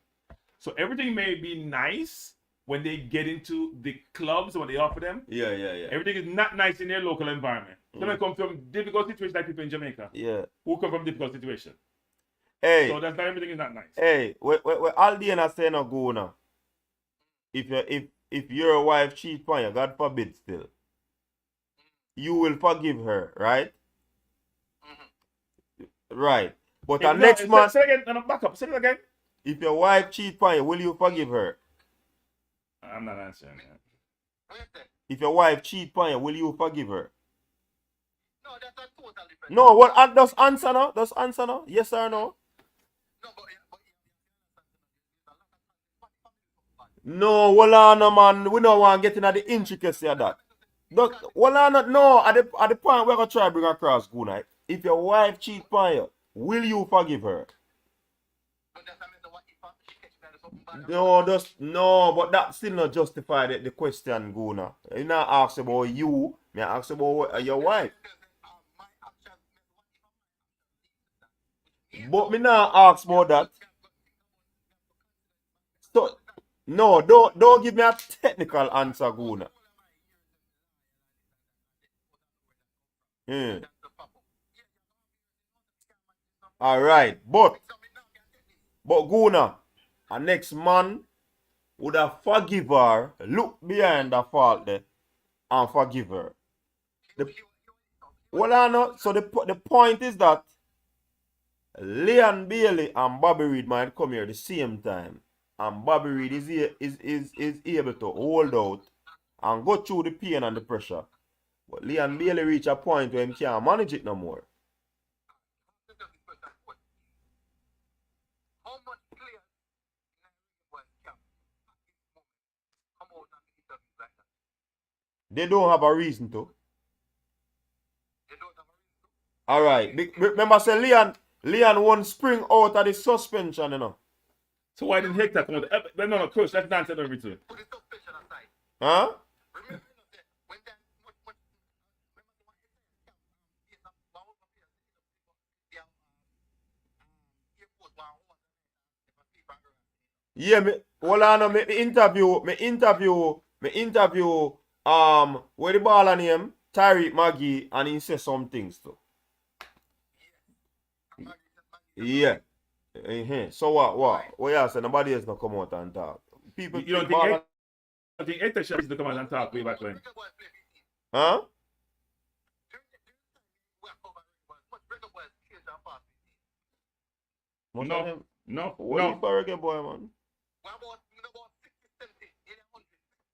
So everything may be nice when they get into the clubs, when they offer them. Yeah. Everything is not nice in their local environment. Some of them come from difficult situations like people in Jamaica. Yeah. Who come from difficult situations. Hey. So that's not everything is not nice. Hey, where Aldiana say no go now. If your wife cheat on you, God forbid still, you will forgive her, right? Right. But the next man. Say it again, back up. Say it again. If your wife cheat on you, will you forgive her? I'm not answering that. If your wife cheat on you, will you forgive her? No, that's a total different. No, what does answer now? Does answer now? Yes or no? No, hold on, no, man. We don't want to get into the intricacy of that. Hold on, no. At the point we're going to try to bring across good night. If your wife cheat on you, will you forgive her? No, but that still not justify the question, Guna. You not ask about you, me ask about your wife. But me not ask about that. So, no, don't give me a technical answer, Guna. Alright, but Guna, a next man would have forgive her, look behind the fault there, and forgive her. So the point is that Leon Bailey and Bobby Reed might come here at the same time. And Bobby Reed is able to hold out and go through the pain and the pressure. But Leon Bailey reach a point where he can't manage it no more. They don't have a reason to. Alright. Remember say Leon won spring out of the suspension, you know. So why didn't Hector come out? No, Coach, let's not answer everything. Huh? Yeah, hold on, me interview, where the ball name, Tyreek Maggie, and he say some things too. Yeah. So what you say? Nobody else gonna come out and talk. People You don't think Hector should come out and talk way back when? Huh? No. What you for reggae boy, man?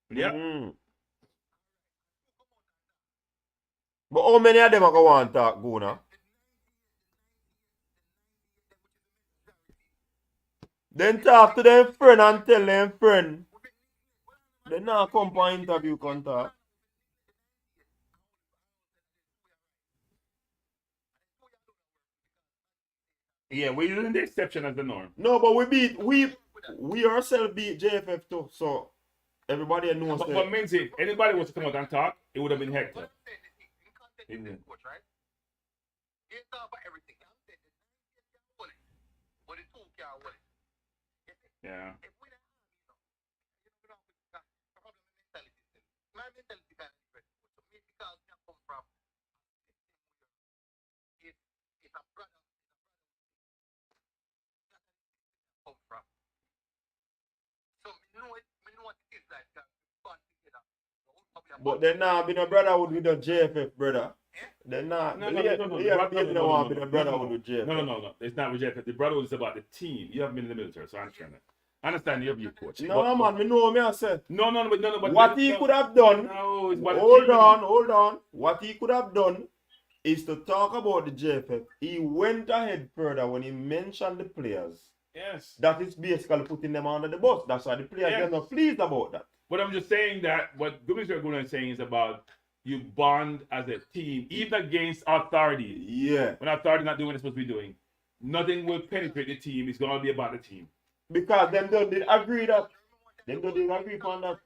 Yeah. But how many of them are going to talk, Guna? Then talk to them friend and tell them friend. They not come for interview contact. Yeah, we're using the exception as the norm. No, but we ourselves beat JFF too, so everybody knows that. But means if anybody was to come out and talk, it would have been Hector. Yeah. But then now be no brotherhood with the JFF, brother. Then now, No. be the brotherhood with JFF. No. It's not with JFF. The brotherhood is about the team. You haven't been in the military, so I understand that. I understand your view, coach. No, man, me know me I said. No, but what he could have done. No, it's about hold on. What he could have done is to talk about the JFF. He went ahead further when he mentioned the players. Yes. That is basically putting them under the bus. That's why the players are not pleased about that. But I'm just saying that what Mr. Guna is saying is about you bond as a team, even against authority. Yeah. When authority not doing what it's supposed to be doing, nothing will penetrate the team. It's going to be about the team. Because them don't did agree that. Them don't did agree on that.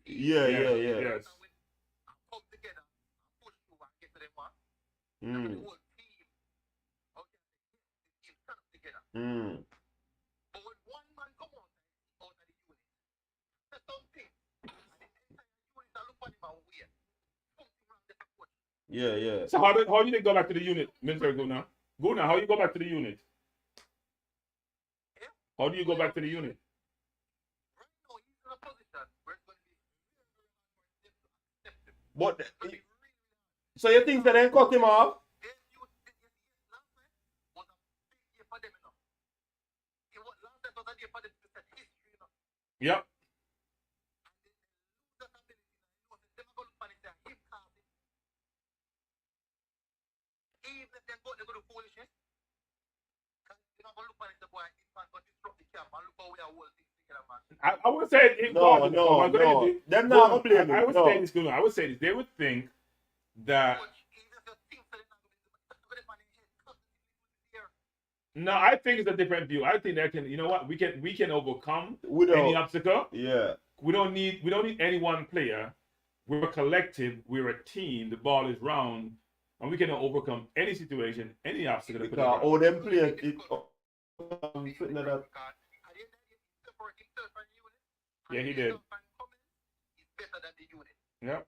Yeah. Yes. Yeah. So how do you go back to the unit, Mr. Guna? Guna, how you go back to the unit? How do you go back to the unit? But so you think that they cut him off? Yep. I would say no. Them not gonna blame him. I would say this, Guna. I would say this. They would think that. No, I think it's a different view. I think that you know what, we can overcome any obstacle. Yeah. We don't need any one player. We're a collective. We're a team. The ball is round, and we can overcome any situation, any obstacle. Because all them players, yeah, he did. Yep.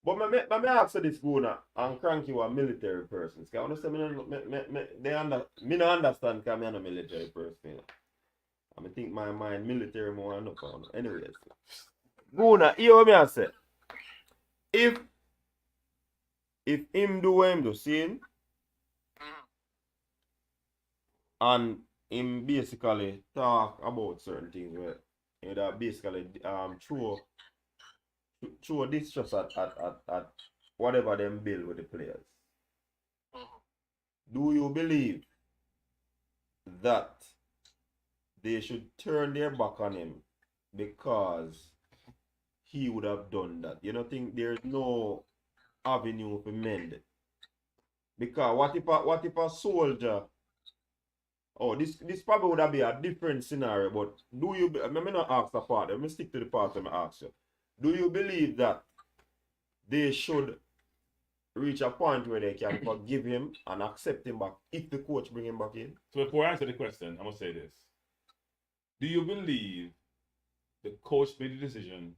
But me ask you this, Guna, and Cranky was a military person. I understand me no understand because I'm a military person. You know? I think my mind military more than enough. Anyways. Guna, hear what I say. If him do what him do, see him, and him basically talk about certain things where that basically throw distrust at whatever them build with the players. Do you believe that they should turn their back on him because he would have done that? You don't think there's no avenue for mend? Because what if a soldier Oh, this probably would have been a different scenario, but do you, I mean, not ask the part, let me stick to the part I'm ask you. Do you believe that they should reach a point where they can forgive him and accept him back if the coach bring him back in? So before I answer the question, I'm gonna say this. Do you believe the coach made the decision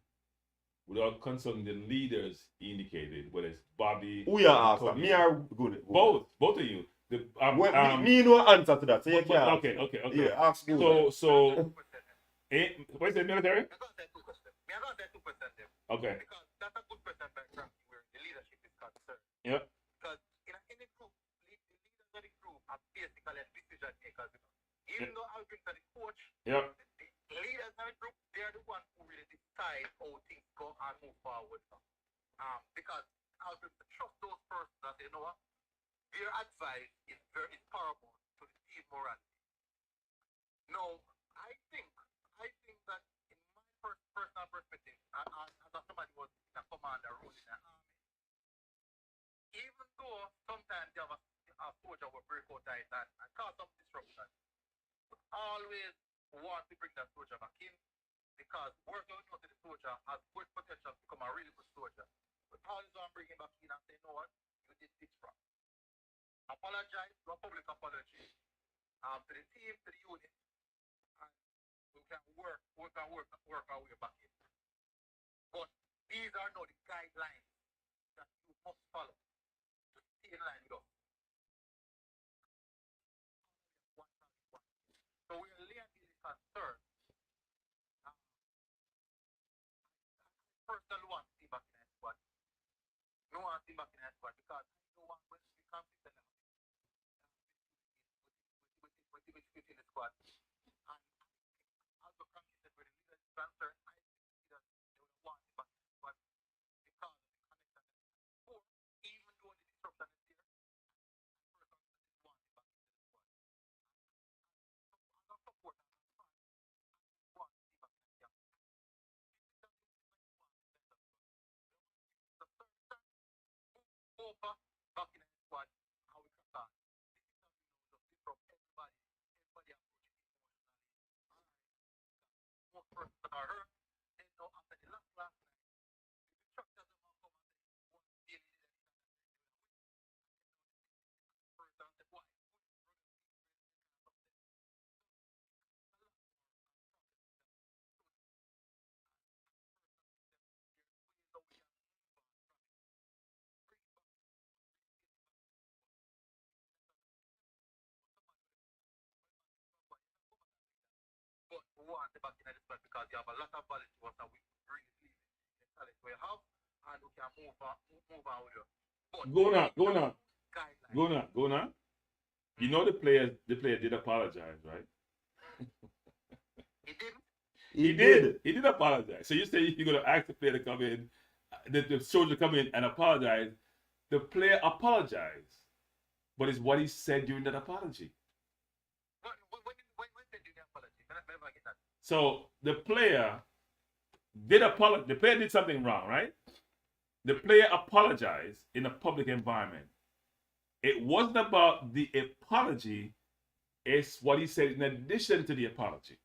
without consulting the leaders he indicated, whether it's Bobby? Who you ask that? Me or good? Both of you. Me no answer to that, so you can ask. Okay. Yeah, ask good. So, what is it, military? I'm gonna say 2%. I'm gonna say 2% there. Okay. Because that's a good percent background where the leadership is concerned. Yep. Because in any group, the leaders of the group are basically decision makers. Even though I've been to the coach, Yep. the leaders of the group, they're the ones who really decide how things go and move forward. Because I've been to trust those persons that you know what, their advice is paramount to the team morality. No, I think that in my personal perspective, as somebody was in a commander role in the army, even though sometimes you have a soldier will break out and cause some disruption, but always want to bring that soldier back in because working out to the soldier has good potential to become a really good soldier. But always want to bring him back in and say, you know what, you did this wrong. Apologize, do a public apology to the team, to the unit, and we can work our way back in. But these are now the guidelines that you must follow to stay in line with us. So we are laying this concern. Personally want to see back in the squad. No one see back in the squad because I know one when we consistently with the squad. And also consistent with the leadership concern, I see that they would want him back in the squad because of the connection. Or even though the disruption is there, person want him back into the squad. And I support that fan. I want to see back in the camp. Over back in the squad, how we can start. This is something we know from everybody approaching emotionally. Most persons that are hurt, they know after the last night, the instructors are come and say, what daily leader is that person said, why? But we want the back in the squad because you have a lot of value to us and we really believe in the talent we have and we can move on with you. But Go now. You know the player did apologize, right? He didn't. He did. He did apologize. So you say you're gonna ask the player to come in, the soldier to come in and apologize. The player apologized, but it's what he said during that apology. When did you the apology? Never get that. So the player did apologize. The player did something wrong, right? The player apologized in a public environment. It wasn't about the apology, it's what he said in addition to the apology.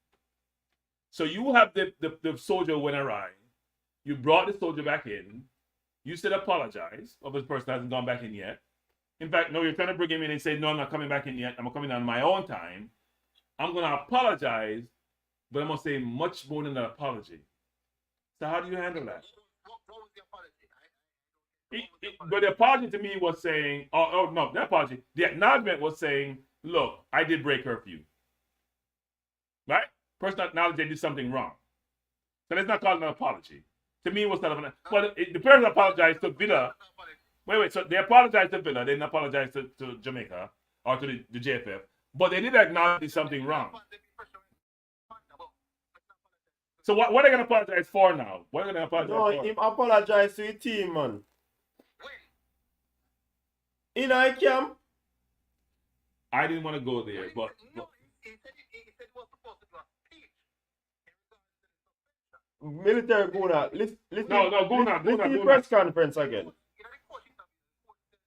So you have the soldier went awry. You brought the soldier back in. You said apologize. Of this person hasn't gone back in yet. In fact, no, you're trying to bring him in and say, no, I'm not coming back in yet. I'm coming on my own time. I'm going to apologize, but I'm going to say much more than an apology. So how do you handle that? What was the apology? But the apology to me was saying, no, the apology. The acknowledgement was saying, look, I did break curfew. Right? Person acknowledged they did something wrong. So that's not called an apology. To me, it was not an But the person apologized to Villa. Wait. So they apologized to Villa. They didn't apologize to Jamaica or to the JFF. But they did acknowledge something wrong. So what are they going to apologize for now? What are they going to apologize for? No, him apologize to the team, man. In our camp. I didn't want to go there, but No, he said he was supposed to do a speech in regards to the suspension. Military Guna, listen Go to the now. press conference again.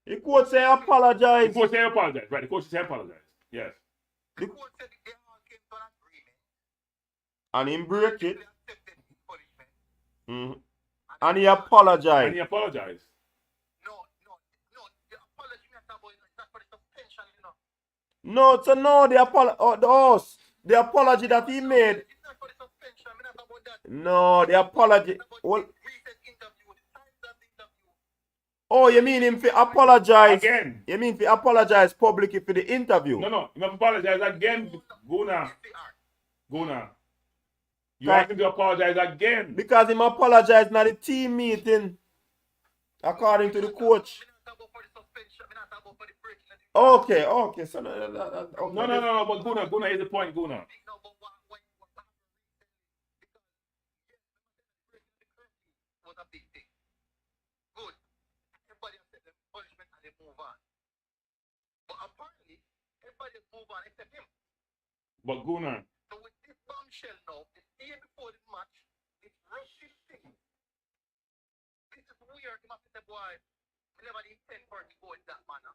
The coach say apologize. The coach say apologize, right? The coach say apologize. Yes. The court said they all came to an agreement. And him break They it. accepted his punishment. Mm. And he apologized. And he apologized. No. The apology not about it. It's not for the suspension, you know. No, so no, the apology that he made. It's not for the suspension. I'm not about that. No, the apology. It's about Well, the recent interview, the times of the interview. oh, you mean him to apologize? Again. You mean to apologize publicly for the interview? No. You must apologize again, Guna. Yes, they are. Guna. You Right. asked him to apologize again. Because him apologized at the team meeting, according to the coach. I'm not about for the suspension. I'm not about for the breaking of the Okay. So okay. No. But Guna is the point, Guna. thing. No, but what happened recently? Because yes, the curfew was a big thing. Good. Everybody accept the punishment and they move on. But apparently, everybody has moved on except him. But Guna. So with this bombshell now, the day before the match, this rushing thing. This is weird. You must say, boy, we never intend for it to go in that manner.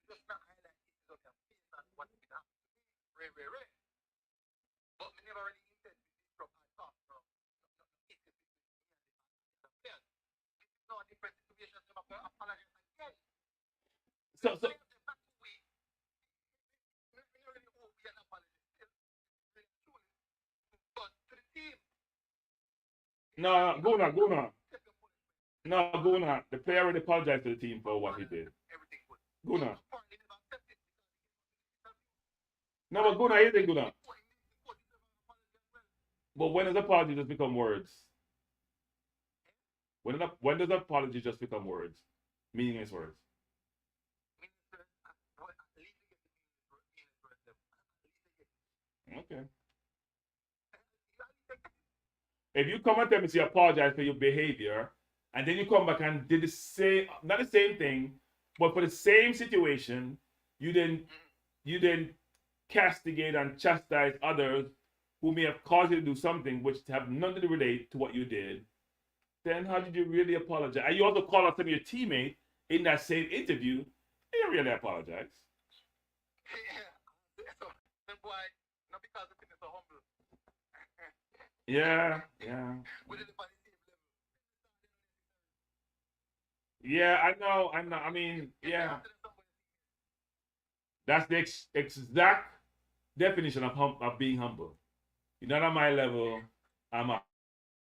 Just not highlight it on your face and what it happened. Ray. But we never really intend to disrupt our talk. No. This is no different situation. So I'm going to apologize again. So But to the team, no, Guna. No, Guna. The player already apologized to the team for what he did. everything good. Guna. Apparently, never accepted because No, but Guna, here's the Guna. But when does apology just become words? When does apology just become words? Meaningless words. Okay. If you come and tell me to apologize for your behavior, and then you come back and did the same, not the same thing, but for the same situation, you then castigate and chastise others who may have caused you to do something which have nothing to relate to what you did, then how did you really apologize? And you also call out some of your teammates in that same interview, and you really apologize. Yeah. Yeah, I know. I mean, yeah. That's the exact definition of being humble. You're not on my level. I'm at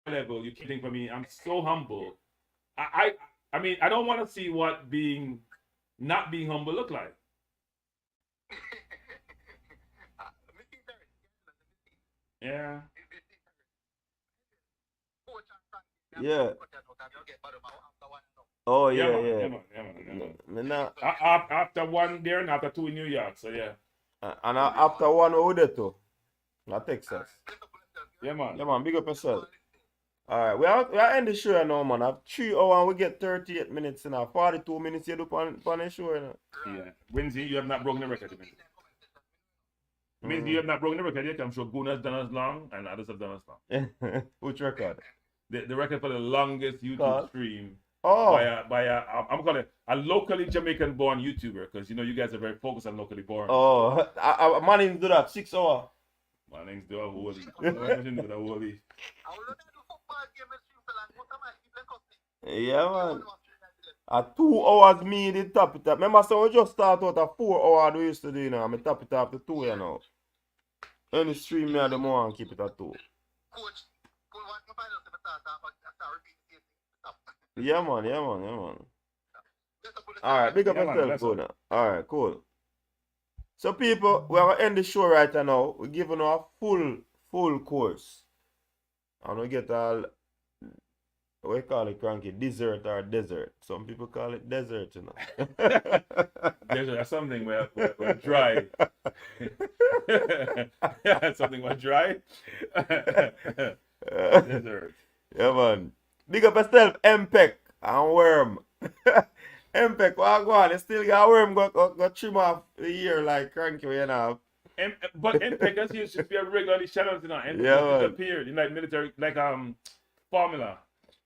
my level. You can't think for me. I'm so humble. I mean, I don't want to see what not being humble look like. Yeah. Yeah. Oh yeah. Yeah, man. After one there and after two in New York, so yeah. And after one we did too. Not Texas. Yeah, man. Yeah, man, big up yourself. Alright, we are end the show now, man. After 3 hours and we get 38 minutes now. 42 minutes you do on the show, you know. Yeah. Windsy, you have not broken the record. Means you have not broken the record yet. I'm sure Guna's done as long and others have done as long. Which record? The record for the longest YouTube stream. Oh. By I'm calling it a locally Jamaican born YouTuber, because you know you guys are very focused on locally born. Oh, man didn't do that 6 hours. My name's do a holy. Do the holy. Yeah, man. At 2 hours me did top it up. Remember, so we just start out at 4 hours we used to do, you know. I top it up to 2, you know. Any stream me the more and keep it at 2. Yeah, man. Alright, big up yourself, go now. Alright, cool. So people, we are end the show right now. We're giving you a full course. And we get all, we call it cranky, dessert or desert. Some people call it desert, you know. There's something where dry. Something where dry. Desert. Yeah, man. Big up yourself, MPEC and Worm. MPEC, what go on? You still got Worm go trim off the ear like cranky, you know. But MPEC, as used to be a regular channel, you know. MPEC disappeared in like military, like formula.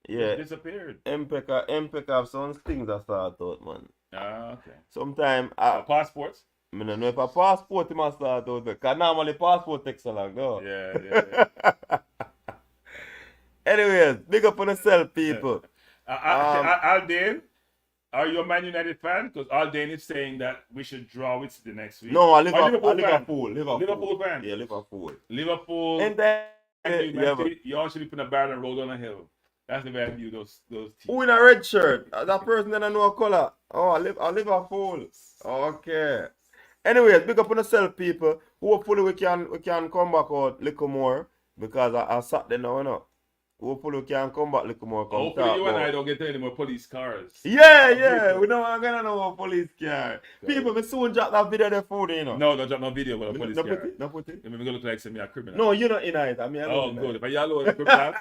Yeah. It disappeared. MPEC have some things I thought out, man. Okay. Sometimes passports. I don't know if a passport must start out there. Because normally passport takes so long, no? Yeah. Anyways, big up on yourself, people. Aldane, are you a Man United fan? Because Aldane is saying that we should draw with City next week. No, I Or Liverpool. Liverpool fan. Yeah, Liverpool. Liverpool. And then, You all should be putting a barrel and roll down a hill. That's the way I view those teams. who in a red shirt? That person that I know a color. Oh, I Liverpool. Okay. Anyways, big up on yourself, people. Hopefully we can come back out a little more because I sat there now, you know. Hopefully we can come back a little more. Hopefully you and I don't get any more police cars. Yeah. We don't want to know a police car. People, we soon drop that video there for you know. No, don't drop no video about a police car. No put it. You make look like some criminal. No, you're not in it. I mean, oh, good. If I yellow a criminal,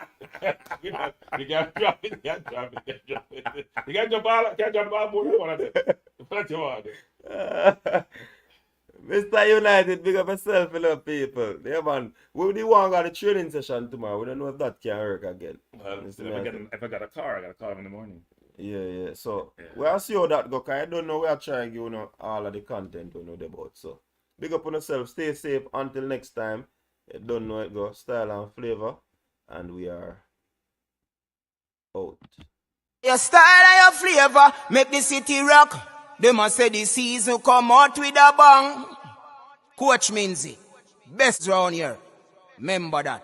you can't drop it. You can't jump all board one of them. What you want? Mr. United, big up yourself, fellow people. Yeah, man. We the one got a training session tomorrow. We don't know if that can work again. Well, if I got a car, I got to call him in the morning. Yeah. So, we'll see how that go. Because I don't know where I try and give all of the content we know about. So, big up on yourself. Stay safe. Until next time. You don't know it go. Style and flavor. And we are out. Your style and your flavor make the city rock. They must say the season come out with a bang. Coach Minzy, best round here. Remember that.